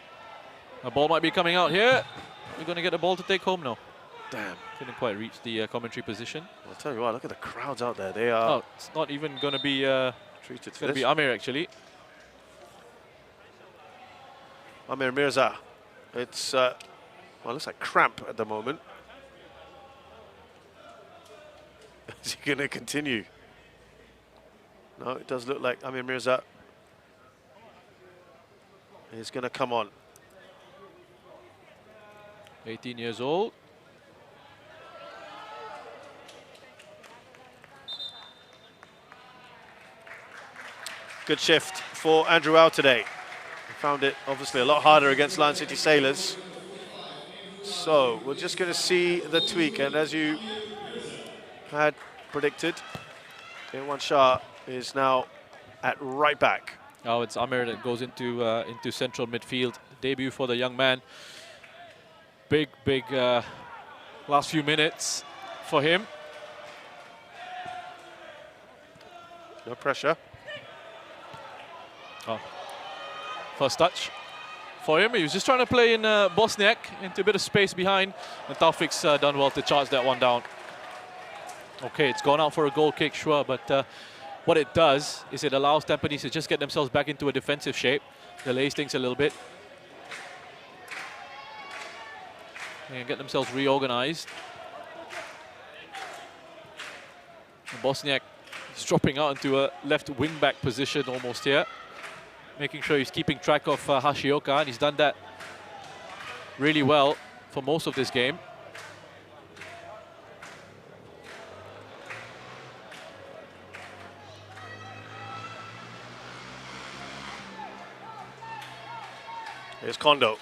A ball might be coming out here. We're going to get the ball to take home now. Damn. Couldn't quite reach the commentary position. I'll tell you what, look at the crowds out there. They are It's not even going to be. treated It's to going to this. be Amir actually. Amir Mirza. It's, well, it looks like cramp at the moment. Is he going to continue? No, it does look like Amir Mirza is going to come on. 18 years old. Good shift for Andrew Au today. He found it obviously a lot harder against Lion City Sailors. So we're just going to see the tweak, and as you had predicted, Irwan Shah is now at right back. Oh, it's Amir that goes into central midfield. Debut for the young man. Big last few minutes for him. No pressure. Oh. First touch for him. He was just trying to play in Bosniak into a bit of space behind. And Taufik's done well to charge that one down. Okay, it's gone out for a goal kick, sure, but what it does is it allows Tampines to just get themselves back into a defensive shape, delays things a little bit, and get themselves reorganized. And Bosniak is dropping out into a left wing-back position almost here, making sure he's keeping track of Hashioka, and he's done that really well for most of this game. Here's Kondo.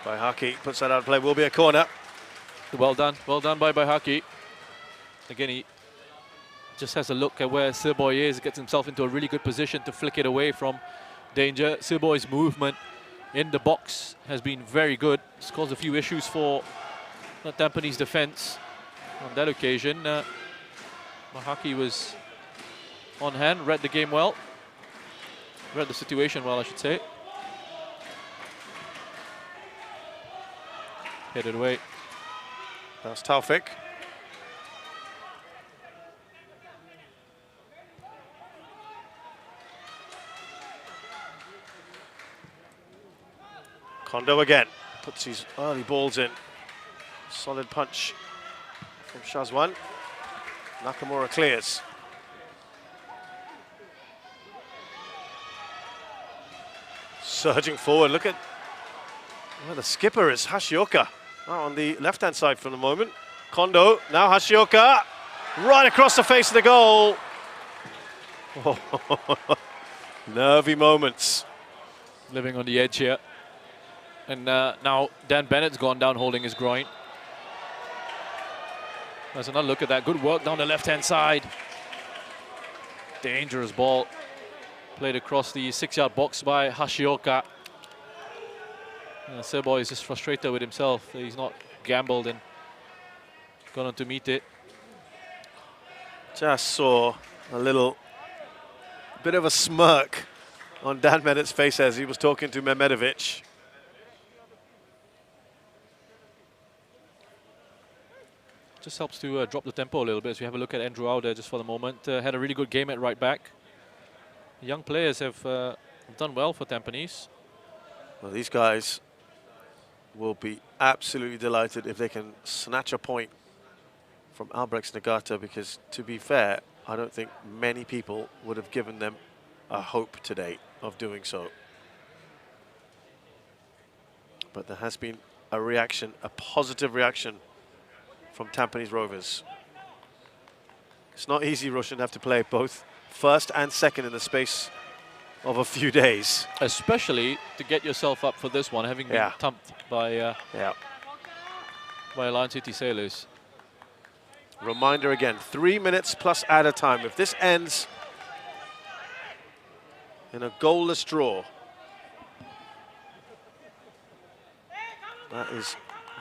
By Haki, puts that out of play, will be a corner. Well done by Haki. Again, he just has a look at where Serboy is, gets himself into a really good position to flick it away from danger. Serboy's movement in the box has been very good. It's caused a few issues for Tampines defense on that occasion. Haki was on hand, read the game well. Read the situation well, I should say. Headed away. That's Taufik. Kondo again, puts his early balls in. Solid punch from Shazwan. Nakamura clears. Surging forward, look at where the skipper is, Hashioka. Out on the left-hand side for the moment. Kondo, now Hashioka, right across the face of the goal. Nervy moments. Living on the edge here. And now Dan Bennett's gone down holding his groin. There's another look at that. Good work down the left-hand side. Dangerous ball. Played across the 6-yard box by Hashioka. Serboy is just frustrated with himself. He's not gambled and gone on to meet it. Just saw a little bit of a smirk on Dan Bennett's face as he was talking to Mehmedovic. Just helps to drop the tempo a little bit as we have a look at Andrew Au there just for the moment. Had a really good game at right back. Young players have done well for Tampines. Well, these guys will be absolutely delighted if they can snatch a point from Albirex Niigata, because to be fair, I don't think many people would have given them a hope today of doing so. But there has been a reaction, a positive reaction from Tampines Rovers. It's not easy, Roshan, to have to play both first and second in the space of a few days. Especially to get yourself up for this one, having been thumped by Lion City Sailors. Reminder again, 3 minutes plus added time. If this ends in a goalless draw, that is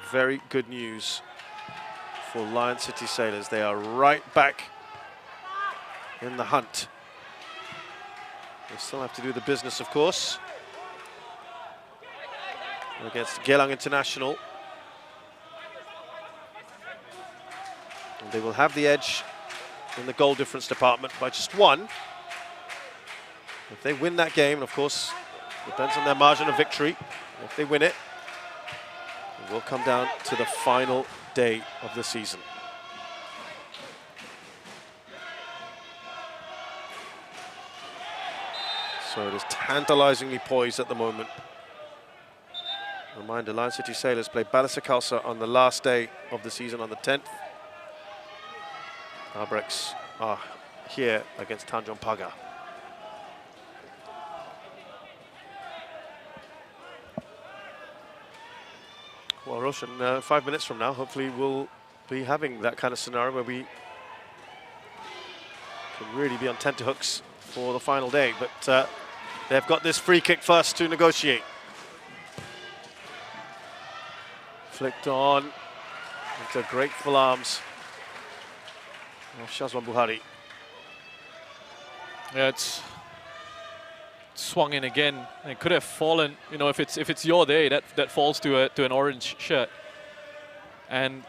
very good news for Lion City Sailors. They are right back in the hunt. They still have to do the business, of course, against Geylang International. And they will have the edge in the goal difference department by just one. If they win that game, and of course, depends on their margin of victory. If they win it, it will come down to the final day of the season. So it is tantalizingly poised at the moment. Reminder, Lion City Sailors play Balasa Khalsa on the last day of the season on the 10th. Albirex are here against Tanjong Pagar. Well, Roshan, 5 minutes from now, hopefully we'll be having that kind of scenario where we can really be on tenterhooks for the final day. But they've got this free kick first to negotiate. Flicked on into grateful arms of Shazwan Buhari. Yeah, it's swung in again. It could have fallen. You know, if it's your day, that falls to an orange shirt. And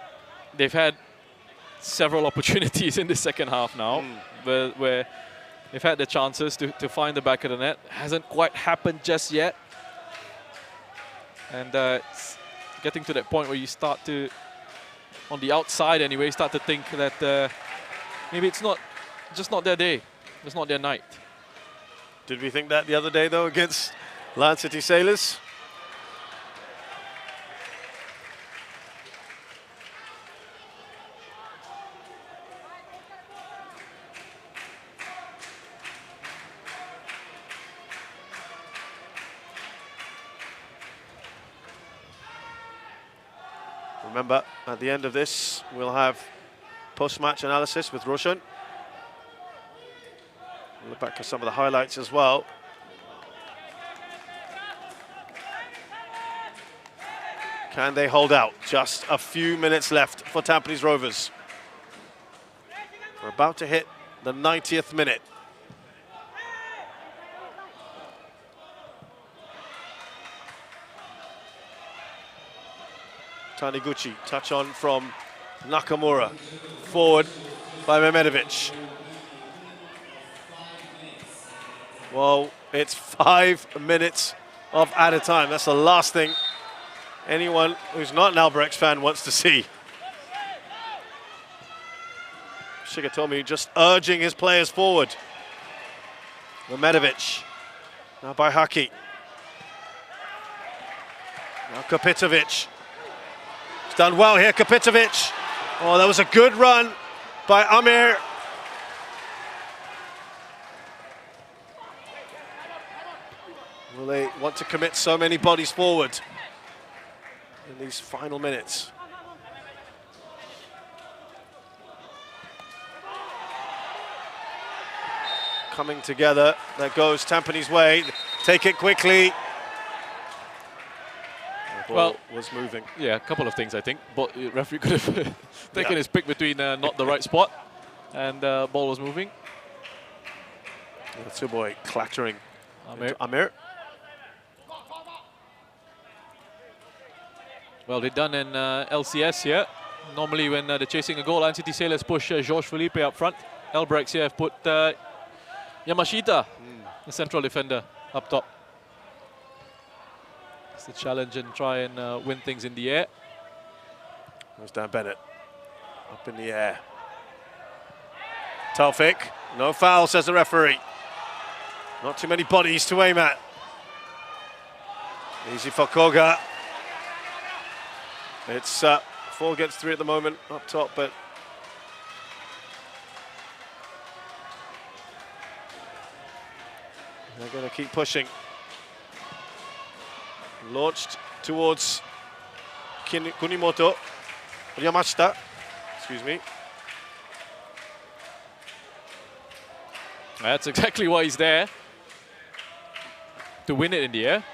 they've had several opportunities in the second half now, where they've had the chances to find the back of the net. Hasn't quite happened just yet. And it's getting to that point where you start to, on the outside anyway, start to think that maybe it's just not their day. It's not their night. Did we think that the other day, though, against Lion City Sailors? Remember, at the end of this, we'll have post-match analysis with Roshan. Look back at some of the highlights as well. Can they hold out? Just a few minutes left for Tampines Rovers. We're about to hit the 90th minute. Taniguchi, touch on from Nakamura. Forward by Mehmedovic. Well, it's 5 minutes of added time. That's the last thing anyone who's not an Albirex fan wants to see. Shigatomi just urging his players forward. Mehmedovic, now by Haki. Now Kapitovic. He's done well here, Kapitovic. Oh, that was a good run by Amir. Will they want to commit so many bodies forward in these final minutes? Coming together, there goes Tampines way. Take it quickly. ball was moving. Yeah, a couple of things, I think. But referee could have taken his pick between not the right spot and ball was moving. Tsuboi clattering Amir. Amir. Well, they've done in LCS here. Normally when they're chasing a goal, City Sailors push Georges Felipe up front. Albirex here have put Yamashita, the central defender, up top. It's the challenge and try and win things in the air. There's Dan Bennett up in the air. Taufik, no foul, says the referee. Not too many bodies to aim at. Easy for Koga. It's 4 against 3 at the moment up top, but they're going to keep pushing. Launched towards Kunimoto, Yamashita, excuse me. That's exactly why he's there, to win it in the air.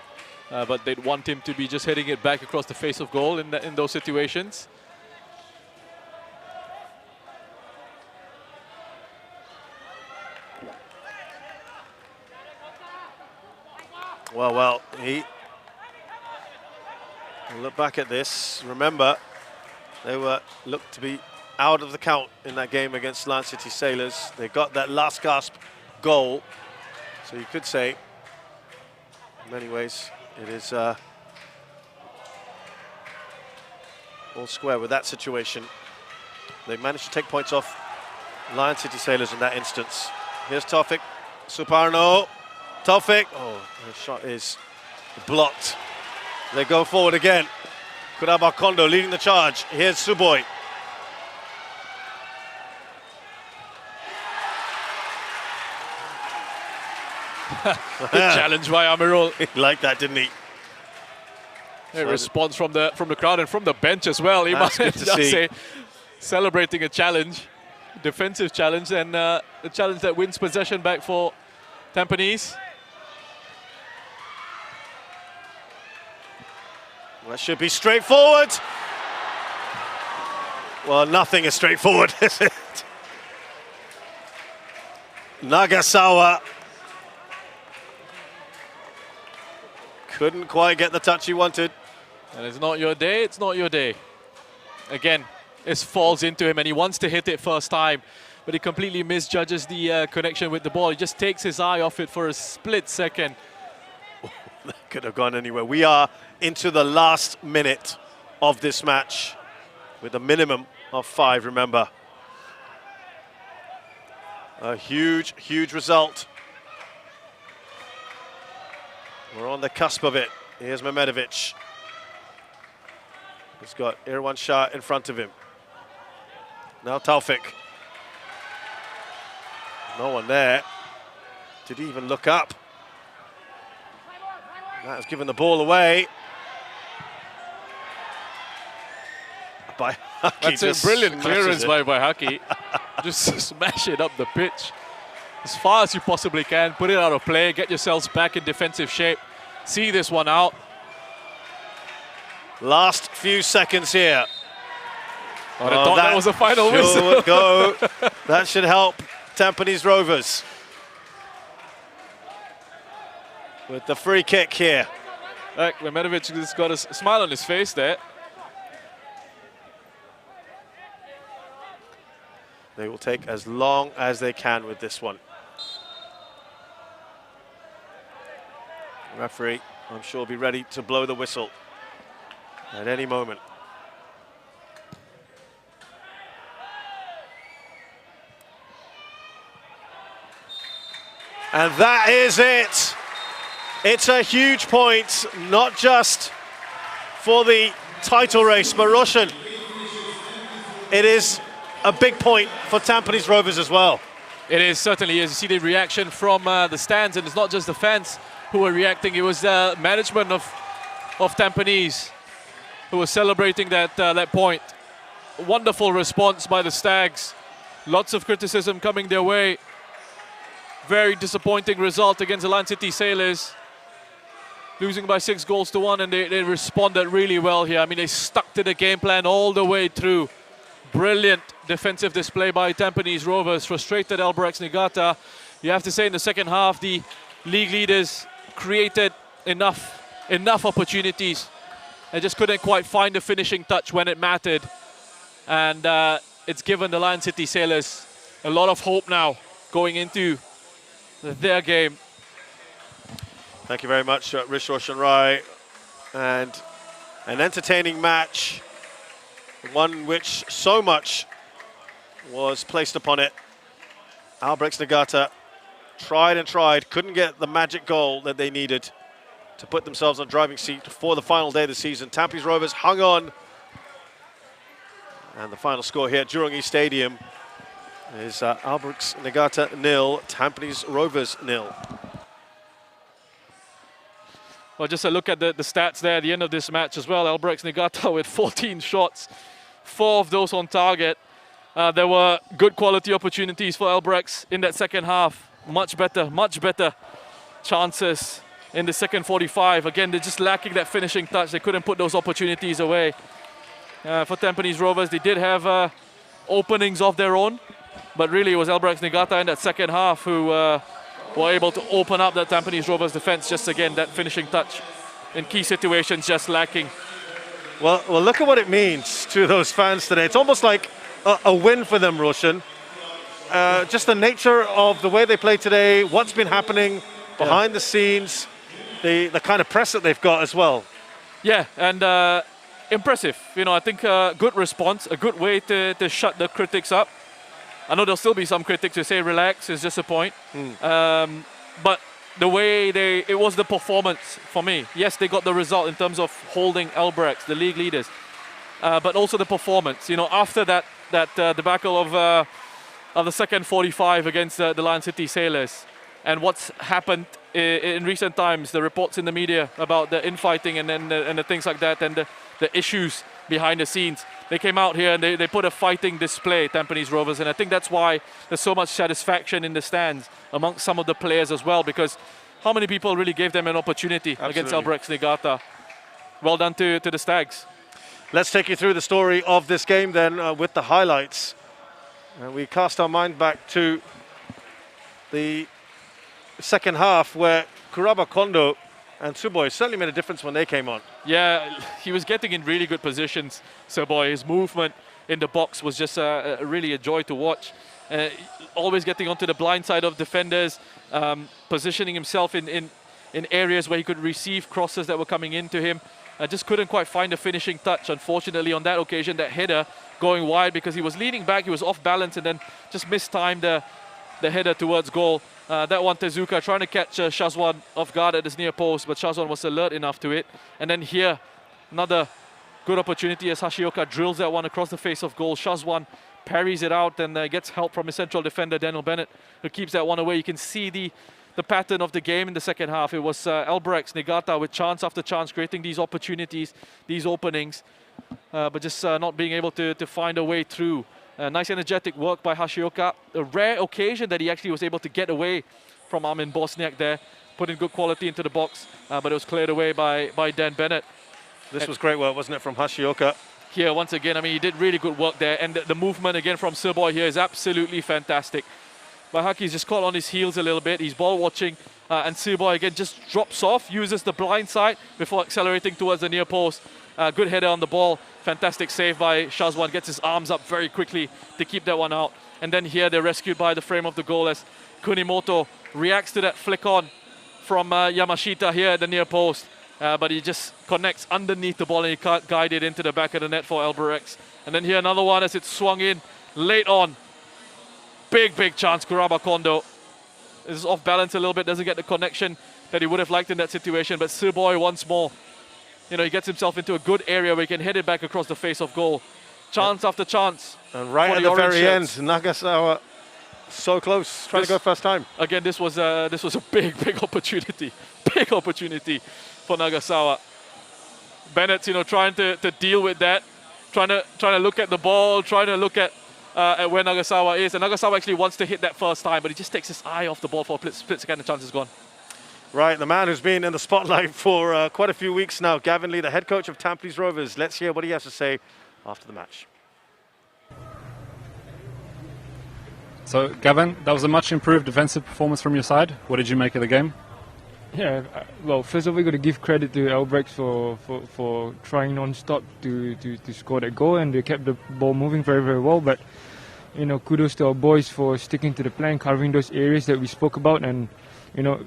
But they'd want him to be just hitting it back across the face of goal in those situations. Well, look back at this. Remember, they looked to be out of the count in that game against Lan City Sailors. They got that last gasp goal. So you could say, in many ways, it is all square with that situation. They managed to take points off Lion City Sailors in that instance. Here's Taufik Suparno. Taufik. Oh, the shot is blocked. They go forward again. Kuraba Kondo leading the charge. Here's Tsuboi. Good challenge by Amirul. He liked that, didn't he? A response from the crowd and from the bench as well. That's good to see. Say, celebrating a challenge, defensive challenge, and a challenge that wins possession back for Tampines. That should be straightforward. Well, nothing is straightforward, is it? Nagasawa couldn't quite get the touch he wanted. And it's not your day, it's not your day. Again, this falls into him and he wants to hit it first time, but he completely misjudges the connection with the ball. He just takes his eye off it for a split second. That could have gone anywhere. We are into the last minute of this match with a minimum of 5, remember. A huge, huge result. We're on the cusp of it. Here's Mehmedovic. He's got Irwan Shah in front of him. Now Taufik. No one there. Did he even look up? That has given the ball away. By Haki. That's a brilliant clearance by Haki. Just smash it up the pitch as far as you possibly can. Put it out of play. Get yourselves back in defensive shape. See this one out. Last few seconds here. I thought that was a final sure whistle. Would go. That should help Tampines Rovers with the free kick here. Mehmedovic has got a smile on his face there. They will take as long as they can with this one. Referee, I'm sure, will be ready to blow the whistle at any moment. And that is it. It's a huge point, not just for the title race, but Roshan, it is a big point for Tampines Rovers as well. It is, certainly is. You see the reaction from the stands, and it's not just the fans who were reacting. It was the management of Tampines who was celebrating that point. Wonderful response by the Stags. Lots of criticism coming their way. Very disappointing result against the Lan City Sailors. losing by 6-1, and they responded really well here. I mean, they stuck to the game plan all the way through. Brilliant defensive display by Tampines Rovers, frustrated Albirex Niigata. You have to say in the second half, the league leaders created enough opportunities. They just couldn't quite find the finishing touch when it mattered. And it's given the Lion City Sailors a lot of hope now going into their game. Thank you very much, Rish Roshan Rai. And an entertaining match, one which so much was placed upon it. Albirex Niigata tried and tried, couldn't get the magic goal that they needed to put themselves on driving seat for the final day of the season. Tampines Rovers hung on. And the final score here at Jurong East Stadium is Albirex Niigata 0, Tampines Rovers 0. Well, just a look at the stats there at the end of this match as well. Albirex Niigata with 14 shots, 4 of those on target. There were good quality opportunities for Albirex in that second half. Much better chances in the second 45. Again, they're just lacking that finishing touch. They couldn't put those opportunities away. For Tampines Rovers, they did have openings of their own, but really it was Albirex Niigata in that second half who were able to open up that Tampines Rovers defense. Just again, that finishing touch in key situations just lacking. Well, look at what it means to those fans today. It's almost like a win for them, Roshan. Just the nature of the way they played today, what's been happening behind the scenes, the kind of press that they've got as well. Yeah, and impressive. You know, I think good response, a good way to shut the critics up. I know there'll still be some critics who say relax, it's just a point. But the way it was the performance for me. Yes, they got the result in terms of holding Albirex, the league leaders, but also the performance. You know, after that debacle of the second 45 against the Lion City Sailors, and what's happened in recent times, the reports in the media about the infighting and the things like that, and the issues behind the scenes. They came out here and they put a fighting display, Tampines Rovers, and I think that's why there's so much satisfaction in the stands amongst some of the players as well, because how many people really gave them an opportunity against Albirex Niigata? Well done to the Stags. Let's take you through the story of this game then with the highlights. We cast our mind back to the second half where Kuraba Kondo and Tsuboi certainly made a difference when they came on. Yeah, he was getting in really good positions, Tsuboi. His movement in the box was just really a joy to watch. Always getting onto the blind side of defenders, positioning himself in areas where he could receive crosses that were coming into him. Just couldn't quite find a finishing touch. Unfortunately, on that occasion, that header going wide because he was leaning back, he was off balance, and then just mistimed the header towards goal. That one, Tezuka trying to catch Shazwan off guard at his near post, but Shazwan was alert enough to it. And then here, another good opportunity as Hashioka drills that one across the face of goal. Shazwan parries it out and gets help from his central defender, Daniel Bennett, who keeps that one away. You can see the pattern of the game in the second half. It was Albirex Niigata with chance after chance, creating these opportunities, these openings, but just not being able to find a way through. Nice energetic work by Hashioka. A rare occasion that he actually was able to get away from Armin Bosniak there, putting good quality into the box, but it was cleared away by Dan Bennett. This was great work, wasn't it, from Hashioka? Here, once again, I mean, he did really good work there, and the movement again from Tsuboi here is absolutely fantastic. Bahaki's just caught on his heels a little bit. He's ball watching, and Tsuboi again just drops off, uses the blind side before accelerating towards the near post. Good header on the ball. Fantastic save by Shazwan. Gets his arms up very quickly to keep that one out. And then here they're rescued by the frame of the goal as Kunimoto reacts to that flick on from Yamashita here at the near post. But he just connects underneath the ball and he can't guide it into the back of the net for Albirex. And then here another one as it's swung in late on. Big chance, Kuraba Kondo. Is off balance a little bit, doesn't get the connection that he would have liked in that situation. But Tsuboi once more, you know, he gets himself into a good area where he can head it back across the face of goal. Chance after chance. And right at the very end, Nagasawa so close, trying to go first time. Again, this was a big opportunity. Big opportunity for Nagasawa. Bennett, you know, trying to deal with that, trying to look at the ball, trying to look at where Nagasawa is. And Nagasawa actually wants to hit that first time, but he just takes his eye off the ball for a split second, the chance is gone. Right, the man who's been in the spotlight for quite a few weeks now, Gavin Lee, the head coach of Tampines Rovers. Let's hear what he has to say after the match. So, Gavin, that was a much improved defensive performance from your side. What did you make of the game? Yeah, well, first of all, we got to give credit to Albirex for trying non-stop to score that goal, and they kept the ball moving very, very well. But kudos to our boys for sticking to the plan, covering those areas that we spoke about, and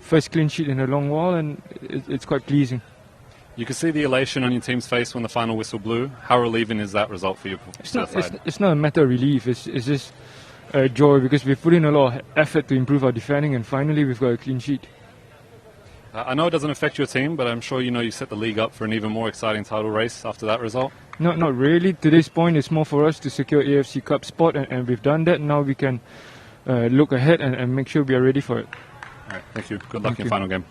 first clean sheet in a long while, and it's quite pleasing. You could see the elation on your team's face when the final whistle blew. How relieving is that result for you? It's not a matter of relief. It's just joy, because we've put in a lot of effort to improve our defending, and finally we've got a clean sheet. I know it doesn't affect your team, but I'm sure you set the league up for an even more exciting title race after that result. No, not really. To this point, it's more for us to secure AFC Cup spot, and we've done that. Now we can look ahead and make sure we are ready for it. All right, thank you. Good luck in your final game.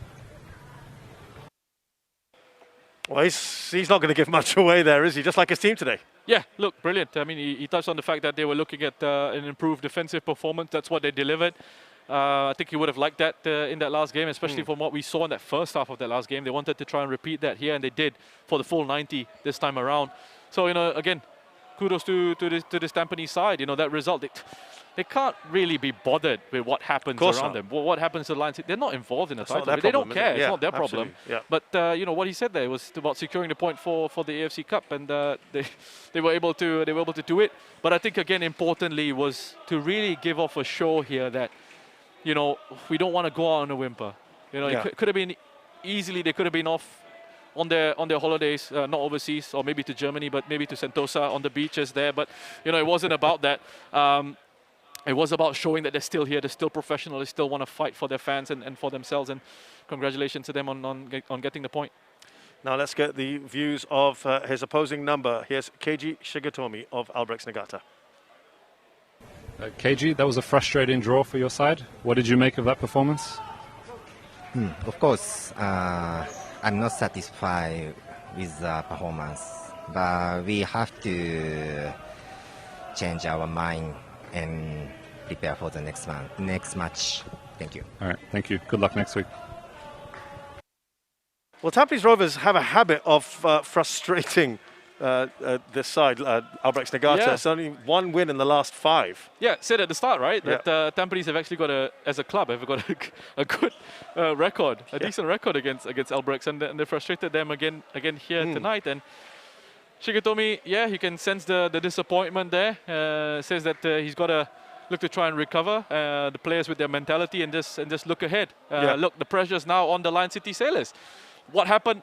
Well, he's not going to give much away there, is he? Just like his team today. Yeah, look, brilliant. I mean, he touched on the fact that they were looking at an improved defensive performance. That's what they delivered. I think he would have liked that in that last game, especially from what we saw in that first half of that last game. They wanted to try and repeat that here, and they did for the full 90 this time around. So, again, kudos to this Tampines side. That result, they can't really be bothered with what happens around them. What happens to the Lions? They're not involved in the title. They don't care. It's not their problem. Yeah. But what he said there was about securing the point for the AFC Cup, and they were able to do it. But I think again, importantly, was to really give off a show here that we don't want to go out on a whimper. It could have been easily. They could have been off on their holidays, not overseas, or maybe to Germany, but maybe to Sentosa on the beaches there. But it wasn't about that. It was about showing that they're still here, they're still professional, they still want to fight for their fans and for themselves. And congratulations to them on getting the point. Now let's get the views of his opposing number. Here's Keiji Shigetomi of Albirex Niigata. Keiji, that was a frustrating draw for your side. What did you make of that performance? Of course, I'm not satisfied with the performance, but we have to change our mind and prepare for the next match. Thank you. All right, thank you. Good luck next week. Well, Tampines Rovers have a habit of frustrating this side, Albirex Niigata. Yeah. It's only one win in the last 5. Yeah, said at the start, right? That Tampines have actually got as a club, have got a good record, a decent record against Albirex, and they frustrated them again here tonight. And Shigetomi, you can sense the disappointment there. Says that he's got to look to try and recover the players with their mentality and just look ahead. Look, the pressure's now on the Lion City Sailors. What happened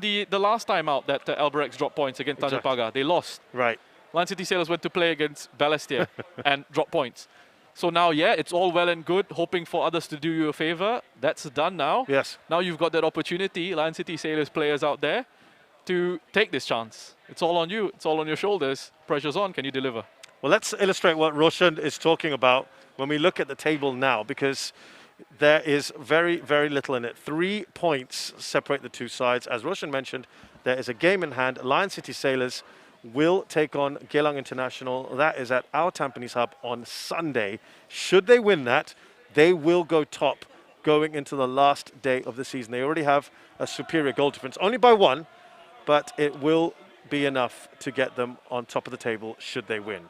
the last time out that Albirex dropped points against Tanjong Pagar? They lost. Right. Lion City Sailors went to play against Balestier and dropped points. So now, it's all well and good, hoping for others to do you a favor. That's done now. Yes. Now you've got that opportunity, Lion City Sailors players out there, to take this chance. It's all on you. It's all on your shoulders. Pressure's on. Can you deliver? Well, let's illustrate what Roshan is talking about when we look at the table now, because there is very, very little in it. 3 points separate the two sides. As Roshan mentioned, there is a game in hand. Lion City Sailors will take on Geylang International. That is at our Tampines hub on Sunday. Should they win that, they will go top going into the last day of the season. They already have a superior goal difference, only by 1, but it will be enough to get them on top of the table should they win.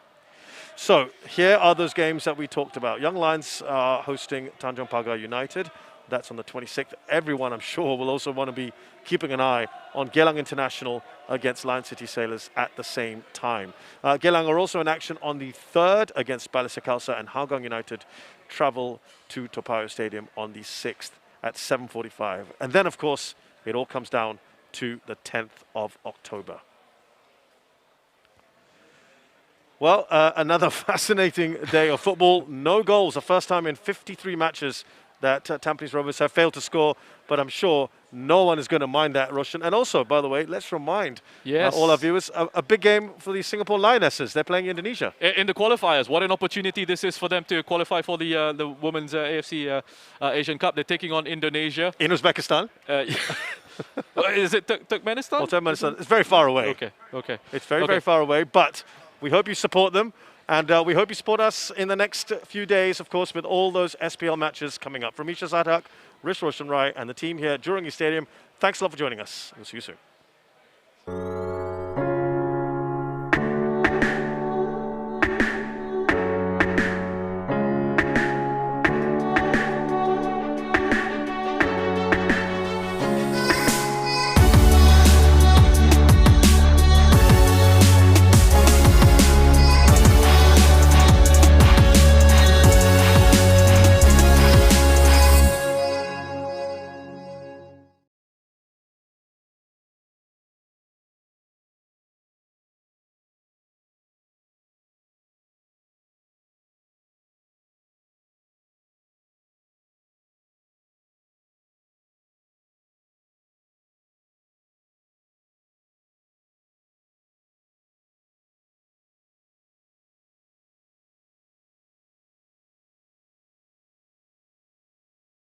So here are those games that we talked about. Young Lions are hosting Tanjong Pagar United. That's on the 26th. Everyone, I'm sure, will also want to be keeping an eye on Geylang International against Lion City Sailors at the same time. Geylang are also in action on the 3rd against Balestier Khalsa, and Hougang United travel to Toa Payoh Stadium on the 6th at 7:45. And then, of course, it all comes down to the 10th of October. Well, another fascinating day of football. No goals, the first time in 53 matches that Tampines Rovers have failed to score, but I'm sure no one is going to mind that, Roshan. And also, by the way, let's remind all our viewers, a big game for the Singapore Lionesses. They're playing Indonesia. In the qualifiers, what an opportunity this is for them to qualify for the Women's AFC Asian Cup. They're taking on Indonesia. In Uzbekistan? Is it Turkmenistan? Well, Turkmenistan. It's very far away. Okay. It's very, very far away, but We hope you support them. And we hope you support us in the next few days, of course, with all those SPL matches coming up. From Isha Sadhak, Rish Roshan Rai, and the team here at Jurong Stadium, thanks a lot for joining us. We'll see you soon.